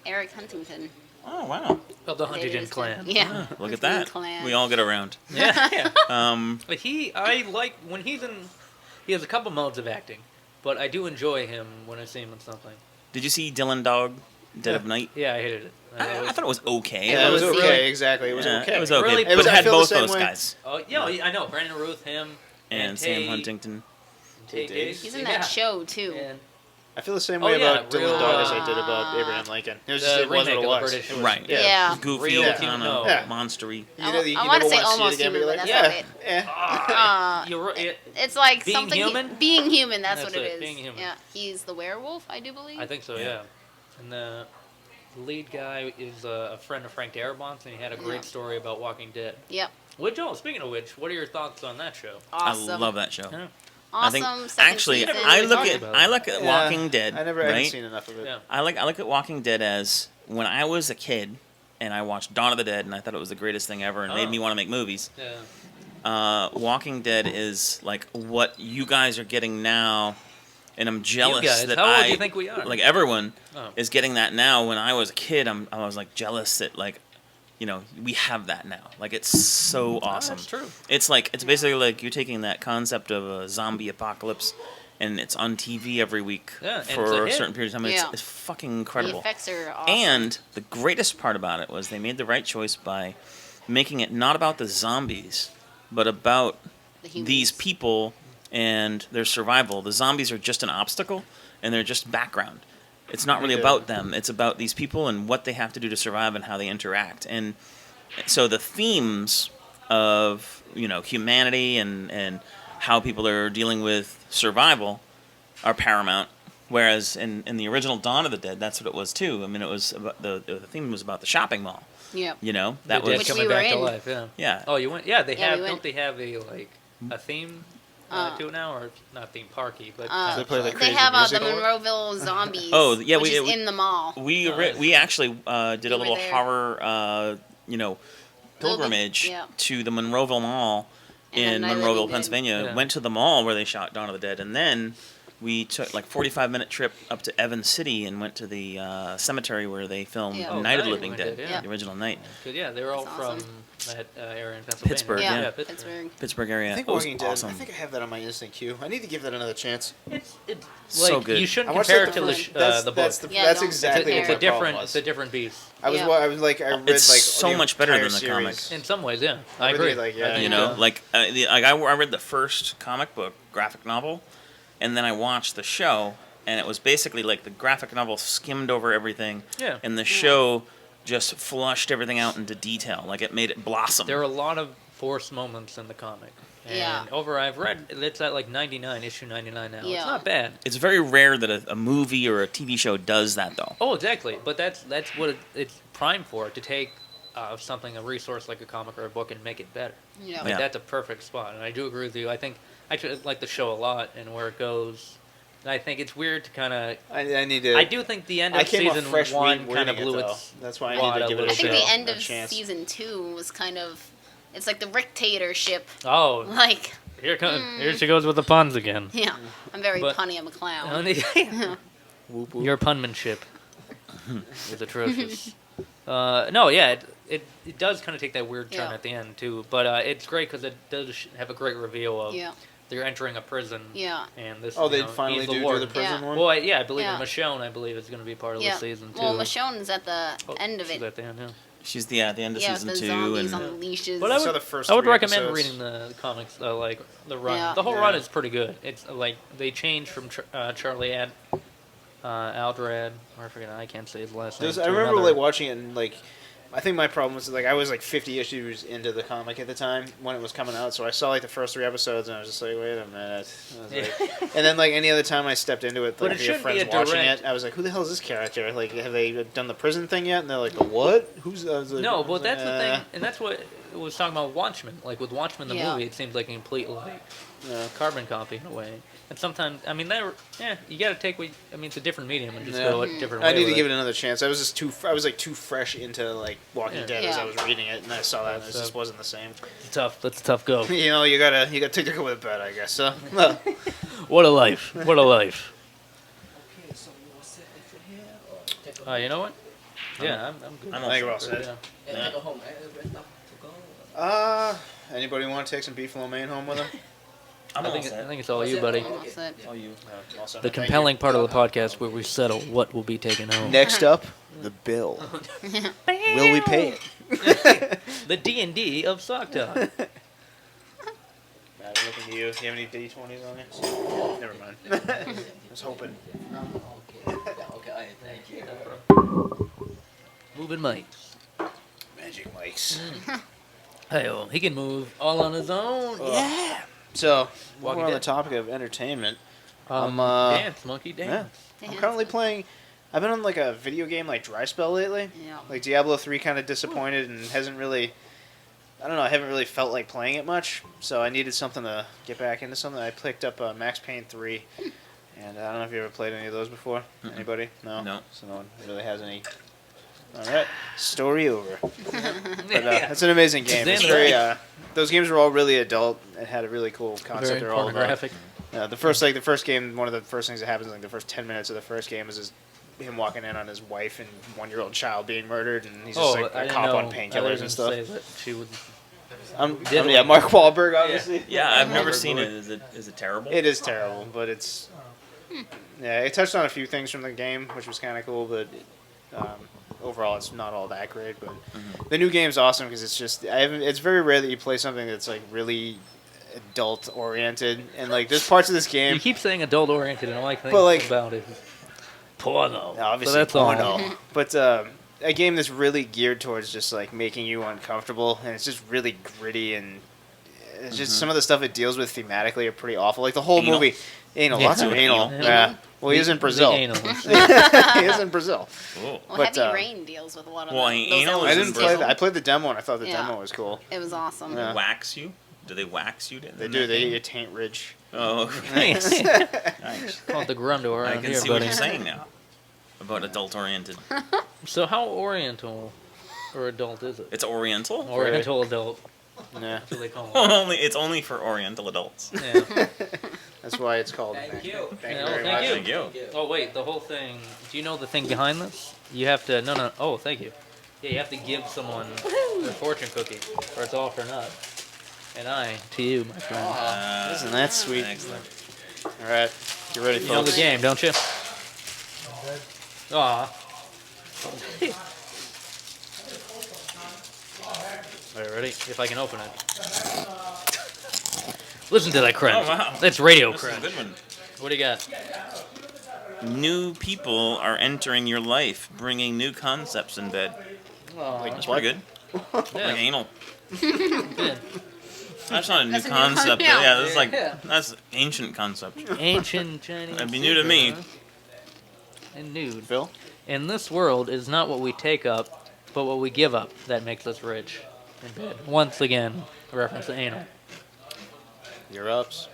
Eric Huntington. Oh wow! Of the Dated Huntington his clan. cousin. Yeah. Look at Huntington that. Clan. We all get around. Yeah. yeah. Um, But I like when he's in. He has a couple modes of acting, but I do enjoy him when I see him in something. did you see Dylan Dog, Dead of Night? Yeah, I hated it. I thought it was okay. Yeah, it was was okay. really- Exactly, it was Yeah, okay. It was okay. Really, but but it I had feel the both same those way. guys Oh yeah, I know Brandon Ruth, him, and Sam Huntington. Tate Diggs. He's in that show too. And I feel the same Oh, way yeah, about Dylan real, Dog as I did about Abraham Lincoln. It was just the it wasn't remake what of it the was. British. It was- Right. Yeah. Goofy, Real kind human, of no. Yeah. monstery. I never wanna say see it almost again, but human, you're but like, that's not yeah, it. yeah. You're right. It's like Being something. human? Being human. That's That's what it it, is. being human. Yeah. He's the werewolf, I do believe. I think so, yeah. And the lead guy is a friend of Frank Darabont's, and he had a great Yeah. story about Walking Dead. Yep. Which, speaking of which, what are your thoughts on that show? Awesome. I love that show. Yeah. I Awesome. think second actually, season. I We look talked at about I it. look at Yeah, Walking Dead. I haven't right? seen enough of it. Yeah. I look at Walking Dead as when I was a kid and I watched Dawn of the Dead and I thought it was the greatest thing ever and made Oh. me want to make movies. Yeah. Walking Dead is like what you guys are getting now, and I'm jealous guys, that how old I do you think we are? like everyone Oh. is getting that now. When I was a kid, I was like jealous that like, you know, we have that now. Like it's so awesome. That's true. It's like it's basically like you're taking that concept of a zombie apocalypse, and it's on TV every week Yeah, and it's for a a hit. certain period of time. Yeah. It's fucking The incredible. effects are awesome. And the greatest part about it was they made the right choice by making it not about the zombies, but about The humans. these people and their survival. The zombies are just an obstacle, and they're just background. It's not really Yeah. about them. It's about these people and what they have to do to survive and how they interact. And so the themes of, you know, humanity and how people are dealing with survival are paramount. Whereas in the original Dawn of the Dead, that's what it was too. I mean, it was about the theme was about the shopping mall. Yep. You know, that The dead was Which coming we were back to in. life, yeah. yeah. Oh, you went? Yeah, they Yeah, have. we Don't went. they have a theme to it now, or not theme parky, but Uh, kind They of play the They Crazy have the music. Monroeville Zombies. Oh, yeah, which we- is we- in the mall. We actually did a You were little there. horror, you know, pilgrimage yeah. to the Monroeville Mall And in then I Living Monroeville, Dead. Pennsylvania. Yeah. Went to the mall where they shot Dawn of the Dead, and then we took like 45-minute trip up to Evans City and went to the cemetery where they filmed Yeah. Oh, Night of the Night Living of the Dead, Dead, yeah. the original Night. Good, yeah, they were all That's from awesome. that area in Pennsylvania. Pittsburgh, Yeah, yeah. Pittsburgh. Pittsburgh area. I think It was Walking Dead. awesome. I think I have that on my instant queue. I need to give that another chance. It's So like good. you shouldn't I watched compare that it to the the first- book. That's Yeah, that's don't exactly It's what a my problem different, was. it's a different beast. I was Yeah. I was like I read It's like so the much better entire than the comic. series. In some ways, yeah, I Really, agree. like, yeah. I think, You know, like I read the first comic book graphic novel, and then I watched the show, and it was basically like the graphic novel skimmed over everything, Yeah. and the show just flushed everything out into detail, like it made it blossom. there are a lot of forced moments in the comic. And Yeah. I've read it's at like 99, issue 99 now. It's Yeah. not bad. It's very rare that a movie or a TV show does that, though. Oh, exactly. But that's what it's primed for, to take something, a resource like a comic or a book, and make it better. Yeah. Like, Yeah. that's a perfect spot. And I do agree with you. I think I actually like the show a lot and where it goes. And I think it's weird to kind of. I need to. I do think the end I of came off season fresh one reading kind of it, blew though. its. That's why I wad need to a give it little I think bit. the end a of chance. season 2 was kind of. It's like the dictatorship. Oh, Like, here she goes with the puns again. yeah. I'm very But- punny. I'm a clown. Whoop, whoop. Your punmanship is atrocious. No, yeah, it does kind of take that weird turn Yeah. at the end too, but it's great because it does have a great reveal of Yeah. they're entering a prison. Yeah. And this. Oh, you they know, finally he's do Lord. the prison Yeah. one. Well, yeah, I believe Yeah. Michonne, I believe, is going to be part of Yeah. the season too. Well, Michonne's at the Oh, end of she's it. at the end, yeah. She's the at the end of Yeah, season the 2, zombies and on leashes. But I I saw would, the first I would 3 recommend episodes. reading the comics, like the run. Yeah. The whole Yeah. run is pretty good. It's like they changed from Charlie Aldrad, or I forget, I can't say his last name. I to remember another- like watching it and like I think my problem was like I was like 50 issues into the comic at the time when it was coming out, so I saw like the first 3 episodes and I was just like, wait a minute. I was like, and then like any other time I stepped into it, But like it your shouldn't be friends a watching direct- it, I was like, who the hell is this character? Like, have they done the prison thing yet? And they're like, the what? Who's? I was like, No, I was but like, that's the thing, and that's what it was talking about Watchmen. Like with Watchmen the Yeah. movie, it seems like a complete like Yeah. carbon copy in a way. And sometimes, I mean, you got to take what. I mean, it's a different medium and just Yeah. go a different I way. need to with give it another chance. I was just I was like too fresh into like Walking Yeah. Dead as Yeah. I was reading it, and I saw that, and it So- just wasn't the same. It's tough. That's a tough go. You know, you gotta take the good with the bad, I guess. So, well, What a life! What a life! You know what? Yeah, I'm good. I'm I think all we're all set. set. Yeah. Anybody want to take some beef lo mein home with them? I'm I all think set. it's all you, buddy. That's it. All you. Also, The thank you. compelling part of the podcast where we settle what will be taken home. Next up, the bill. Will we pay it? The D&D of Sock Talk. Matt, I'm looking at you. Do you have any D20s on you? Never mind. I was hoping. Moving mics. Magic mics. Hey, he can move all on his own. Yeah. So, while Walking we're on the Dead. topic of entertainment, Dance, monkey, dance. I'm currently playing. I've been on like a video game like dry spell lately. Yeah. Like Diablo 3 kind of disappointed and hasn't really. I don't know. I haven't really felt like playing it much, so I needed something to get back into something. I picked up Max Payne 3, and I don't know if you ever played any of those before. Mm-mm. Anybody? No. No. So no one really has any. All right, story over. But Yeah. it's an amazing game. It's Damn very. right. Those games were all really adult. It had a really cool concept. Very They're all about. pornographic. The first game, one of the first things that happens, like the first 10 minutes of the first game, is him walking in on his wife and 1-year-old child being murdered, and he's just like I a didn't cop know. on I was painkillers gonna and stuff. say that she would. Yeah, Mark Wahlberg, obviously. Yeah, I've never Robert seen Boyd. it. Is it terrible? It is terrible, but it's. Yeah, it touched on a few things from the game, which was kind of cool, but overall, it's not all that great. But the new game's awesome because it's just. It's very rare that you play something that's like really adult oriented, and like there's parts of this game. You keep saying adult oriented, and all I think But, like- about it is porno. Obviously, so that's all. porno. But a game that's really geared towards just like making you uncomfortable, and it's just really gritty, and it's just some of the stuff it deals with thematically are pretty awful. Like the whole Anal. movie, anal, Yeah. lots of anal. Anal. Yeah. Well, he is in Brazil. The anal. He is in Brazil. Oh. Well, But, Heavy Rain deals with a lot of well, those anal I is elements didn't in play too. that. I played the demo, and I thought the Yeah. demo was cool. It was awesome. Yeah. Wax you? Do they wax you? They do. They get your taint ridge. Oh, okay. Nice. Nice. Call it the grundo I around can here, see what buddy. you're saying now about adult oriented. So how oriental or adult is it? It's oriental. Oriental adult. Yeah. That's what they call it. It's only for oriental adults. Yeah. That's why it's called. Thank you. Thank Yeah, you very thank much. you. Thank you. Oh wait, the whole thing. Do you know the thing behind this? You have to. No. Oh, thank you. Yeah, you have to give someone their fortune cookie, or it's all for naught. And I to you, my friend. Isn't that sweet? Excellent. All right, get ready, You know the folks. game, don't you? Aw. All right, ready? If I can open it. Listen to that crunch. Oh, wow. That's radio This is a crunch. good one. What do you got? New people are entering your life, bringing new concepts in bed. That's pretty good. Like Yeah. anal. Good. That's not a new That's a new concept. one, yeah. Yeah, that's like Yeah. that's ancient concept. Ancient Chinese. That'd be new to me. secret, huh? And nude. Phil? In this world, it is not what we take up, but what we give up that makes us rich. In bed. Once again, a reference to anal. You're ups.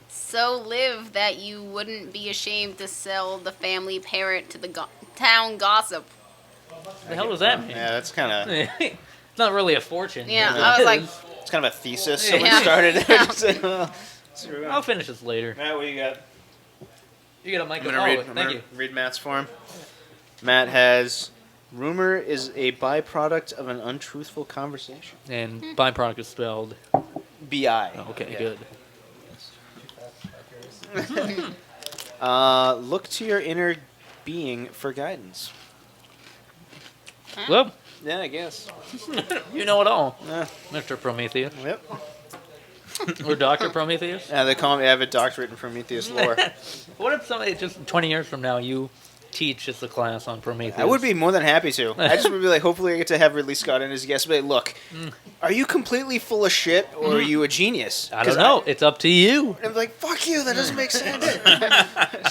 So live that you wouldn't be ashamed to sell the family parrot to the town gossip. What the hell does that mean? Yeah, that's kind of. It's not really a fortune. Yeah, but I it was like- is. It's kind of a thesis. Yeah. Someone started. I'll finish this later. Matt, what you got? You get a mic. I'm gonna Oh, read. thank you. Read Matt's form. Matt has. Rumor is a byproduct of an untruthful conversation. And byproduct is spelled. B.I. Okay, Yeah. good. Look to your inner being for guidance. Well, Yeah, I guess. you know it all, Yeah. Mr. Prometheus. Yep. Or Dr. Prometheus. They call me. I have a doctorate in Prometheus lore. What if somebody just 20 years from now you teach us a class on Prometheus. I would be more than happy to. I just would be like, hopefully I get to have Ridley Scott in as a guest. But look, are you completely full of shit or are you a genius? I don't know. It's up to you. I'm like, fuck you. That doesn't make sense.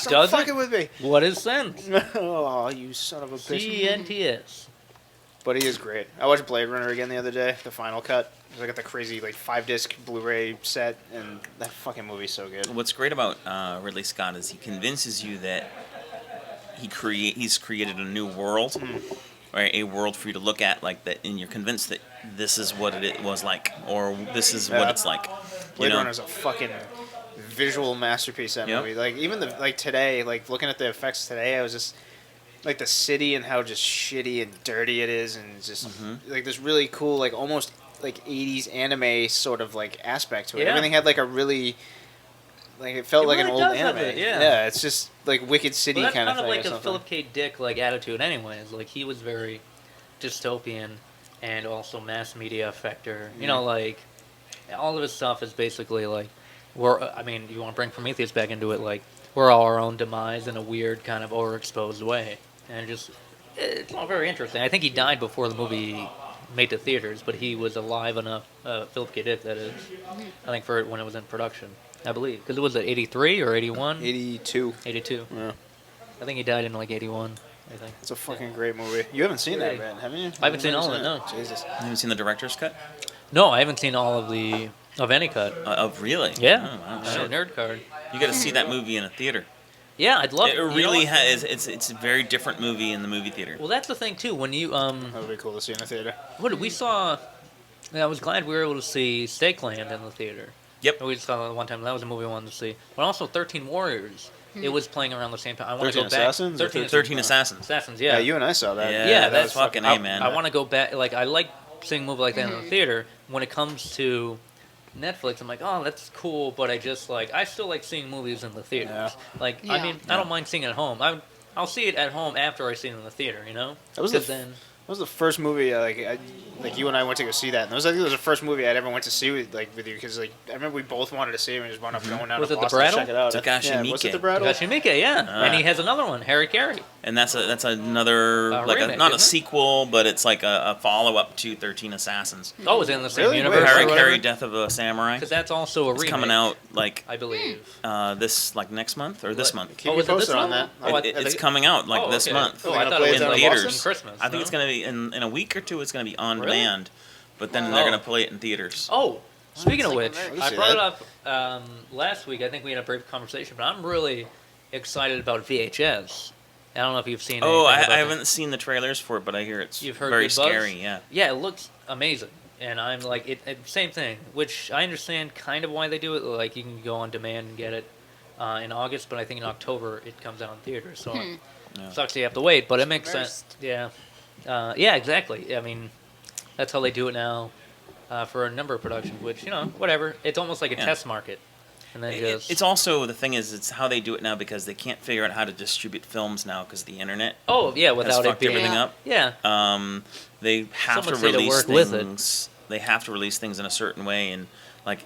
Stop Does it? fucking with me. What is sense? Oh, you son of a bitch. CNTS. But he is great. I watched Blade Runner again the other day, the final cut. I got the crazy 5-disc Blu-ray set, and that fucking movie's so good. What's great about Ridley Scott is he convinces you that he's created a new world, right? A world for you to look at, that, and you're convinced that this is what it was like, or this is what it's like. Blade Runner's a fucking visual masterpiece. That movie, even today, looking at the effects today, I was just the city and how just shitty and dirty it is, and just this really cool, almost 80s anime sort of aspect to it. Yeah. Everything had a really it felt It like an really old does have anime. it, yeah. It's just Wicked City Well, that's kind of thing. like or a something. Philip K. Dick attitude, anyways. He was very dystopian and also mass media effector. You know, all of his stuff is basically you want to bring Prometheus back into it, we're all our own demise in a weird kind of overexposed way, and it's all very interesting. I think he died before the movie made to theaters, but he was alive enough. Philip K. Dick, that is. I think for when it was in production, I believe, because it was 83 or 81. 82. 82. Yeah. I think he died in 81. I think. It's a fucking great movie. You haven't seen that, Right. man, haven't you? I haven't seen all of it, no. Jesus. You haven't seen the director's cut? No, I haven't seen all of any cut. Of really? Yeah, Oh, wow. I had a nerd card. You got to see that movie in a theater. Yeah, I'd love It really has. It's a very different movie in the movie theater. Well, that's the thing too. When you That would be cool to see in a theater. what did we saw? I was glad we were able to see Stake Land in the theater. Yep. We saw that one time. That was a movie I wanted to see. But also 13 Warriors. It was playing around the same time. I want to 13 go back. Assassins or 13 Assassins. Assassins. Yeah, Yeah. you and I saw that. Yeah, that's fucking A, man. I want to go back. I like seeing a movie like that in the theater. When it comes to Netflix, I'm like, oh, that's cool, but I still like seeing movies in the theaters. Yeah. Yeah. I don't mind seeing it at home. I'll see it at home after I see it in the theater, That was That was the first movie you and I went to go see that. And it was the first movie I'd ever went to see with you, because I remember we both wanted to see it and we just wound up going down Was to it the Boston to Brattle? check it out. Takashi Yeah, was it Miike. the Brattle? Gashimika, yeah. And he has another one, Harry Carey. And that's another Remake, not a isn't it? sequel, but it's a follow up to 13 Assassins. Oh, is it in the same Really? universe? Wait, Harry or Carey, whatever? Death of a Samurai. Because that's also a It's remake. coming out I believe. this next month or this month. Keep me is it this posted on month? that. Oh, It's coming out this okay. month. Oh, Are they I gonna thought play it it was down in in theaters. Boston Christmas. I think no? it's going to be in a week or two. It's going to be on Really? demand, but then they're Oh. going to play it in theaters. Oh, speaking of which, I'll I see brought that. it up last week. I think we had a brief conversation, but I'm really excited about VHS. I don't know if you've seen. Oh, anything I about haven't seen the trailers for it, but I hear it's You've heard very good buzz? scary. Yeah. Yeah, it looks amazing, and I'm same thing. Which I understand kind of why they do it. You can go on demand and get it in August, but I think in October it comes out in theaters. So it sucks you have to wait, but it makes sense. Yeah, yeah, exactly. I mean, that's how they do it now for a number of productions. Which whatever. It's almost like a test market, and then just It's also the thing is it's how they do it now because they can't figure out how to distribute films now because the internet oh yeah, has without it fucked being everything Yeah. up. yeah. They have Some to would say to release work with it. things. They have to release things in a certain way, and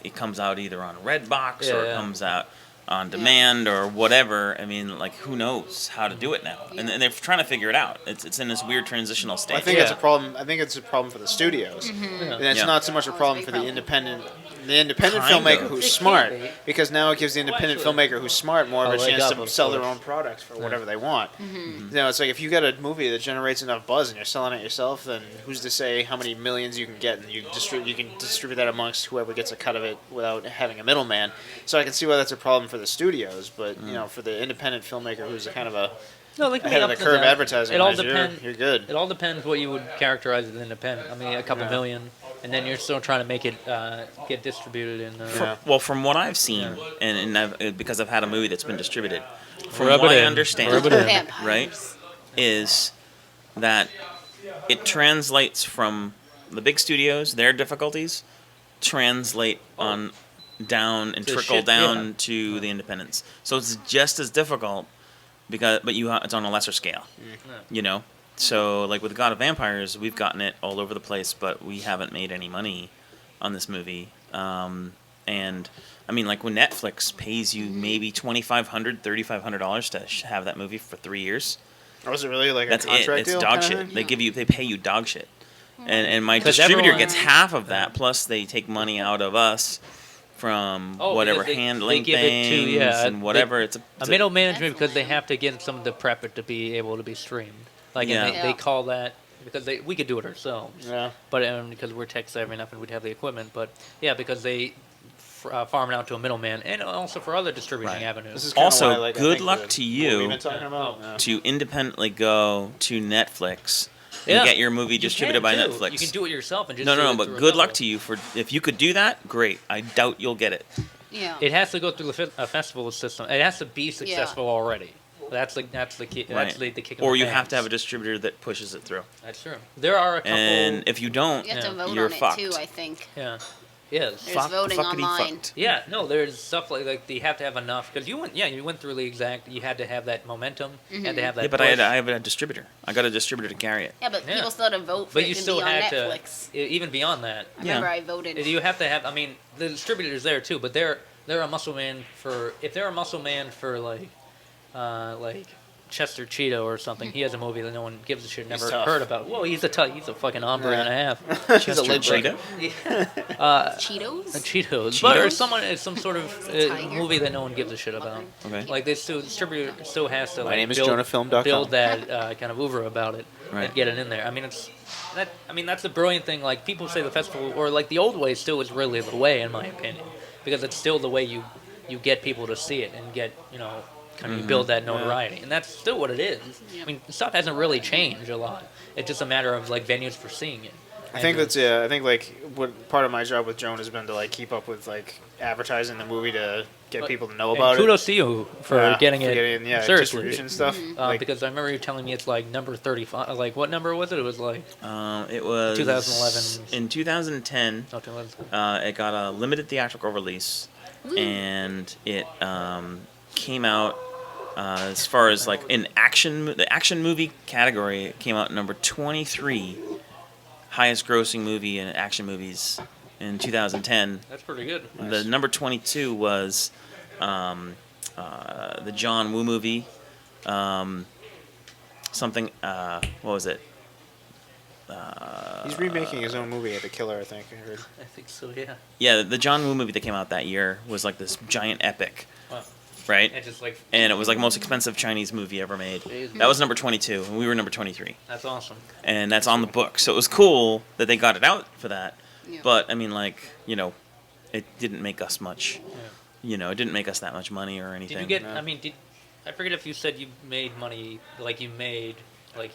it comes out either on Redbox or it Yeah. comes out on demand or whatever. I mean, who knows how to do it now? And they're trying to figure it out. It's in this weird transitional state. I think Yeah. it's a problem. I think it's a problem for the studios, and it's Yeah. not so much a problem big for the problem. independent Kind filmmaker of. who's It smart, can be. because now it gives the independent actually, filmmaker who's smart more of a a leg chance up, to of sell their course. own products for whatever they want. It's if you got a movie that generates enough buzz and you're selling it yourself, then who's to say how many millions you can get, and you can distribute that amongst whoever gets a cut of it without having a middleman. So I can see why that's a problem for the studios, but for the independent filmmaker who's a kind of a No, they can ahead be of the up to curve that. advertising, It all wise, depends. you're good. It all depends what you would characterize as independent. I mean, a couple million, and then you're still trying to make it get distributed in. Yeah. Well, from what I've seen, and because I've had a movie that's been distributed, from Rub what it I in. understand, Rub it in. Vampires. right, is that it translates from the big studios, their difficulties, translate on down and To trickle shit, down yeah. to the independents. So it's just as difficult, but it's on a lesser scale, So with God of Vampires, we've gotten it all over the place, but we haven't made any money on this movie. And I mean, when Netflix pays you maybe $2,500, $3,500 to have that movie for 3 years, Or was it really like That's a contract it. It's deal dog kinda shit. thing? They pay you dog shit. And my 'Cause distributor everyone- gets half of that, plus they take money out of us from Oh, whatever because they handling give it to- things yeah, and whatever. It's A middle management That's because they lame. have to get some of the prep it to be able to be streamed. Like, Yeah. and they Yeah. call that because we could do it ourselves. Yeah. But because we're tech savvy enough and we'd have the equipment. But yeah, because they farm it out to a middleman, and also for other distributing Right. avenues. This is kinda Also, why, like, I good think luck the- to what you we've been talking about. Oh. Yeah. to independently go to Netflix Yeah. and get your movie You distributed can by too. Netflix. You can do it yourself and just no, do it but through a good luck couple. to you for if you could do that. Great. I doubt you'll get it. Yeah. It has to go through a festival system. It has to be successful already. That's the key. That's Right. the kick. in Or the you have to have a pants. distributor that pushes it through. That's true. There are a couple. And if you don't, You have to Yeah. vote You're on fucked. it too, I think. Yeah. Yes. There's fuck, voting fuckity online. fucked. Yeah, no, there's stuff like you have to have enough because you went through the exact. You had to have that momentum, had to have that. Yeah, but push. I have a distributor. I got a distributor to carry it. Yeah, but Yeah. people still had to vote for But it you to still be on had Netflix. to even beyond that. I remember Yeah. I voted. You have to have. I mean, the distributor's there too, but they're a muscle man for if they're a muscle man for like Chester Cheeto or something. He has a movie that no one gives a shit, never tough. heard about. Whoa, he's a fucking hombre Yeah. and a half. He's a Chester leg breaker. Cheetos? Cheetos, but or Cheetos? some sort of Tiger. movie that no one gives a shit about. Okay. Like the distributor still has to My like name is build, JonahFilm.com. build that kind of oeuvre about it Right. and get it in there. I mean, that's the brilliant thing. Like people say the festival or like the old way still is really the way in my opinion because it's still the way you get people to see it and get kind of you build that notoriety and that's still what it is. I mean, stuff hasn't really changed a lot. It's just a matter of like venues for seeing it. I think that's I think like what part of my job with Joan has been to like keep up with like advertising the movie to get people to know about it. Kudos to you for Yeah, getting it seriously. distribution stuff. Like, Because I remember you telling me it's like number 35. Like, what number was it? It was like It was 2011. In 2010, no, 2011. it got a limited theatrical release, and it came out as far as like in the action movie category. It came out number 23, highest grossing movie in action movies in 2010. That's pretty good. The number 22 was the John Woo movie. Something. What was it? he's remaking his own movie, The Killer, I think. I heard. I think so, yeah. Yeah, the John Woo movie that came out that year was like this giant epic, Wow. right? And just like, And it was like most expensive Chinese movie ever made. Jeez. That was number 22, and we were number 23. that's awesome. And that's on the book. So it was cool that they got it out for that. Yeah. But, I mean, like, it didn't make us much. Yeah. It didn't make us that much money or Did anything. you get, I mean, I forget if you said you made money, like you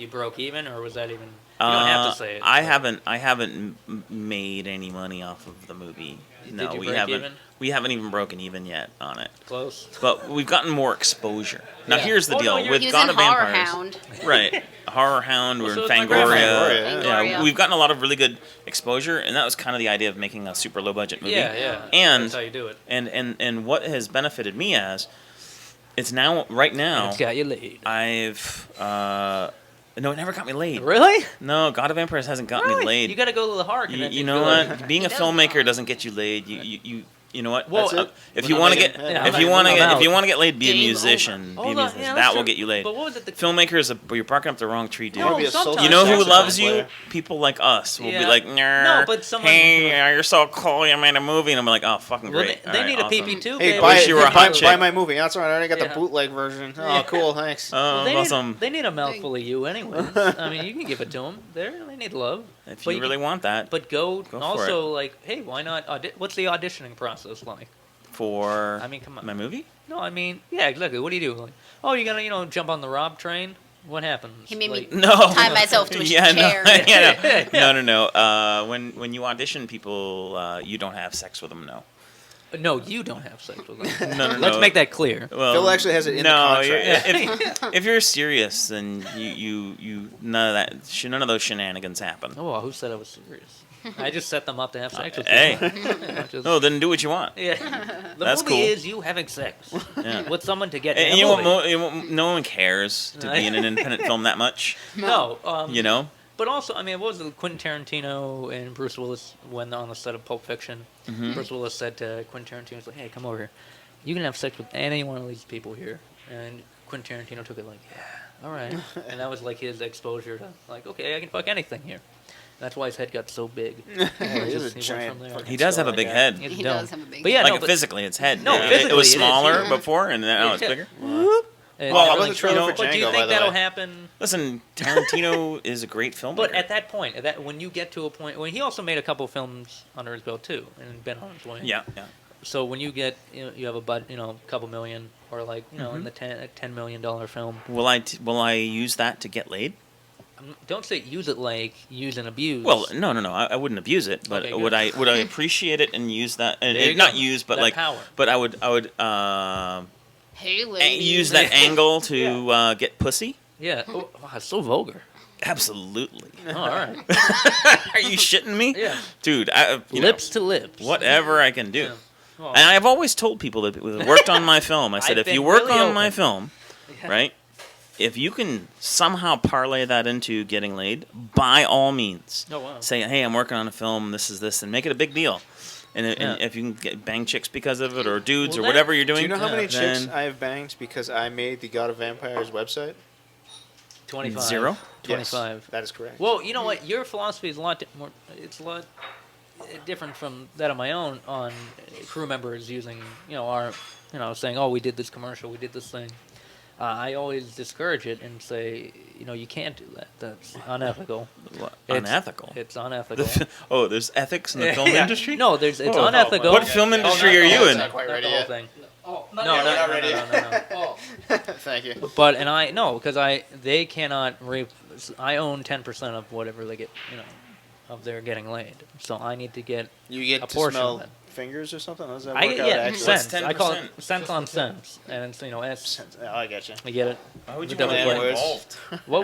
broke even, or was that even, you don't have to say it. I but- haven't made any money off of the movie. Did No, you we break haven't. even? We haven't even broken even yet on it. Close. But we've gotten more exposure. Now Yeah. here's the Oh, no, deal you're- with He was God in of Horror Vampires. Hound. Right. Horror Hound, we're Well, in so it's my grandma. Fangoria. Fangoria, yeah. We've gotten a lot of really good exposure, and that was kind of the idea of making a super low budget movie. Yeah. And that's how you do it. and what has benefited me it's now right now It's got you laid. I've no, it never got me laid. Really? No, God of Vampires hasn't got me laid. You got to go to the heart. and then You know feel like- what? Being a He does filmmaker not. doesn't get you laid. You know what? Well, That's it? if We're you not want to making- get yeah, if I'm you not- want to I'm get out. if you want to get laid, be a Game musician. over. Be a Hold on, musician. yeah, that that's will true. get you laid. But what was it? Filmmakers, you're barking up the wrong tree, dude. No, be a sometimes. You know who saxophone loves you? player. People like us will be Yeah. like, No, but someone- hey, you're so cool, you made a movie. And I'm like, oh, fucking Well, great. they All right, need a awesome. PP too. Hey, baby. buy, Wish you were a hot buy chick. my movie. That's all right. I already got Yeah. the bootleg version. Oh, Yeah. cool. Thanks. Oh, They awesome. need, they need a mouthful of you anyways. I mean, you can give it to them. They need love. If But you really want that, But go for also like, hey, why not? What's the auditioning process like? for I mean, come on. my movie? No, I mean, yeah, exactly. What do you do? Like, oh, you gotta, jump on the Rob train. What happens? He made me Like- No. tie myself to a yeah, chair. No, yeah, Yeah. no. When you audition people, you don't have sex with them. No. No, you don't have sex with them. No. Let's make that clear. Well, Phil actually has it in the no, contract. if you're serious, then you none of none of those shenanigans happen. Oh, who said I was serious? I just set them up to have sex with Hey. you. I just- No, then do what you want. Yeah. The That's movie cool. is you having sex Yeah. with someone to get. And in you a won't, movie. no one cares to be in an independent film that much. No. You know. But also, I mean, what was it? Quentin Tarantino and Bruce Willis when on the set of Pulp Fiction? Mm-hmm. Bruce Willis said to Quentin Tarantino, "He's like, hey, come over here. You can have sex with any one of these people here." And Quentin Tarantino took it like, yeah, all right, and that was like his exposure to like, okay, I can fuck anything here. That's why his head got so big. He is a went giant from there. fucking He does have a skull big like head. It's He dumb. does have a big But yeah, head. Like no, but, physically, its head. No, it physically was it is, smaller yeah. before, and now it's Yeah. bigger. And Well, really how about the true. trailer for But do you Django, by think the that'll way? happen? Listen, Tarantino is a great filmmaker. But at that point, when you get to a point, when he also made a couple films under his belt too, and been on his way. yeah. So when you get, you have a budget, a couple million, or like, in Mm-hmm. the $10 million film. Will I use that to get laid? Don't say use it like use and abuse. Well, no. I wouldn't abuse it, but Okay, would good. I appreciate it and use that? And There you not go. use, but That like power. But I would Hey, use ladies. that angle to get pussy. Yeah. Oh, wow, it's so vulgar. Absolutely. Oh, all right. Are you shitting me? Yeah. Dude, Lips to lips. whatever I can do. Yeah. Well, And I've always told people that worked on my film. I said, I've if you been work really on my open. film, yeah. right? If you can somehow parlay that into getting laid, by all means, Oh, wow. say, hey, I'm working on a film, this is this, and make it a big deal. And Yeah. if you can get bang chicks because of it, or dudes, Well, or whatever you're Do doing, you know how many then chicks I have banged because I made the God of Vampires website? 25. 0? 25. Yes, that is correct. Well, you know what? Your philosophy is a lot more. It's a lot different from that of my own. On crew members using, our, saying, "Oh, we did this commercial, we did this thing." I always discourage it and say, you can't do that. That's unethical. What? It's- Unethical. It's unethical. Oh, there's ethics in the film Yeah. industry? No, it's Oh, unethical. what film industry are you in? Not quite Not ready the whole yet. thing. Oh, No, not no, yet. no, not no, ready no, yet. no, no. Oh. Thank you. But they cannot rape. I own 10% of whatever they get, of their getting laid. So I need to get. You get A to portion smell of it. fingers or something? How does that I work get out? yeah actually? What's cents. I call it 10%? cents on cents, and it's S. Oh, I get you. You get it? Why would The you double want to play. get involved?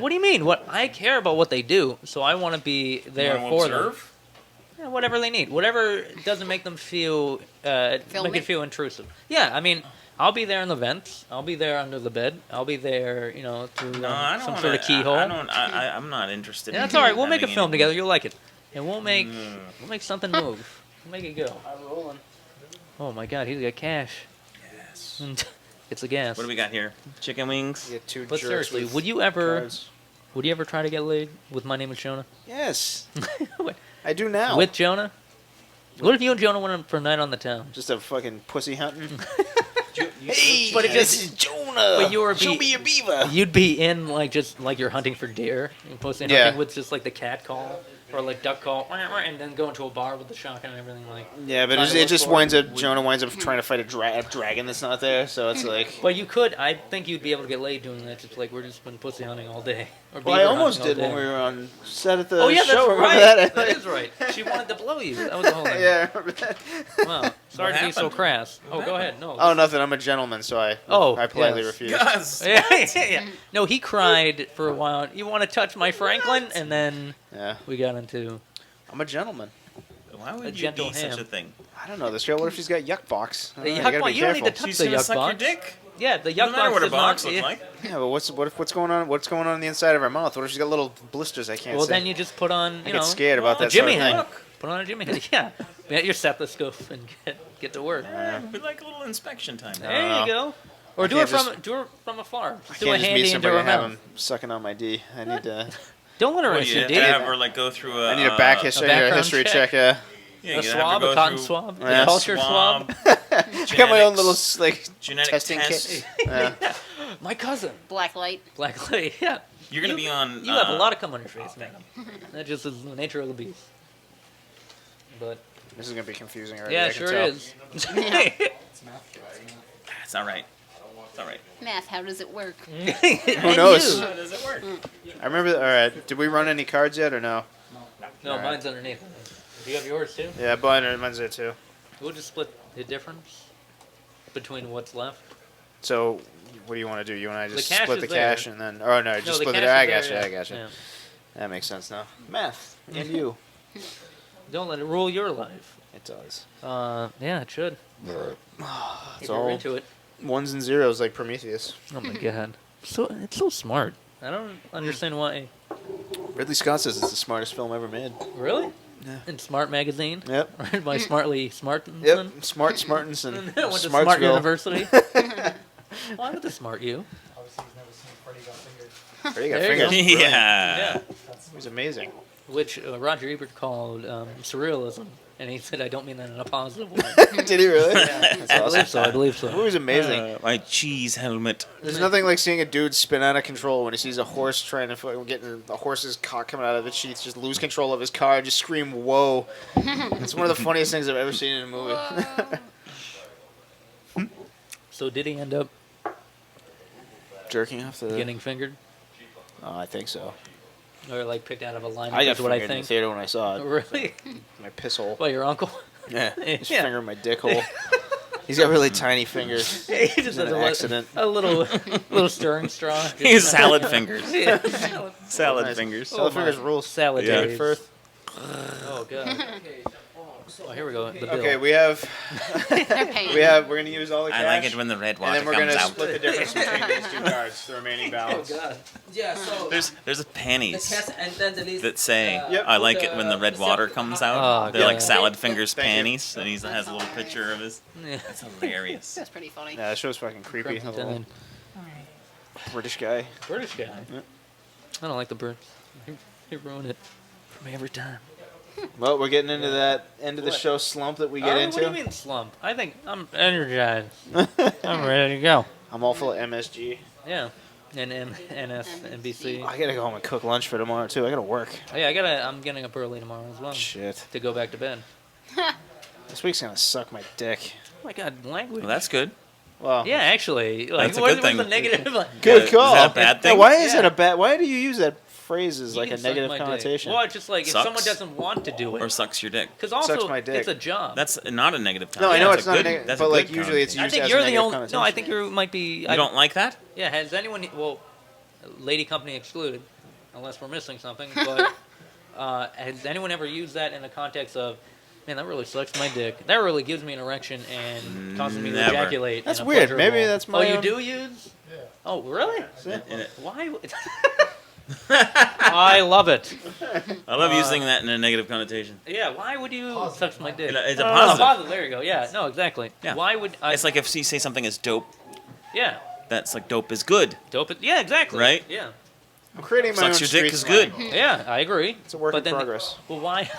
What do you mean? What I care about what they do, so I want to be there You wanna for them. observe? Yeah, whatever they need, whatever doesn't make them feel make Filmy? it feel intrusive. Yeah, I mean, I'll be there in the vents. I'll be there under the bed. I'll be there, through No, I don't some wanna, sort of keyhole. I'm not interested. Yeah, in that's all right. We'll make a having film any- together. You'll like it, and we'll make something move. We'll make it go. I'm rolling. Oh my God, he's got cash. Yes. It's a gas. What do we got here? Chicken wings? You get two But jerks seriously, with would you ever cards. try to get laid with My Name Is Jonah? Yes, I do now. With Jonah? What if you and Jonah went for a night on the town? Just a fucking pussy hunting. Hey, but but it this just- is Jonah. but you were Show be- me your beaver. You'd be in just like you're hunting for deer, and posting Yeah. hunting with just like the cat call or like duck call, and then go into a bar with the shotgun and everything like. Yeah, but Trying to it look just for winds it. up. Jonah winds up trying to fight a dragon that's not there. So it's like. But you could, I think you'd be able to get laid doing that. Just like we're just been pussy hunting all day. Or Well, I beaver almost hunting did all when we day. were on set at the Oh yeah, show. that's Remember right. that? That is right. She wanted to blow you. That was the whole thing. Yeah, I remember that. Wow. Sorry to be so happened? crass. Oh, go happened? ahead. No. Oh, nothing. I'm a gentleman, so I politely yes. refused. Yes. Yeah. No, he cried for a while. You want to touch my Franklin? And then Yeah, we got into. I'm a gentleman. Why A would you gentle be such ham. a thing? I don't know this girl. What if she's got yuck box? I The don't know, yuck you gotta box. be You don't need careful. to touch She's the gonna yuck suck box. your dick? Yeah, the yuck No matter box what a does box not. looks like. Yeah, but what's going on? What's going on the inside of her mouth? What if she's got little blisters? I can't Well, see. then you just put on. I You get know, scared about a that Jimmy sort of head. thing. Put on a Jimmy head. Yeah. Get your stethoscope and get to work. We like a little inspection time. There you go. Or I do it can't from just- afar. I Do a can't just meet handy into somebody her and have mouth. them sucking on my D. I need to. Don't let her What, in you too have to deep. have her like go through a. I need a back history, background history check. check. Yeah. Yeah, A you have her swab, go a cotton through swab, Yeah. a culture swab. I got my own little Genetics. like Genetic testing test. kit. Yeah. My cousin, Black light. Black Lady. Yeah. You're gonna be on. You have a lot of cum on your face, man. That just is the nature of the beast. But This is gonna be confusing already. yeah, I it can sure tell. is. It's all right. It's all right. Math, how does it work? Who knows? How does it work? I remember. All right. Did we run any cards yet or no? No, Alright. mine's underneath. Do you have yours too? Yeah, mine's there too. We'll just split the difference between what's left. So, what do you want to do? You want to just The cash split the is there. cash and then? Oh no, just No, the split it. cash I is got you. there, I yeah. got you. Yeah. That makes sense now. Math and you. Don't let it rule your life. It does. Yeah, it should. It's If you're all into it. ones and zeros like Prometheus. Oh my god. It's so smart. I don't understand why. Ridley Scott says it's the smartest film ever made. Really? Yeah. In Smart Magazine? Yep. Right by Smartly Smartinson? Yep. Smartinson. Went to Smartsville. Smart University. Why would the Smart you? he's never seen Freddy got fingered. There you go. There you Fingers. go. Brilliant. Yeah. It was amazing. Which Roger Ebert called surrealism, and he said, "I don't mean that in a positive way." Did he really? That's I awesome. believe so. I believe It so. was amazing. My cheese helmet. There's nothing like seeing a dude spin out of control when he sees a horse trying to fucking get a horse's cock coming out of its sheath, just lose control of his car and just scream "whoa!" It's one of the funniest things I've ever seen in a movie. So did he end up Jerking off the. getting fingered, Oh, I think so. or like picked out of a lineup? I got is what I fingered in the think. theater when I saw it. Really? My piss hole. Well, your uncle. Yeah, he's Yeah. fingering my dick hole. He's got really tiny fingers. He just An has accident. a little stirring straw. He's salad fingers. Yeah, salad, Salad Nice. fingers. Salad Oh, my. fingers rules. salad Yeah. days. Firth. Oh god. Oh, here we go. The bill. Okay, we have. They're paying. We're gonna use all the cash. I like it when the red and water then we're comes gonna out. split the difference between these two cards, the remaining Oh balance. god. Yeah, so There's a the panties test and then the list. that say, Yep. I like it when the red water comes out. Oh, They're like God. salad fingers Thank you. panties, and he has a little picture of his. Yeah. It's hilarious. That's pretty funny. Yeah, that show's fucking creepy. The little Crimson British guy. British guy. Yep. I don't like the Brits. He ruin it for me every time. Well, we're getting into that end of the show slump that we get into. What do you mean slump? I think I'm energized. I'm ready to go. I'm all full of MSG. Yeah. And NS, NBC. I gotta go home and cook lunch for tomorrow too. I gotta work. Oh, yeah, I'm getting up early tomorrow as well Shit. to go back to bed. This week's gonna suck my dick. Oh my god, language. Well, that's good. Well, Yeah, actually, like, That's a what's good thing. the negative? Like, good Is call. that a bad Yeah, thing? why is Yeah. that a bad? Why do you use that phrase as you like a can suck negative my dick. connotation? Well, it's just like if Sucks. someone doesn't want to do Or it, sucks your dick. because Sucks also my dick. it's a job. That's not a negative No, I connotation. know That's it's a not good, a negative, that's a but good like usually it's connotation. I used think as you're a the negative only. connotation. No, I think you might be. You don't like that? Yeah, has anyone? Well, lady company excluded, unless we're missing something. But has anyone ever used that in the context of, man, that really sucks my dick. That really gives me an erection and causes me to Never. ejaculate. That's in a weird. pleasurable- Maybe that's my Oh, you own- do use? Yeah. Oh, really? And it- Why? I love it. I love using that in a negative connotation. Yeah, why would you Positive. suck my dick? It's a Oh, positive. There you go. Yeah, no, exactly. Yeah. Why would I? It's like if you say something is dope, yeah, that's like dope is good. dope it. Yeah, exactly. Right? Yeah. I'm creating my own Sucks your dick street is slang. good. Yeah, I agree. It's a work But in then- progress. Well, why?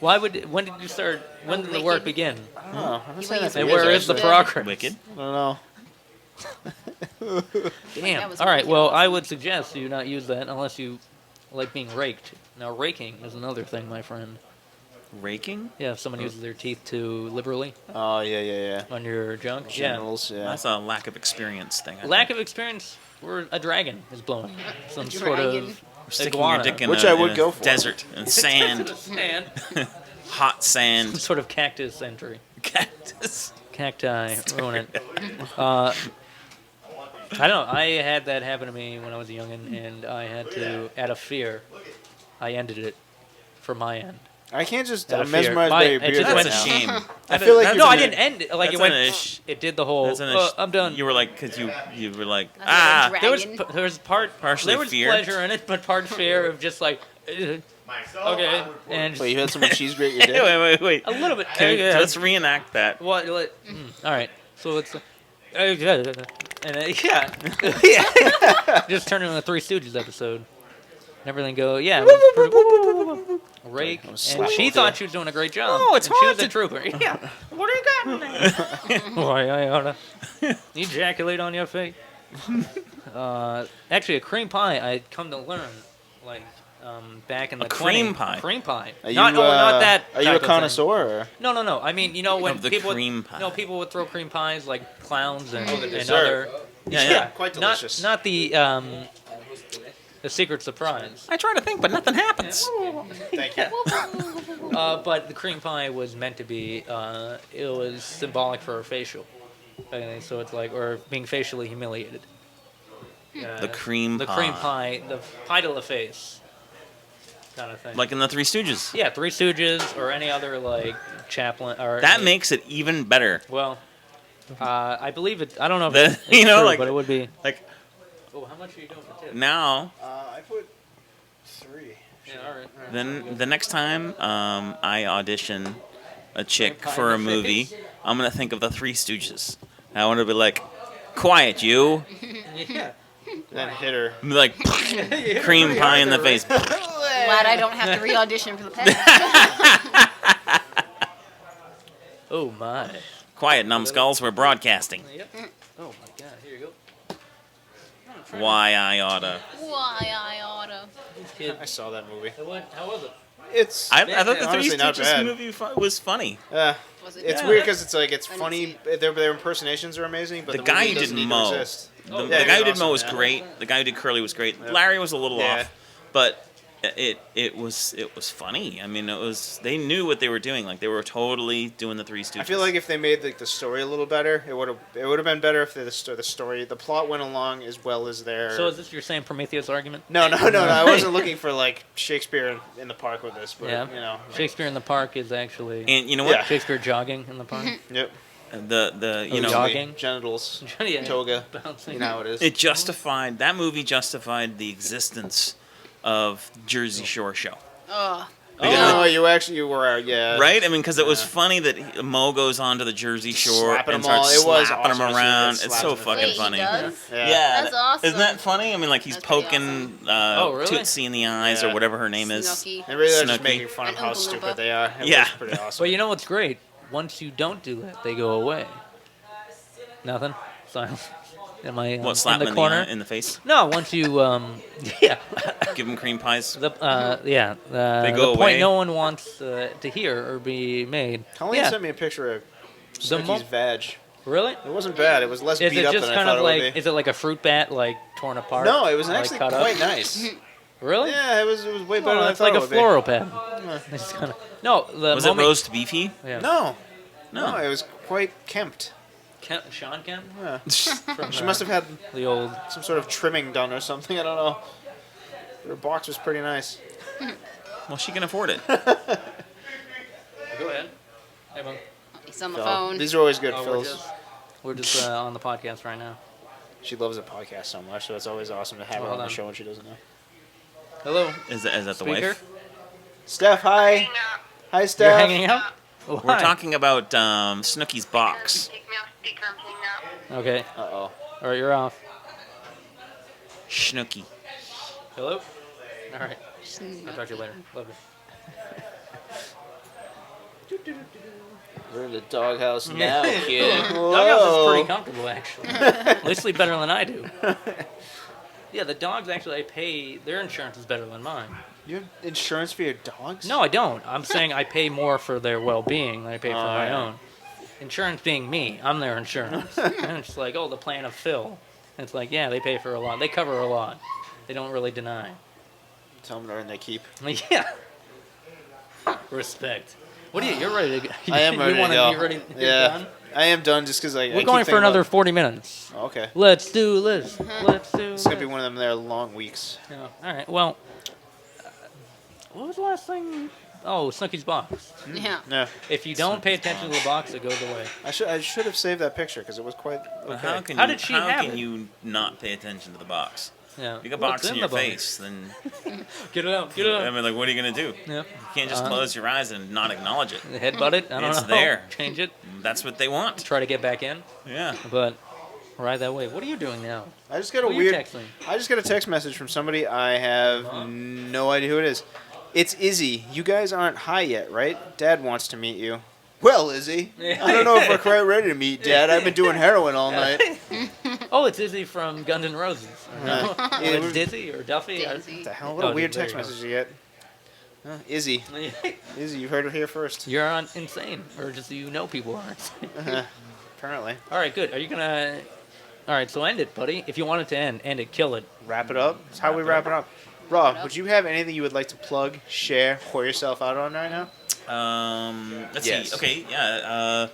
Why would? When did you start? When did the work Wicked. begin? I don't know. I've been saying that for And years, where is the actually. progress? Wicked. I don't know. Damn. That was All right. wicked Well, awesome. I would suggest you not use that unless you like being raked. Now, raking is another thing, my friend. Raking? Yeah, if someone uses their teeth too liberally Oh yeah. on your junk. Genitals, yeah. That's a lack of experience thing. I Yeah. Lack think. of experience. Or a dragon is blowing. Some sort dragon. of Or sticking iguana. your dick in Which a, I would in a go for. desert and sand, Sand. hot Some sand, sort of cactus entry. cactus. Cacti. Ruin it. I don't know. I had that happen to me when I was a youngin', and I had to, out of fear, I ended it for my end. I can't just. Out I'm of fear. mesmerized My- by your it beard just right That's went- a now. shame. I feel like That's No, I an- didn't end it. Like, that's it went. an ish. It did the whole. That's an ish. I'm done. You were like, because you were like, I ah. was There was dragon. there was Partially there was fear. pleasure in it, but part fear of just like okay, and Wait, you had someone cheese grate your Wait, dick? wait. a little bit. Let's reenact that. What? All right. So it's and yeah, yeah. Just turn it into a Three Stooges episode. And everything go rake, I'm and slapping she with thought you. she was doing a great job. Oh, it's and she hard was a to- trooper. Yeah. What do you got in there? Why I oughta ejaculate on your face. Actually, a cream pie. I'd come to learn, like back in the cream 20s. pie? Cream pie. Are you, not that. Are you type a of thing. connoisseur? Or? No. I mean, when Of the people cream would, pie. no, people would throw cream pies like clowns and, Oh, the and dessert. other. Yeah. Quite delicious. Not the secret surprise. I try to think, but nothing happens. Thank you. But the cream pie was meant to be. It was symbolic for a facial. Okay, so it's like, or being facially humiliated. The cream The pie. cream pie, the pie to the face, kind of thing. Like in the Three Stooges. yeah, Three Stooges or any other like Chaplin or That makes it even better. well. I believe it. I don't know if The- it's you know, true, like- but it would be. Like Oh, how much are you doing for tips? now, I put 3. Yeah, all right. then the next time I audition a chick Pie for a in the movie, face? I'm gonna think of the Three Stooges. I want to be like, quiet, you. Yeah. Then hit her. Like cream pie in the face. Glad I don't have to re-audition for the part. Oh my. Quiet, numbskulls. We're broadcasting. Yep. Oh my god. Here you go. Why I oughta. Why I oughta. Kid. I saw that movie. How was it? It's I thought the Three honestly not Stooges bad. movie was funny. Was it It's good? weird because it's like it's I didn't funny. see Their impersonations are amazing, but The the guy movie who doesn't did need Mo. to resist. The Yeah, guy he who did was Mo was awesome, great. The guy who did Curly was great. Yep. Larry was a little Yeah. off, but it was funny. I mean, they knew what they were doing. Like they were totally doing the Three Stooges. I feel like if they made the story a little better, it would have been better if the plot went along as well as their. So is this your same Prometheus argument? No. I wasn't looking for like Shakespeare in the park with this, but Yeah. you know. Shakespeare in the Park is actually and you know what? Yeah. Shakespeare jogging in the park. Yep. The you know Jogging. Genitals, Yeah. toga. Bouncing. You know how it is. that movie justified the existence of Jersey Shore show. Oh, Oh, you were yeah. Right? I mean, because it was Yeah. funny that Mo goes onto the Jersey Shore Slapping and them all. starts It was slapping them awesome to see around. that It's slaps so in the fucking wait, funny. he does? Yeah, That's awesome. Isn't that funny? I mean, like he's That's pretty poking Oh, really? Tootsie in the eyes or Yeah. whatever her name is. Snooki. And really, they're just Snooki. making fun of And how Oompa stupid Loompa. they are. It Yeah. was pretty awesome. But you know what's great? Once you don't do that, they go away. Nothing. Silence. Am I What, slap in him the in corner? in the face? No, once you yeah. Give him cream pies? The They go the away? point no one wants to hear or be made. Colleen yeah. sent me a picture of The Snooki's vag. Really? It wasn't bad. It was less Is beat it up just than I kind thought of it like would be. is it like a fruit bat like torn apart? No, it was like, actually cut up? quite nice. Really? Yeah, it was way better Oh, than I it's thought like a it would be. floral pad. It's kinda, no, the Was it moment, roast beefy? Yeah. No, No. it was quite kempt. Sean Kemp Yeah. from She must have had the old. some sort of trimming done or something. I don't know. Her box was pretty nice. Well, she can afford it. Go ahead. Hey, Mom. He's on the Phil. phone. These are always good, Oh, Phil's. we're just on the podcast right now. She loves the podcast so much, so it's always awesome to have her Hold on the on. show when she doesn't know. Hello. Is that the Speaker. wife? Steph, hi. Hi, You're Steph. hanging out. We're Why? talking about Snooki's box. Take me off speaker, I'm hanging up. Okay. Uh-oh. All right, you're off. Snooki. Hello. All right. I'll talk to you later. Love you. We're in the doghouse now, kid. Doghouse is Whoa. pretty comfortable, actually. They sleep better than I do. Yeah, the dogs actually, I pay, their insurance is better than mine. You have insurance for your dogs? No, I don't. I'm saying I pay more for their well-being than I pay for my yeah. own. Insurance being me, I'm their insurance. And it's like, oh, the plan of Phil. And it's like, yeah, they pay for a lot. They cover a lot. They don't really deny. Tell them to earn they keep. Yeah. Respect. What are you? You're ready to go. I am ready you to wanna go. be ready? You're Yeah. done? I am done just because I We're keep going for thinking another about- 40 minutes. Oh, okay. Let's do this. Let's do It's going to this. be one of them there long weeks. Yeah. All right. Well, what was the last thing? Oh, Snooki's box. Yeah. Yeah. If you don't pay attention to the box, it goes away. I should have saved that picture because it was quite okay. Well, how can How you, did she how have can it? you not pay attention to the box? Yeah. If you got What's box in the your box? face, then Get it out. Get it I out. mean, like, what are you gonna do? Yeah. You can't just close your eyes and not acknowledge it. Headbutt it. I don't It's know. there. Change it. That's what they want. Try to get back in. Yeah. But right that way. What are you doing now? I just got a Who are you weird. texting? I just got a text message from somebody. I have no idea who it is. It's Izzy. You guys aren't high yet, right? Dad wants to meet you. Well, Izzy, I don't know if we're quite ready to meet, Dad. I've been doing heroin all night. Oh, it's Izzy from Guns N' Roses. Yeah. Or it's Dizzy or Duffy. Daisy. What the hell? What a Oh, weird there text you go. message you get. Izzy. Izzy, you heard it here first. You're on insane, or just you know people are insane. Apparently. All right, good. Are you gonna? All right, so end it, buddy. If you want it to end it. Kill it. Wrap it up. That's how we wrap it up. Rob, would you have anything you would like to plug, share, pour yourself out on right now? Let's Yes. see. Okay, yeah.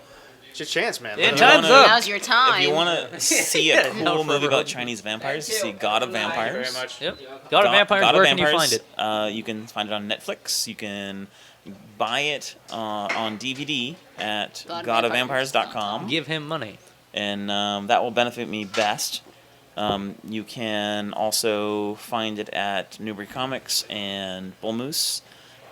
It's your chance, man. Yeah, Let it time's go. up. Now's your time. If you want to see a No, cool for movie real. about Chinese vampires, see God of Thank you very Vampires. much. Yep. God of Vampires. God of Where can you Vampires, find it? You can find it on Netflix. You can buy it on DVD at godofvampires.com. Give him money. And that will benefit me best. You can also find it at Newbury Comics and Bull Moose,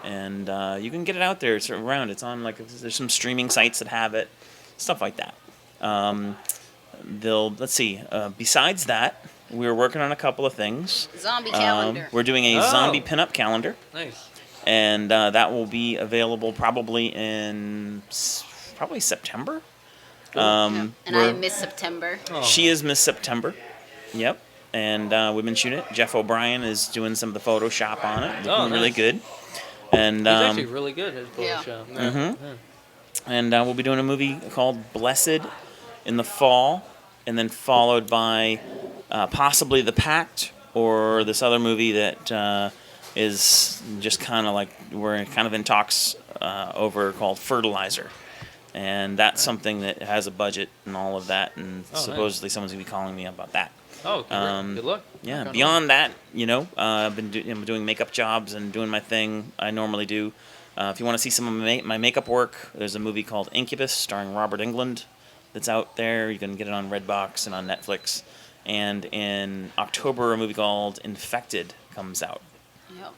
and you can get it out there. It's around. It's on there's some streaming sites that have it, stuff like that. Let's see. Besides that, we're working on a couple of things. Zombie calendar. We're doing a Oh. zombie pinup calendar, Nice. and that will be available probably in probably September. Yeah. And I we're- miss September. Oh. She is Miss September. Yep. And we've been shooting it. Jeff O'Brien is doing some of the Photoshop on it. Looking Oh, nice. really good. And He's actually really good at Yeah. Photoshop. mhm. And we'll be doing a movie called Blessed in the fall, and then followed by possibly The Pact, or this other movie that is just kind of like, we're kind of in talks over, called Fertilizer. And that's something that has a budget and all of that, and nice. supposedly someone's going to be calling me about that. Oh, good luck. Yeah, Okay. beyond that, I've been doing makeup jobs and doing my thing I normally do. If you want to see some of my makeup work, there's a movie called Incubus starring Robert Englund that's out there. You can get it on Redbox and on Netflix. And in October, a movie called Infected comes out. Yep.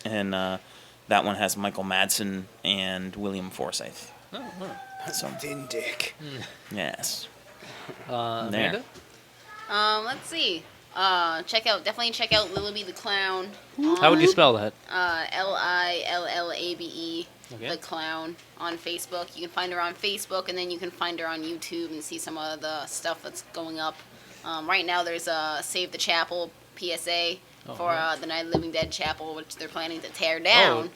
And that one has Michael Madsen and William Forsythe. Oh, wow. So, Thin dick. yes. There. Amanda? Let's see. Definitely check out Lillaby the Clown. How would you spell that? Lillabe, Okay. the Clown, on Facebook. You can find her on Facebook, and then you can find her on YouTube and see some of the stuff that's going up. Right now, there's a Save the Chapel PSA for nice. the Night of the Living Dead chapel, which they're planning to tear down.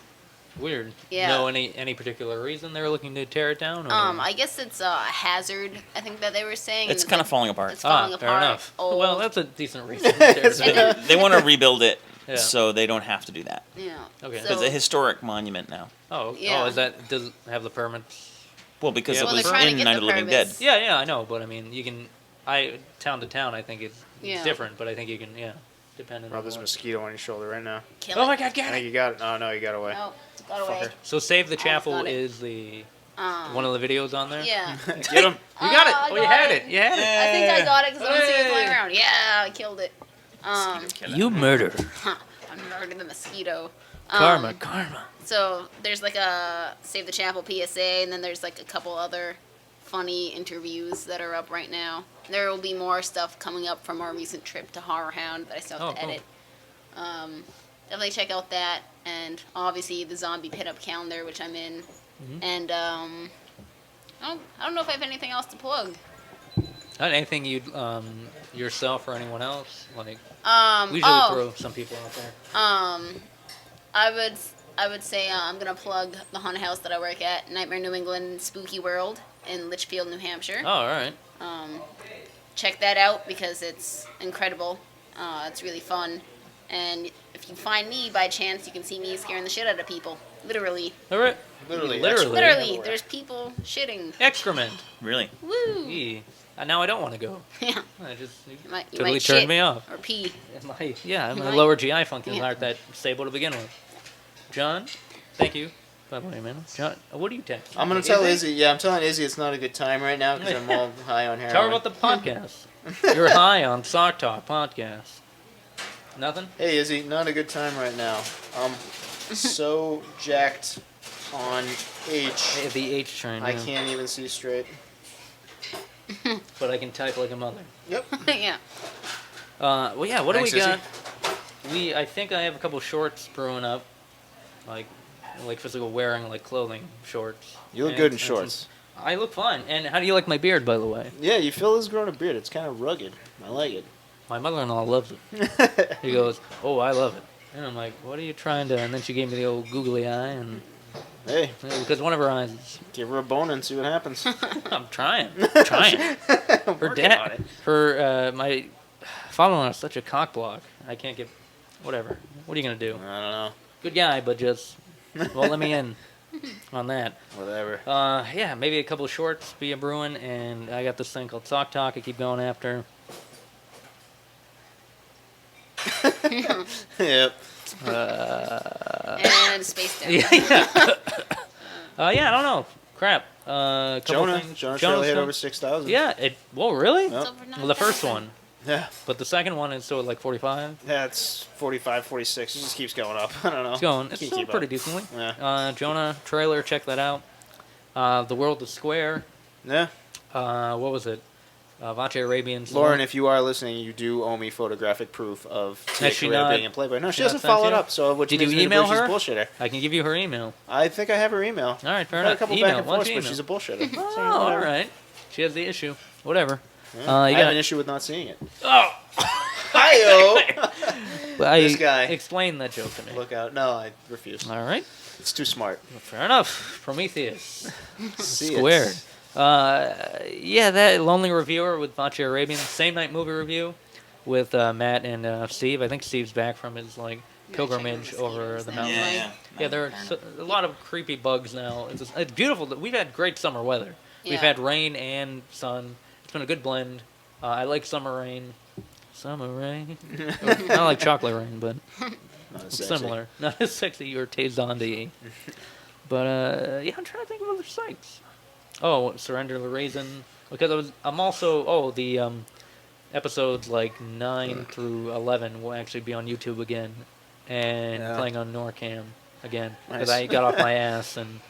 Weird. Yeah. Know any particular reason they're looking to tear it down? Or? I guess it's a hazard, I think that they were saying. It's and kind of like- falling apart. It's falling fair apart. enough. Old. Well, that's a decent reason. to tear it down. They want to rebuild it Yeah. so they don't have to do that. Yeah. Okay. So, It's a historic monument now. Yeah. Does it have the permits? Well, because Yeah, it well, was they're trying to in get Night the of the Living Dead. permits. Yeah, I know, but I mean, you can. Town to town, I think it's Yeah. different, but I think you can, depending Rob, on there's a what. mosquito on your shoulder right now. kill Oh it. my God, I get think it! you got it. Oh, no, you got away. Oh, it got away. Fucker. So Save the Almost Chapel got it. is the Um, one of the videos on there. Yeah. Get him. You got it. I Oh, you got had it. it. You had it. I think I got it because I don't see it flying Hey. around. Yeah, I killed it. You murder. I murdered the mosquito. Karma. So there's like a Save the Chapel PSA, and then there's like a couple other funny interviews that are up right now. There will be more stuff coming up from our recent trip to Horror Hound that I still have Oh, to cool. edit. Definitely check out that, and obviously the zombie pit-up calendar, which I'm in. Mm-hmm. And I don't know if I have anything else to plug. Not anything you'd yourself or anyone else like. We usually Oh, throw some people out there. I would say I'm gonna plug the haunted house that I work at, Nightmare New England Spooky World in Litchfield, New Hampshire. Oh, all right. Check that out because it's incredible. It's really fun, and if you find me by chance, you can see me scaring the shit out of people. Literally, All right. Literally. literally. There's people shitting. Excrement. Really? Woo! Eee. Now I don't want to go. Yeah. I just You might totally shit turned me off. or pee. My You my might. lower GI functions Yeah. aren't that stable to begin with. John, thank you. By the way, man. John, what do you text? I'm going to tell Izzy. Yeah, I'm telling Izzy it's not a good time right now because I'm all high on heroin. Tell her about the podcast. You're high on Sock Talk podcast. Nothing? Hey, Izzy, not a good time right now. I'm so jacked on H. Hey, the H train. I yeah. can't even see straight. But I can type like a mother. Yep. Yeah. Well, yeah. What Thanks, do we Izzy. got? I think I have a couple shorts brewing up, like physical wearing like clothing shorts. You look And- good in and some- shorts. I look fine. And how do you like my beard, by the way? Yeah, you feel has grown a beard. It's kind of rugged. I like it. My mother-in-law loves it. He goes, "Oh, I love it." And I'm like, "What are you trying to?" And then she gave me the old googly eye, and Hey, because one of her eyes, is, give her a bone and see what happens. I'm trying. Her Working on it. my father-in-law is such a cock block. I can't get, whatever. What are you gonna do? I don't know. Good guy, but just won't let me in on that. Whatever. Yeah, maybe a couple of shorts, be a brewing, and I got this thing called Sock Talk. I keep going after. Yep. And Space Down. Yeah. Yeah, I don't know. Crap. Couple Jonah. things. Jonah Jonah's Shirley hit done- over 6,000. Yeah. Whoa, really? Yep. It's over Well, the first 9,000. one, Yeah. but the second one is still at like 45. Yeah, it's 45, 46. It just keeps going up. I don't know. It's going. It's Can't still keep pretty up. decently. Yeah. Jonah trailer. Check that out. The World is Square. Yeah. What was it? Vache Arabian. Lauren, if you are listening, you do owe me photographic proof of Tia she Carrera not- being in Playboy. No, she she hasn't not sent followed you? up, so which Did makes you me email believe her? she's a bullshitter. I can give you her email. I think I have her email. All right, fair Had a enough. couple Email. back and Why don't forth, you but email? she's a bullshitter. Oh, So, all whatever. right. She has the issue. Whatever. Yeah. You I have got an issue with not seeing it. Oh. Hi-yo! This guy. Explain that joke to me. Look out. No, I refuse. All right. It's too smart. Fair enough. Prometheus. See Squared. it. Yeah, that Lonely Reviewer with Vache Arabian. Same night movie review with Matt and Steve. I think Steve's back from his pilgrimage over the mountain. Yeah, there are a lot of creepy bugs now. It's beautiful. We've had great summer weather. We've Yeah. had rain and sun. It's been a good blend. I like summer rain. Summer rain. I like chocolate rain, but Not as sexy. similar. Not as sexy or Tazondy. But yeah, I'm trying to think of other sites. Oh, Surrender the Raisin. Because I'm also the episodes 9 through 11 will actually be on YouTube again, and Yeah. playing on Norcam again because Nice. I got off my ass and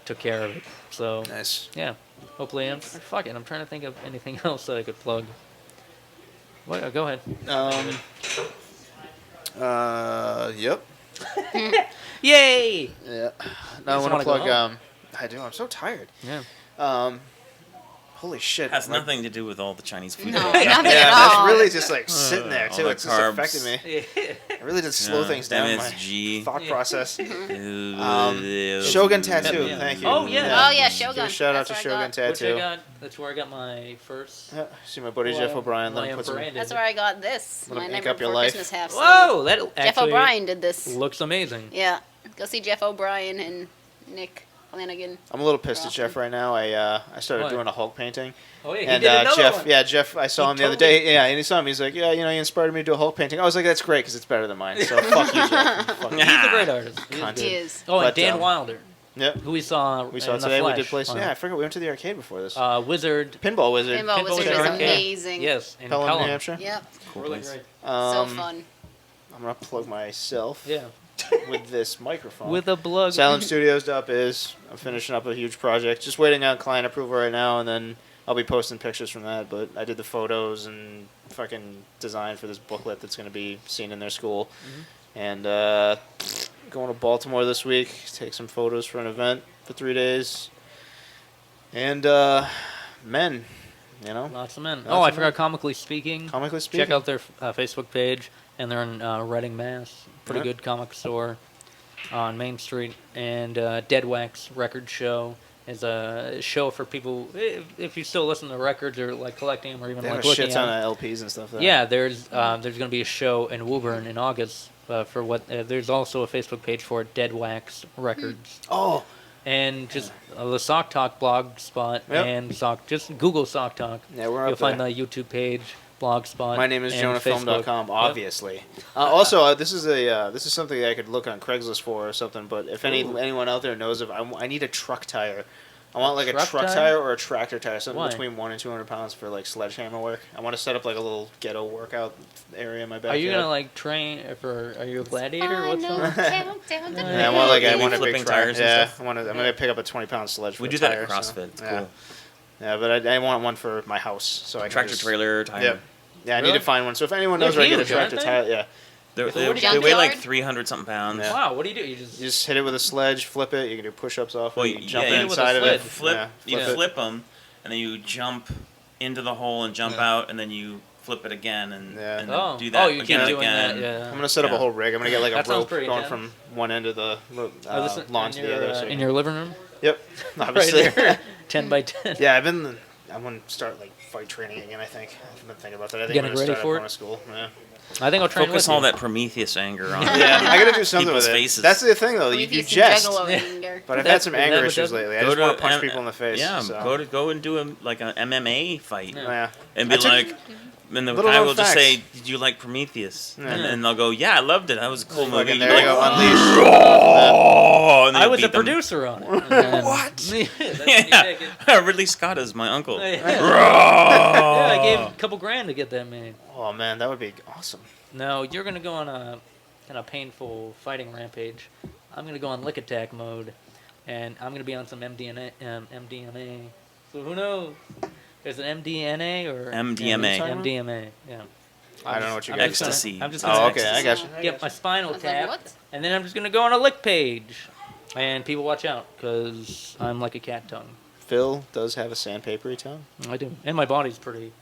took care of it. So Nice. yeah, hopefully fuck it. I'm trying to think of anything else that I could plug. What? Go ahead. Yep. Yay! Yeah. just No, I want to wanna go plug. home. I do. I'm so tired. Yeah. Holy shit. Has my- nothing to do with all the Chinese food. No, that we got. nothing Yeah, at that's all. really just sitting there all too. the It's just carbs. affected me. It really did slow Yeah, things down. MSG. My thought process. Shogun Shogun Tattoo. Yeah. Thank you. Oh, yeah. Oh, yeah, Give Shogun. a shout out to That's where I Shogun got- Which I Tattoo. got. That's where I got my first. Yeah, see my buddy Jeff O'Brien. Let I him am put some. branded. That's where I got this. Wanna My ink Nightmare up your Before life? Christmas half sleeve. Whoa, that Jeff actually O'Brien did this. looks amazing. Yeah. Go see Jeff O'Brien and Nick Flanagan. I'm a little pissed at Awesome. Jeff right now. I started Why? doing a Hulk painting, Oh yeah, he and did another Jeff, one. yeah, Jeff, I saw He him the other totally- day. Yeah, and he saw me. He's like, yeah, you inspired me to do a Hulk painting. I was like, that's great because it's better than mine. So fuck you, Jeff. Fuck you. He's a great artist. He is Cunt. good. He is. Oh, and But, Dan Wilder, Yep. who we saw. We saw in the today. We Flash did place. on Yeah, I forgot we went to the arcade before this. Wizard. Pinball Wizard. Pinball Wizard is Arcade. amazing. Yes, in Pelham, Pelham. New Hampshire. Yep. Cool Really place. great. So fun. I'm gonna plug myself Yeah, with this microphone. with a plug. SalemStudios.biz. I'm finishing up a huge project. Just waiting on client approval right now, and then I'll be posting pictures from that. But I did the photos and fucking design for this booklet that's going to be seen in their school. And going to Baltimore this week, take some photos for an event for 3 days. And men, Lots of men. Lots Oh, I of forgot. men. Comically Speaking. comically speaking. Check out their Facebook page, and they're in Reading, Mass. Pretty Yeah. good comic store on Main Street. And Dead Wax Record Show is a show for people if you still listen to records or collecting them or even They have a looking shit at ton them. of LPs and stuff. There. Yeah, there's going to be a show in Woburn in August for what. There's also a Facebook page for Dead Wax Records. Oh, And just the Sock Talk blog spot Yep. and Just Google Sock Talk. yeah, we're You'll up find there. the YouTube page, blog spot. My name is and JonahFilm.com, Facebook. obviously. Also, this is something I could look on Craigslist for or something. But if anyone out there knows of, I need a truck tire. I want a Truck truck tire? tire or a tractor tire, something Why? between 100 and 200 pounds for sledgehammer work. I want to set up a little ghetto workout area in my Are backyard. you gonna train for? Are you a gladiator? What's Final going? countdown to Yeah, I want Are you a big flipping truck. tires and Yeah, stuff? I'm gonna pick up a 20-pound sledge. For We a do that tire, at CrossFit. So, It's yeah. cool. Yeah, but I want one for my house, so I can Tractor just, trailer, tire. Yep. Yeah, I need Really? to find one. So if anyone knows They're where I get a huge, aren't tractor they? tire, yeah. They what do you they weigh like Junkyard? 300 something pounds. Yeah. Wow, what do? You You just hit it with a sledge, flip it. You can do push-ups off Well, it. Jump yeah, inside of with a it. sled. Yeah, You it. flip them, and then you jump into the hole and jump out, and then you flip it again and, Yeah. and Oh, do that you again keep and doing that. again. Yeah. I'm gonna set up a Yeah. whole rig. I'm gonna get a That sounds rope pretty going intense. from one end of the lawn to the other. So in your living room, yep, right obviously. there, 10 by 10. Yeah, I'm gonna start fight training again. I think I've been thinking about that. I think Getting I'm gonna ready start for up it? going to school. Yeah. I think I'll train Focus with all you. that Prometheus anger on Yeah, I gotta do something people's with it. faces. That's the thing though. You Prometheus and jest, Juggalo Yeah. anger. but I've That- had some is that anger what issues that- lately. I Go just to want to punch M- people in the face. Yeah, so. go and do an MMA fight. Yeah. Yeah. And be I took- like, and the Little guy known will just facts. say, "Did you like Prometheus?" Yeah. And then they'll go, "Yeah, I loved it. That was a cool movie." Fucking You'd there be you go, like, unleash. "Oh!" And then I you was a beat them. producer on it. And then- What? Yeah, that's when you take it. Yeah, Ridley Scott is my uncle. Yeah. Yeah, Yeah, I gave a couple grand to get that made. Oh man, that would be awesome. No, you're gonna go on a kind of painful fighting rampage. I'm gonna go on lick attack mode, and I'm gonna be on some MDMA. So who knows? Is it MDNA or MDMA. MDMA. Yeah. I don't know what you're I'm just gonna Ecstasy. I'm just Oh, gonna okay, I got you. get my spinal I was like, tap, what? and then I'm just gonna go on a lick page, and people watch out because I'm like a cat tongue. Phil does have a sandpapery tongue. I do, and my body's pretty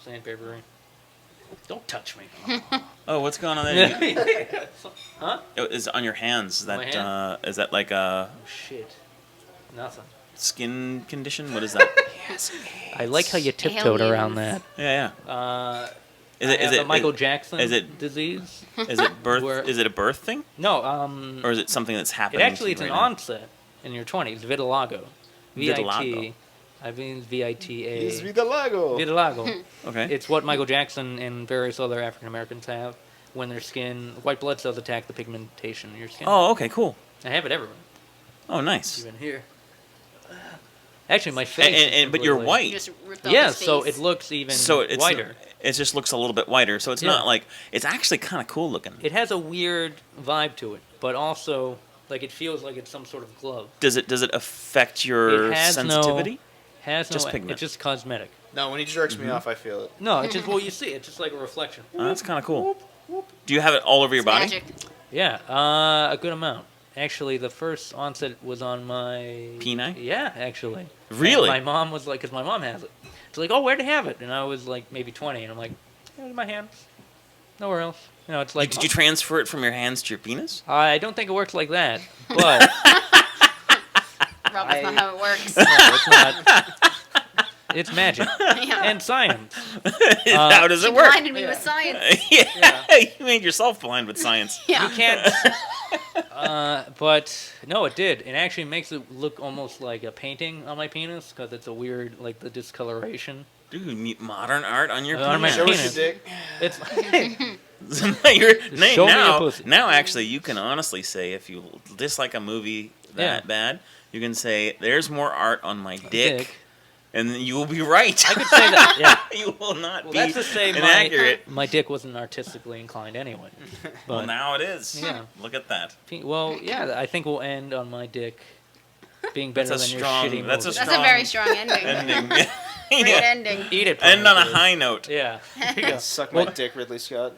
sandpapery. Don't touch me. Oh, what's going on there? Huh? Is it on your hands? Is My that is that like a Oh shit. Nothing. skin condition? What is that? I like how you tiptoed around that. Yeah, yeah. Is it the Michael Jackson is it- disease? Is it birth? Where- Is it a birth thing, No. or is it something that's It happening? actually to it's you an right now? onset in your 20s. Vitiligo. Vitiligo. I mean VITA. He's Vitiligo. Vitiligo. Okay. It's what Michael Jackson and various other African Americans have when their skin, white blood cells attack the pigmentation in your skin. Oh, okay, cool. I have it everywhere, Oh, nice. even here. Actually, my face. is But you're completely- white. You just ripped off Yeah, his so face. it looks even So it's whiter. It just looks a little bit whiter. So it's Yeah. not like it's actually kind of cool looking. It has a weird vibe to it, but also like it feels like it's some sort of glove. Does it affect your It has sensitivity? Has Just no. pigment. It's just cosmetic. No, when he jerks me off, I feel it. No, it's just what you see. It's just like a reflection. Oh, that's kind of cool. Do you have it all over your It's body? magic. Yeah, a good amount. Actually, the first onset was on my Peni? Yeah, actually. Really? And my mom was like, because my mom has it. It's like, oh, where'd you have it? And I was like maybe 20, and I'm like, in my hands, nowhere else. You know, it's like. Did you transfer it from your hands to your penis? I don't think it works like that, but Rob, that's not how it works. no, it's not. It's magic Yeah. and science. How does She it work? blinded me with science. Yeah, you made yourself blind with science. Yeah. You can't. But no, it did. It actually makes it look almost like a painting on my penis because it's a weird, like the discoloration. Dude, modern art on your On my penis. Show us penis. your dick. It's You're, Show me your now, pussy. now, actually, you can honestly say if you dislike a movie that Yeah. bad, you can say, "There's more art on my dick," dick. and then you will be right. I could say that. Yeah. You will not Well, be that's to say inaccurate. my dick wasn't artistically inclined anyway. But Well, now it is. Yeah. Look at that. well, yeah, I think we'll end on my dick being better That's a than strong- your shitty that's a movie. That's a strong very strong ending. Ending. Great Yeah. ending. Eat it. End on a Prometheus. high note. Yeah. There you go. Suck Well- my dick, Ridley Scott.